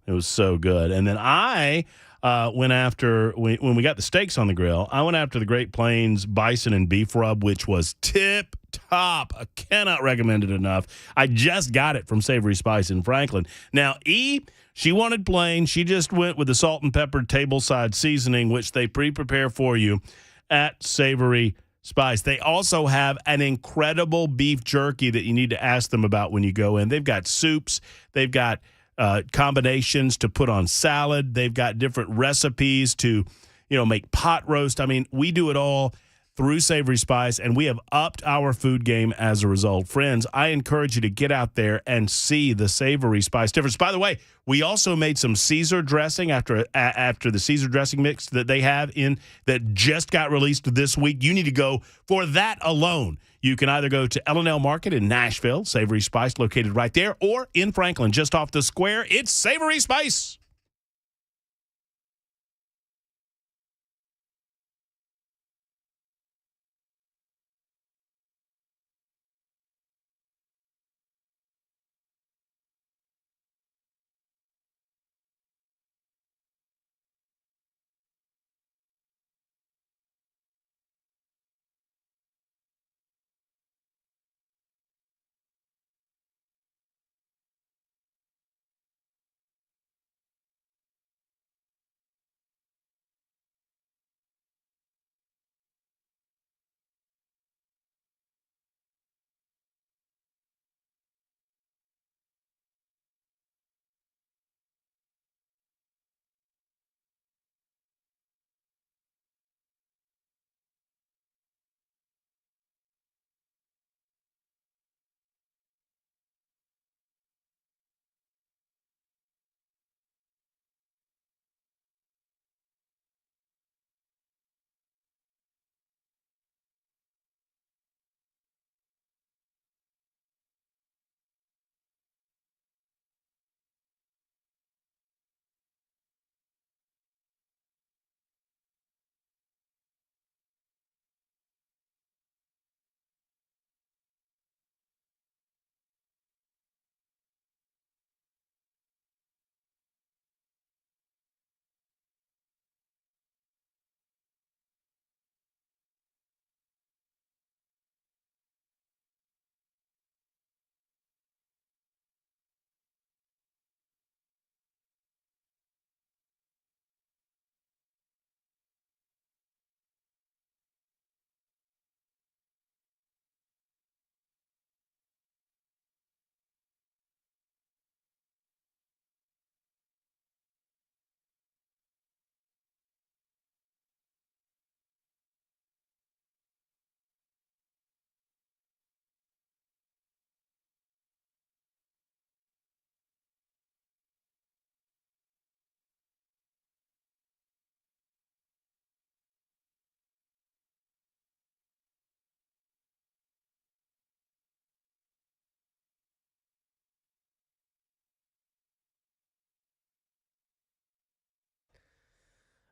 It was so good. And then I went after, when we got the steaks on the grill, I went after the Great Plains bison and beef rub, which was tip top. I cannot recommend it enough. I just got it from Savory Spice in Franklin. Now, she wanted plain. She just went with the salt and pepper tableside seasoning, which they pre-prepare for you at Savory Spice. They also have an incredible beef jerky that you need to ask them about when you go in. They've got soups. They've got combinations to put on salad. They've got different recipes to, make pot roast. I mean, we do it all through Savory Spice, and we have upped our food game as a result. Friends, I encourage you to get out there and see the Savory Spice difference. By the way, we also made some Caesar dressing after the Caesar dressing mix that they have in that just got released this week. You need to go for that alone. You can either go to L&L Market in Nashville, Savory Spice located right there, or in Franklin, just off the square. It's Savory Spice.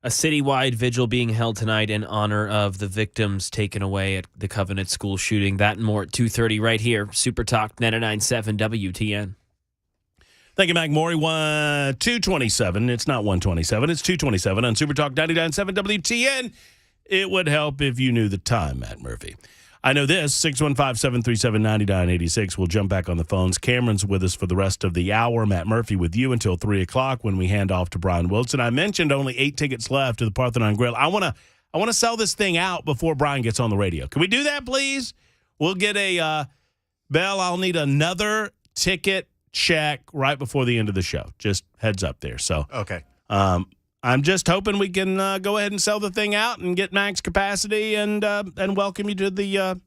A citywide vigil being held tonight in honor of the victims taken away at the Covenant School shooting. That and more at 2:30 right here. Super Talk 99.7 WTN. Thank you, Mac Morey. 227. It's not 127. It's 227 on Super Talk 99.7 WTN. It would help if you knew the time, Matt Murphy. I know this, 615-737-9986. We'll jump back on the phones. Cameron's with us for the rest of the hour. Matt Murphy with you until 3 o'clock when we hand off to Brian Wilson. I mentioned only 8 tickets left to the Parthenon Grill. I want to sell this thing out before Brian gets on the radio. Can we do that, please? We'll get a Bell, I'll need another ticket check right before the end of the show. Just heads up there. So Okay. I'm just hoping we can go ahead and sell the thing out and get max capacity and welcome you to the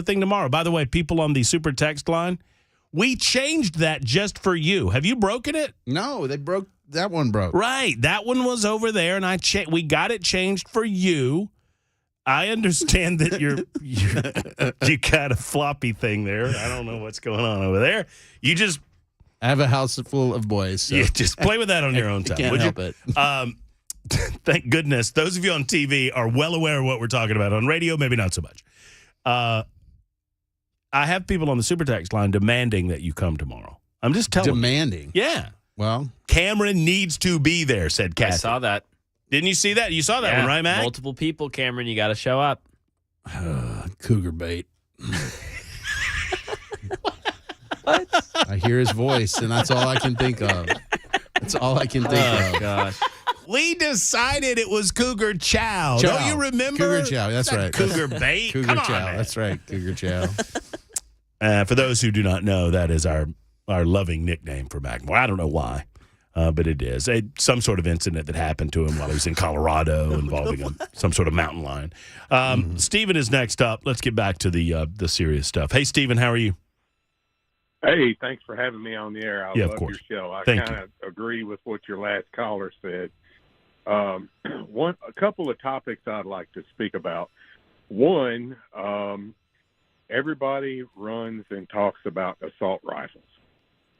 thing tomorrow. By the way, people on the super text line, we changed that just for you. Have you broken it? No, that one broke. Right, that one was over there, and we got it changed for you. I understand that you got a floppy thing there. I don't know what's going on over there. I have a house full of boys. So. Yeah, just play with that on your own time. Can't help it. Thank goodness. Those of you on TV are well aware of what we're talking about. On radio, maybe not so much. I have people on the super text line demanding that you come tomorrow. I'm just telling Demanding? you. Yeah. Well, Cameron needs to be there, said Kathy. I saw that. Didn't you see that? You saw that one, right, Matt? Multiple people, Cameron. You got to show up. cougar bait. What? I hear his voice, and that's all I can think of. That's all I can think of. Oh, gosh. We decided it was Cougar Chow. Don't you remember? Cougar Chow, that's right. Cougar bait. Cougar Come on, Chow, man. that's right. Cougar Chow. For those who do not know, that is our loving nickname for Mackmore. I don't know why, but it is. Some sort of incident that happened to him while he was in Colorado involving some sort of mountain lion. Stephen is next up. Let's get back to the serious stuff. Hey, Stephen, how are you? Hey, thanks for having me on the air. I love your show. I Thank kind of agree with what your last caller said. A couple of topics I'd like to speak about. One, everybody runs and talks about assault rifles.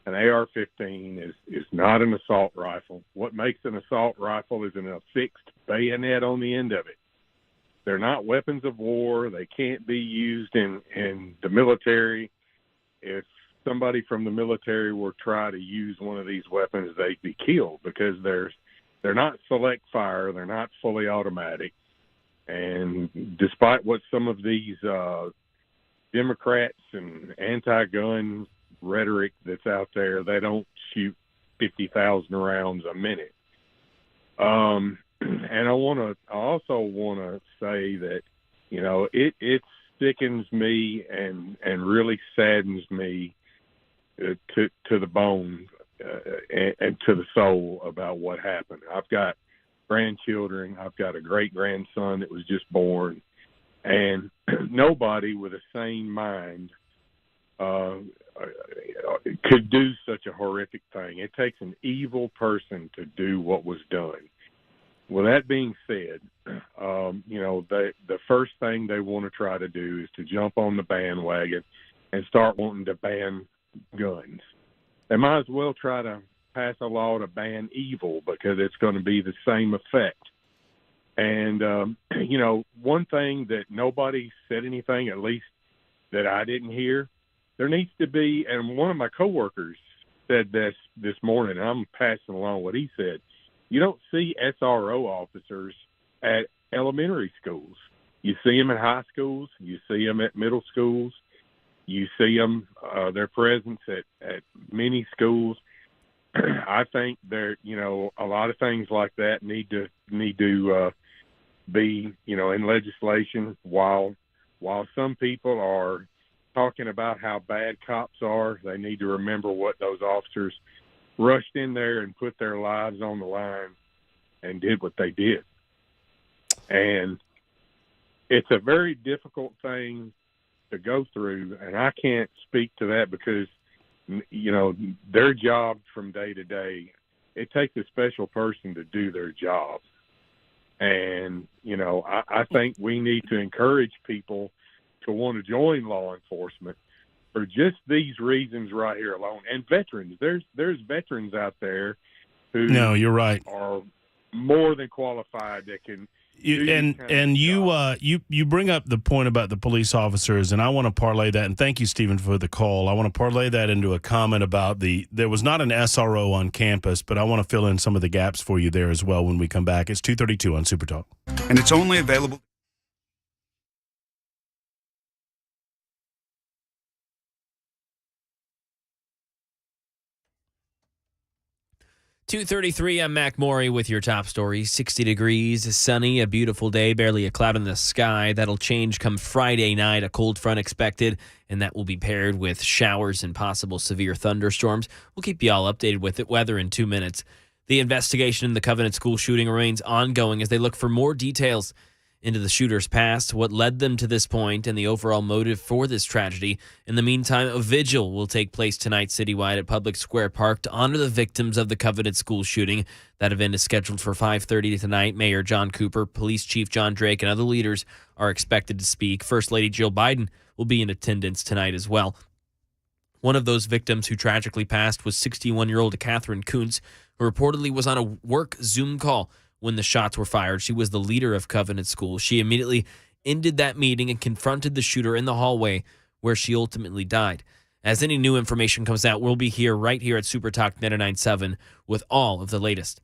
An AR-15 is not an assault rifle. What makes an assault rifle is an affixed bayonet on the end of it. They're not weapons of war. They can't be used in the military. If somebody from the military were to try to use one of these weapons, they'd be killed because they're not select fire. They're not fully automatic. And despite what some of these Democrats and anti-gun rhetoric that's out there, they don't shoot 50,000 rounds a minute. And I also want to say that, it sickens me and really saddens me to the bone and to the soul about what happened. I've got grandchildren. I've got a great-grandson that was just born, and nobody with a sane mind could do such a horrific thing. It takes an evil person to do what was done. With that being said, the first thing they want to try to do is to jump on the bandwagon and start wanting to ban guns. They might as well try to pass a law to ban evil because it's going to be the same effect. And, one thing that nobody said anything, at least that I didn't hear, there needs to be, and one of my coworkers said this morning, and I'm passing along what he said, you don't see SRO officers at elementary schools. You see them at high schools. You see them at middle schools. You see them, their presence at many schools. I think a lot of things like that need to be, in legislation. While some people are talking about how bad cops are, they need to remember what those officers rushed in there and put their lives on the line and did what they did. And it's a very difficult thing to go through, and I can't speak to that because, their job from day to day, it takes a special person to do their job. And, I think we need to encourage people to want to join law enforcement for just these reasons right here alone. And veterans, there's veterans out there who no, you're right. are more than qualified that can. You bring up the point about the police officers, and I want to parlay that. And thank you, Stephen, for the call. I want to parlay that into a comment about there was not an SRO on campus, but I want to fill in some of the gaps for you there as well when we come back. It's 2:32 on Super Talk, and it's only available. 2:33, I'm Mac Maury with your top stories. 60 degrees, sunny, a beautiful day, barely a cloud in the sky. That'll change come Friday night, a cold front expected, and that will be paired with showers and possible severe thunderstorms. We'll keep you all updated with it, weather in 2 minutes. The investigation in the Covenant School shooting remains ongoing as they look for more details into the shooter's past, what led them to this point, and the overall motive for this tragedy. In the meantime, a vigil will take place tonight citywide at Public Square Park to honor the victims of the Covenant School shooting. That event is scheduled for 5:30 tonight. Mayor John Cooper, Police Chief John Drake, and other leaders are expected to speak. First Lady Jill Biden will be in attendance tonight as well. One of those victims who tragically passed was 61-year-old Catherine Kuntz, who reportedly was on a work Zoom call when the shots were fired. She was the leader of Covenant School. She immediately ended that meeting and confronted the shooter in the hallway where she ultimately died. As any new information comes out, we'll be here right here at Super Talk 99.7 with all of the latest.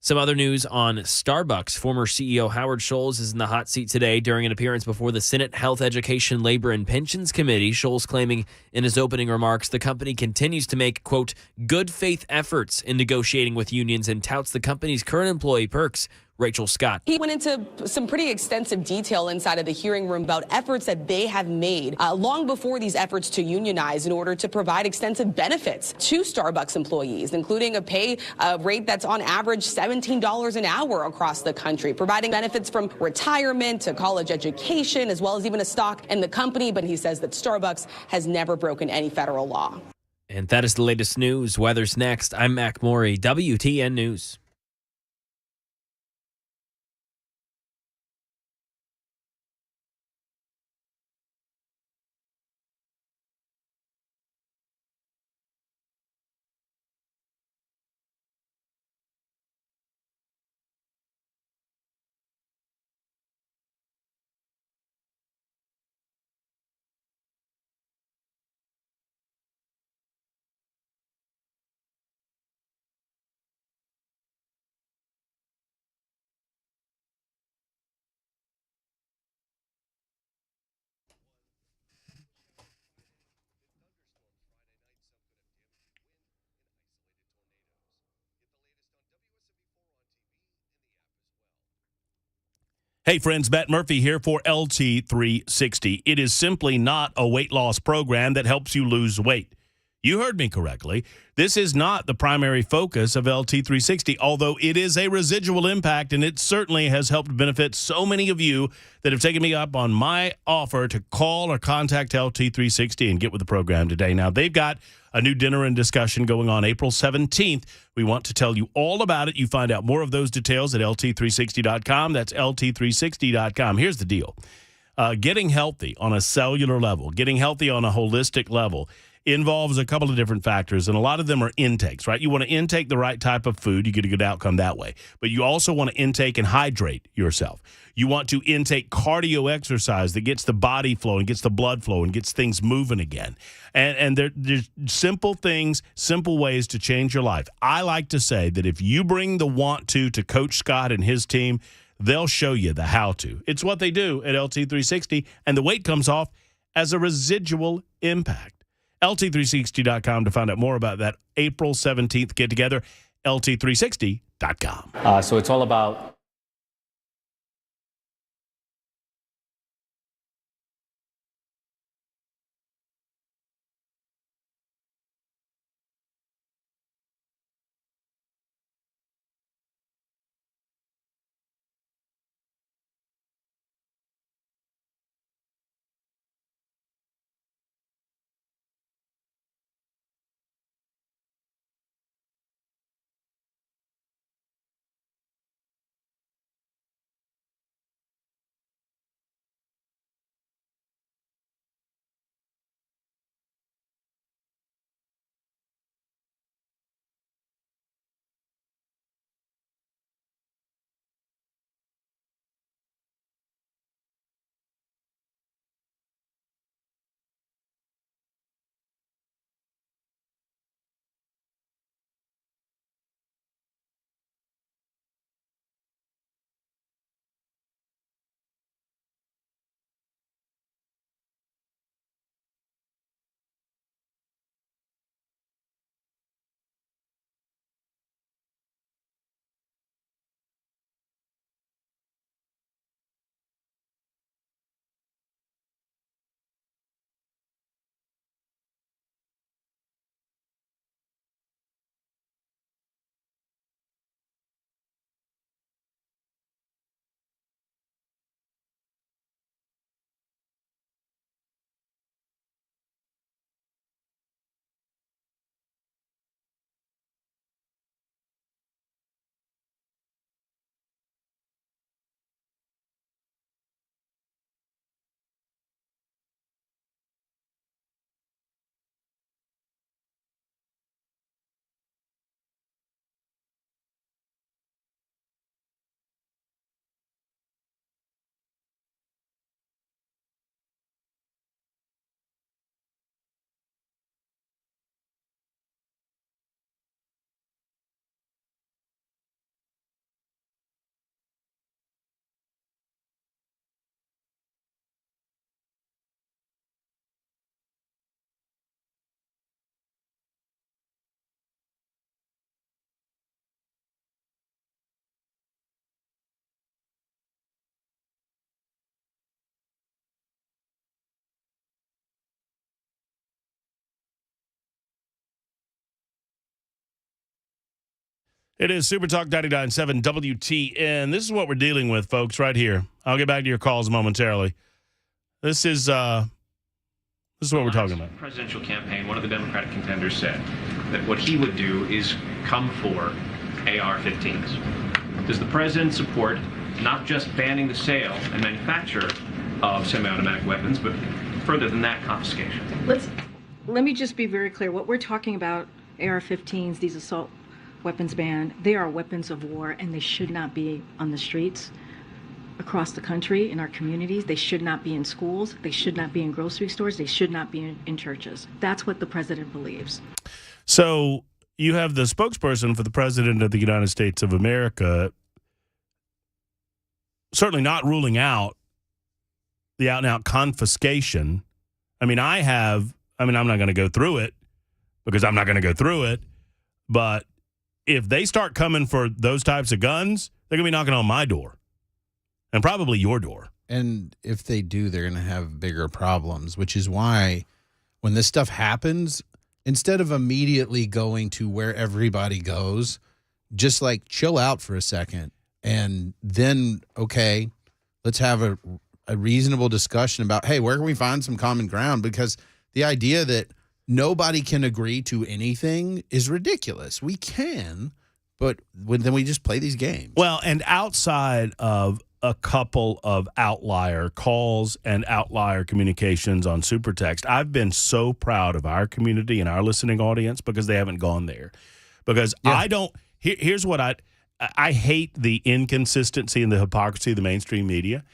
Some other news on Starbucks. Former CEO Howard Schultz is in the hot seat today during an appearance before the Senate Health, Education, Labor, and Pensions Committee. Schultz claiming in his opening remarks the company continues to make, quote, good faith efforts in negotiating with unions and touts the company's current employee perks. Rachel Scott. He went into some pretty extensive detail inside of the hearing room about efforts that they have made long before these efforts to unionize in order to provide extensive benefits to Starbucks employees, including a pay rate that's on average $17 an hour across the country, providing benefits from retirement to college education, as well as even a stock in the company. But he says that Starbucks has never broken any federal law. And that is the latest news. Weather's next. I'm Mac Maury, WTN News. Hey friends, Matt Murphy here for LT360. It is simply not a weight loss program that helps you lose weight. You heard me correctly. This is not the primary focus of LT360, although it is a residual impact, and it certainly has helped benefit so many of you that have taken me up on my offer to call or contact LT360 and get with the program today. Now, they've got a new dinner and discussion going on April 17th. We want to tell you all about it. You find out more of those details at LT360.com. That's LT360.com. Here's the deal. Getting healthy on a cellular level, getting healthy on a holistic level involves a couple of different factors, and a lot of them are intakes, right? You want to intake the right type of food. You get a good outcome that way. But you also want to intake and hydrate yourself. You want to intake cardio exercise that gets the body flowing, gets the blood flowing, gets things moving again. And there's simple things, simple ways to change your life. I like to say that if you bring the want to Coach Scott and his team, they'll show you the how to. It's what they do at LT360, and the weight comes off as a residual impact. LT360.com to find out more about that April 17th get-together, LT360.com. So it's all about It is Super Talk 99.7 WTN. This is what we're dealing with, folks, right here. I'll get back to your calls momentarily. This is what we're talking about. Presidential campaign, one of the Democratic contenders said that what he would do is come for AR-15s. Does the president support not just banning the sale and manufacture of semi-automatic weapons, but further than that, confiscation? Let me just be very clear. What we're talking about, AR-15s, these assault weapons ban, they are weapons of war, and they should not be on the streets across the country, in our communities. They should not be in schools. They should not be in grocery stores. They should not be in churches. That's what the president believes. So you have the spokesperson for the president of the United States of America certainly not ruling out the out-and-out confiscation. I'm not going to go through it because I'm not going to go through it, but if they start coming for those types of guns, they're going to be knocking on my door and probably your door. And if they do, they're going to have bigger problems, which is why when this stuff happens, instead of immediately going to where everybody goes, just like chill out for a second and then, okay, let's have a reasonable discussion about, hey, where can we find some common ground? Because the idea that nobody can agree to anything is ridiculous. We can, but then we just play these games. Well, and outside of a couple of outlier calls and outlier communications on Supertext, I've been so proud of our community and our listening audience because they haven't gone there. Because here's what I hate the inconsistency and the hypocrisy of the mainstream media,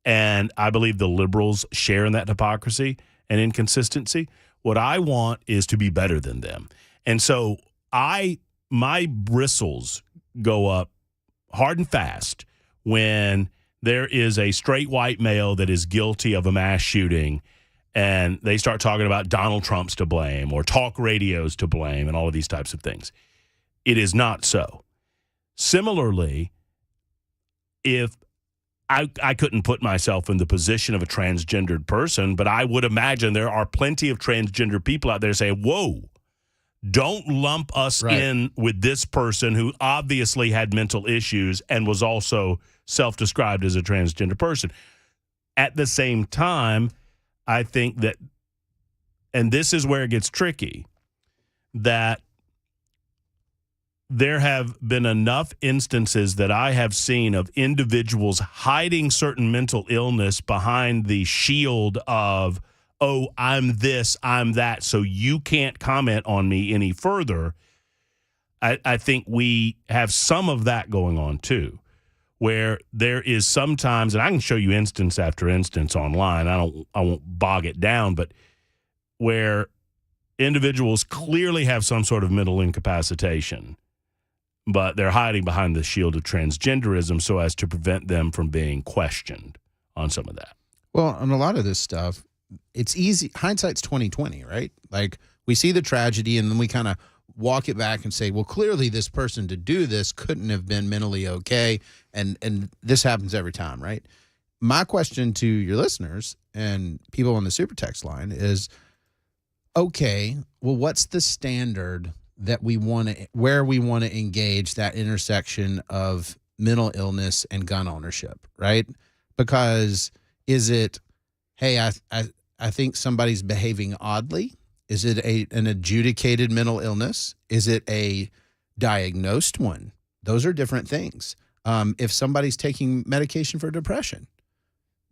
and I believe the liberals share in that hypocrisy and inconsistency. What I want is to be better than them. And so my bristles go up hard and fast when there is a straight white male that is guilty of a mass shooting and they start talking about Donald Trump's to blame or talk radio's to blame and all of these types of things. It is not so. Similarly, if I couldn't put myself in the position of a transgendered person, but I would imagine there are plenty of transgender people out there saying, whoa, don't lump us in with this person who obviously had mental issues and was also self-described as a transgender person. At the same time, I think that, and this is where it gets tricky, that there have been enough instances that I have seen of individuals hiding certain mental illness behind the shield of, oh, I'm this, I'm that, so you can't comment on me any further. I think we have some of that going on too, where there is sometimes, and I can show you instance after instance online, I won't bog it down, but where individuals clearly have some sort of mental incapacitation, but they're hiding behind the shield of transgenderism so as to prevent them from being questioned on some of that. Well, on a lot of this stuff, it's easy. Hindsight's 20/20, right? Like we see the tragedy and then we kind of walk it back and say, well, clearly this person to do this couldn't have been mentally okay. And this happens every time, right? My question to your listeners and people on the super text line is, okay, well, what's the standard that we want to, where we want to engage that intersection of mental illness and gun ownership, right? Because is it, hey, I think somebody's behaving oddly? Is it an adjudicated mental illness? Is it a diagnosed one? Those are different things. If somebody's taking medication for depression,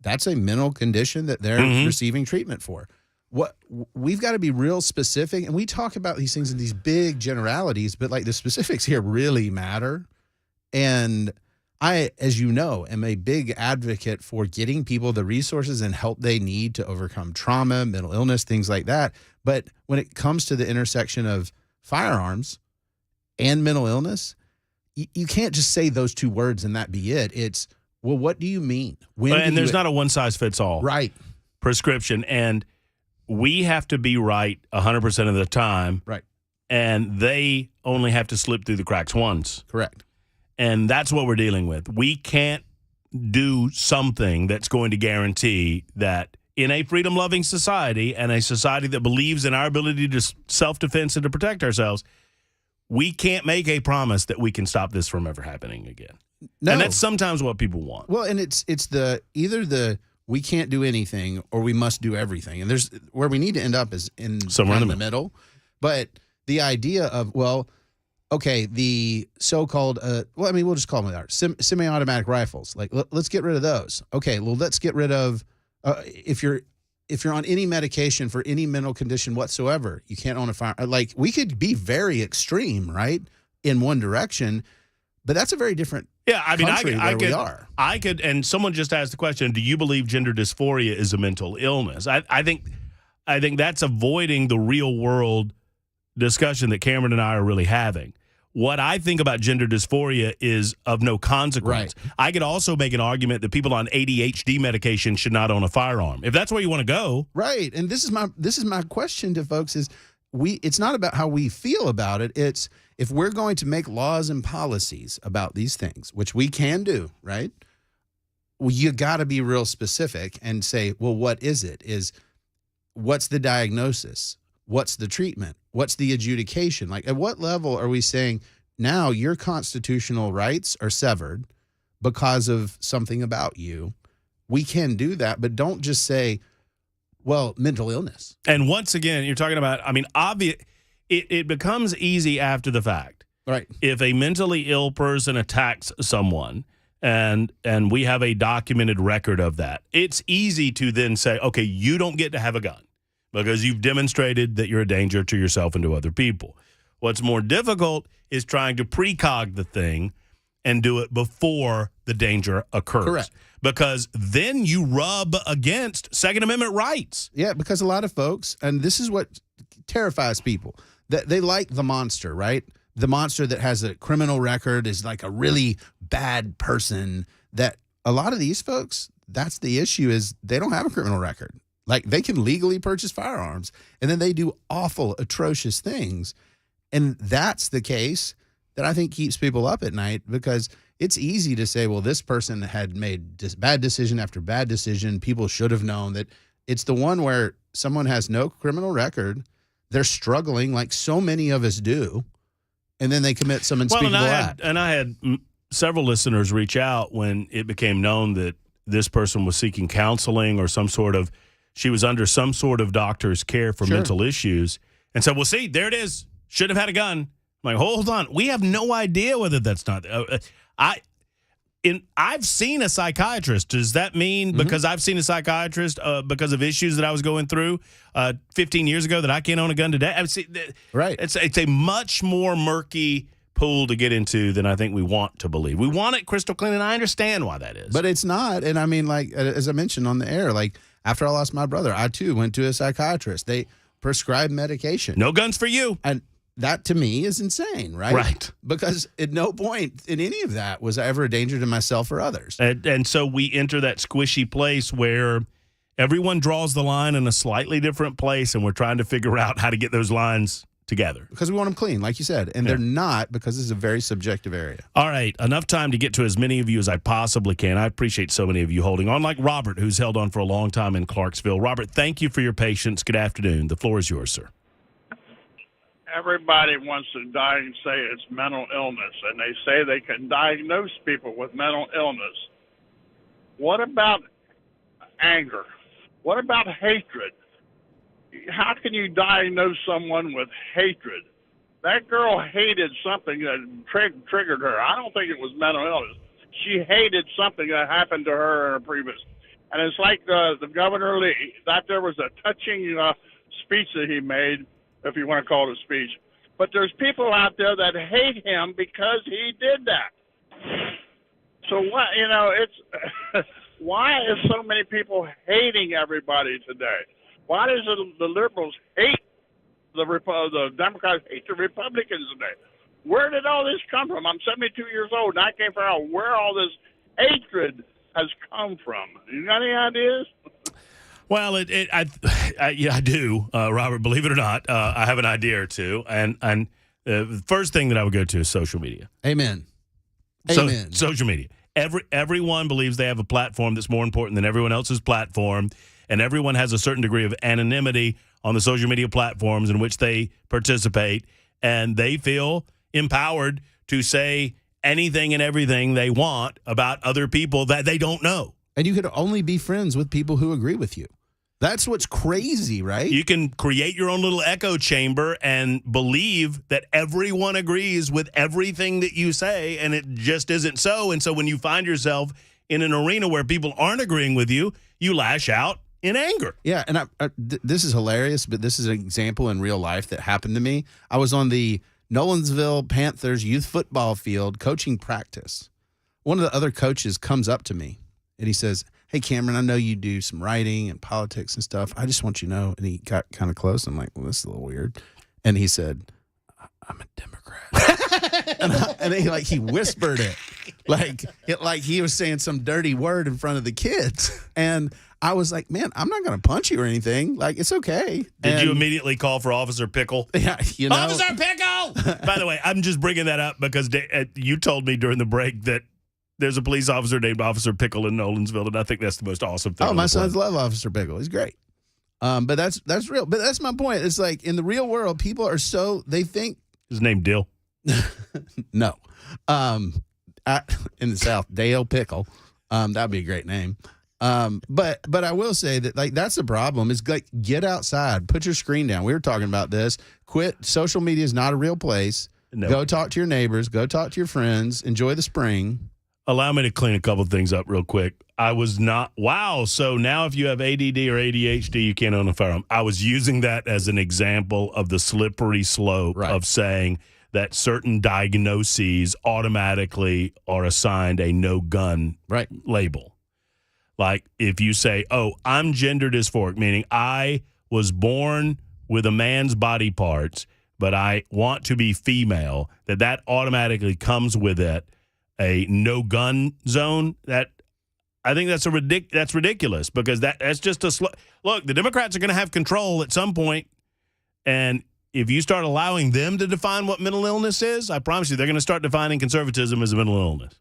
that's a mental condition that they're receiving treatment for. What we've got to be real specific, and we talk about these things in these big generalities, but like the specifics here really matter. And I, as you know, am a big advocate for getting people the resources and help they need to overcome trauma, mental illness, things like that. But when it comes to the intersection of firearms and mental illness, you can't just say those two words and that be it. It's, well, what do you mean? And there's not a one-size-fits-all prescription. And we have to be right 100% of the time. Right. And they only have to slip through the cracks once. Correct. And that's what we're dealing with. We can't do something that's going to guarantee that in a freedom-loving society and a society that believes in our ability to self-defense and to protect ourselves, we can't make a promise that we can stop this from ever happening again. No. And that's sometimes what people want. Well, and it's either the we can't do anything or we must do everything. And there's where we need to end up is somewhere in the middle. But the idea of, well, okay, the so-called, we'll just call them that, semi-automatic rifles. Like, let's get rid of those. Okay, well, let's get rid of, if you're on any medication for any mental condition whatsoever, you can't own a firearm. Like, we could be very extreme, right, in one direction, but that's a very different I could, and someone just asked the question, do you believe gender dysphoria is a mental illness? I think that's avoiding the real world discussion that Cameron and I are really having. What I think about gender dysphoria is of no consequence. Right. I could also make an argument that people on ADHD medication should not own a firearm. If that's where you want to go. Right. And this is my question to folks is it's not about how we feel about it. It's if we're going to make laws and policies about these things, which we can do, right? Well, you got to be real specific and say, well, what is it? What's the diagnosis? What's the treatment? What's the adjudication? Like, at what level are we saying now your constitutional rights are severed because of something about you? We can do that, but don't just say, well, mental illness. And once again, you're talking about, it becomes easy after the fact. Right. If a mentally ill person attacks someone and we have a documented record of that, it's easy to then say, okay, you don't get to have a gun because you've demonstrated that you're a danger to yourself and to other people. What's more difficult is trying to precog the thing and do it before the danger occurs. Correct. Because then you rub against Second Amendment rights. Yeah, because a lot of folks, and this is what terrifies people, that they like the monster, right? The monster that has a criminal record is like a really bad person. That a lot of these folks, that's the issue, is they don't have a criminal record. Like, they can legally purchase firearms, and then they do awful, atrocious things. And that's the case that I think keeps people up at night, because it's easy to say, well, this person had made bad decision after bad decision. People should have known that. It's the one where someone has no criminal record. They're struggling like so many of us do. And then they commit some unspeakable act. And I had several listeners reach out when it became known that this person was seeking counseling or she was under some sort of doctor's care for mental issues. And said, well, see, there it is. Should have had a gun. I'm like, hold on. We have no idea whether that's not. I've seen a psychiatrist. Does that mean because I've seen a psychiatrist because of issues that I was going through 15 years ago that I can't own a gun today? Right. It's a much more murky pool to get into than I think we want to believe. We want it crystal clean, and I understand why that is. But it's not. And I mean, like, as I mentioned on the air, like, after I lost my brother, I too went to a psychiatrist. They prescribed medication. No guns for you. And that to me is insane, right? Right. Because at no point in any of that was I ever a danger to myself or others. And so we enter that squishy place where everyone draws the line in a slightly different place, and we're trying to figure out how to get those lines together. Because we want them clean, like you said. And they're not, because this is a very subjective area. All right. Enough time to get to as many of you as I possibly can. I appreciate so many of you holding on, like Robert, who's held on for a long time in Clarksville. Robert, thank you for your patience. Good afternoon. The floor is yours, sir. Everybody wants to say it's mental illness, and they say they can diagnose people with mental illness. What about anger? What about hatred? How can you diagnose someone with hatred? That girl hated something that triggered her. I don't think it was mental illness. She hated something that happened to her in a previous. And it's like the Governor Lee, that there was a touching speech that he made, if you want to call it a speech. But there's people out there that hate him because he did that. So what, it's why is so many people hating everybody today? Why does the liberals hate the Democrats hate the Republicans today? Where did all this come from? I'm 72 years old, and I can't figure out where all this hatred has come from. You got any ideas? Well, I do, Robert. Believe it or not, I have an idea or two, and the first thing that I would go to is social media. Amen. Amen. Social media. Everyone believes they have a platform that's more important than everyone else's platform, and everyone has a certain degree of anonymity on the social media platforms in which they participate, and they feel empowered to say anything and everything they want about other people that they don't know. And you could only be friends with people who agree with you. That's what's crazy, right? You can create your own little echo chamber and believe that everyone agrees with everything that you say, and it just isn't so. And so when you find yourself in an arena where people aren't agreeing with you, you lash out in anger. Yeah, and this is hilarious, but this is an example in real life that happened to me. I was on the Nolensville Panthers youth football field coaching practice. One of the other coaches comes up to me, and he says, "Hey, Cameron, I know you do some writing and politics and stuff. I just want you to know." And he got kind of close. I'm like, well, this is a little weird. And he said, "I'm a Democrat." and he whispered it like he was saying some dirty word in front of the kids. And I was like, man, I'm not going to punch you or anything. Like, it's okay. Did you immediately call for Officer Pickle? Yeah, Officer Pickle! By the way, I'm just bringing that up because you told me during the break that there's a police officer named Officer Pickle in Nolensville, and I think that's the most awesome thing. Oh, my sons love Officer Pickle. He's great. But that's real. But that's my point. It's like in the real world, people are they think. His name Dill? No. In the South, Dale Pickle. That'd be a great name. But I will say that that's the problem is get outside, put your screen down. We were talking about this. Quit. Social media is not a real place. No. Go talk to your neighbors. Go talk to your friends. Enjoy the spring. Allow me to clean a couple things up real quick. I was not, wow, so now if you have ADD or ADHD, you can't own a firearm. I was using that as an example of the slippery slope of saying that certain diagnoses automatically are assigned a no-gun label. Like if you say, oh, I'm gender dysphoric, meaning I was born with a man's body parts, but I want to be female, that automatically comes with it a no-gun zone. That I think that's that's ridiculous because that's just look. The Democrats are going to have control at some point, and if you start allowing them to define what mental illness is, I promise you they're going to start defining conservatism as a mental illness.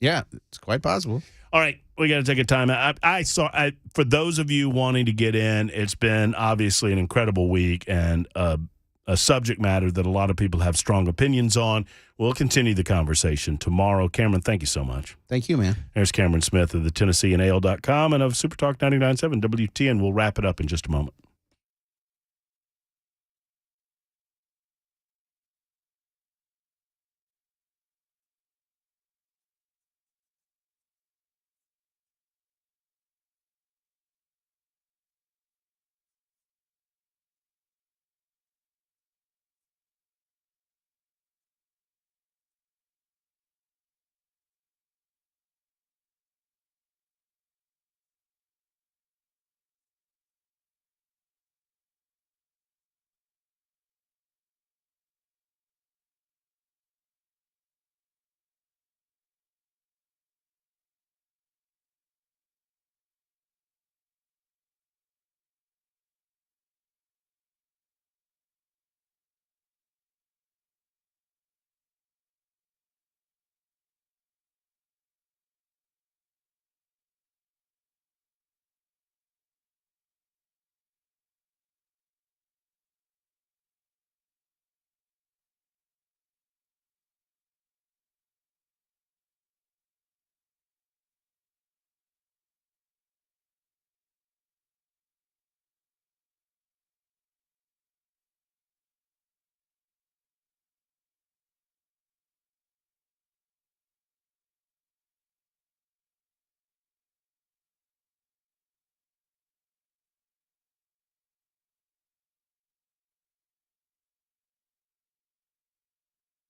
Yeah, it's quite possible. All right, we got to take a time out. For those of you wanting to get in, it's been obviously an incredible week and a subject matter that a lot of people have strong opinions on. We'll continue the conversation tomorrow. Cameron, thank you so much. Thank you, man. There's Cameron Smith of the TennesseeandAle.com and of Supertalk 99.7 WTN. We'll wrap it up in just a moment.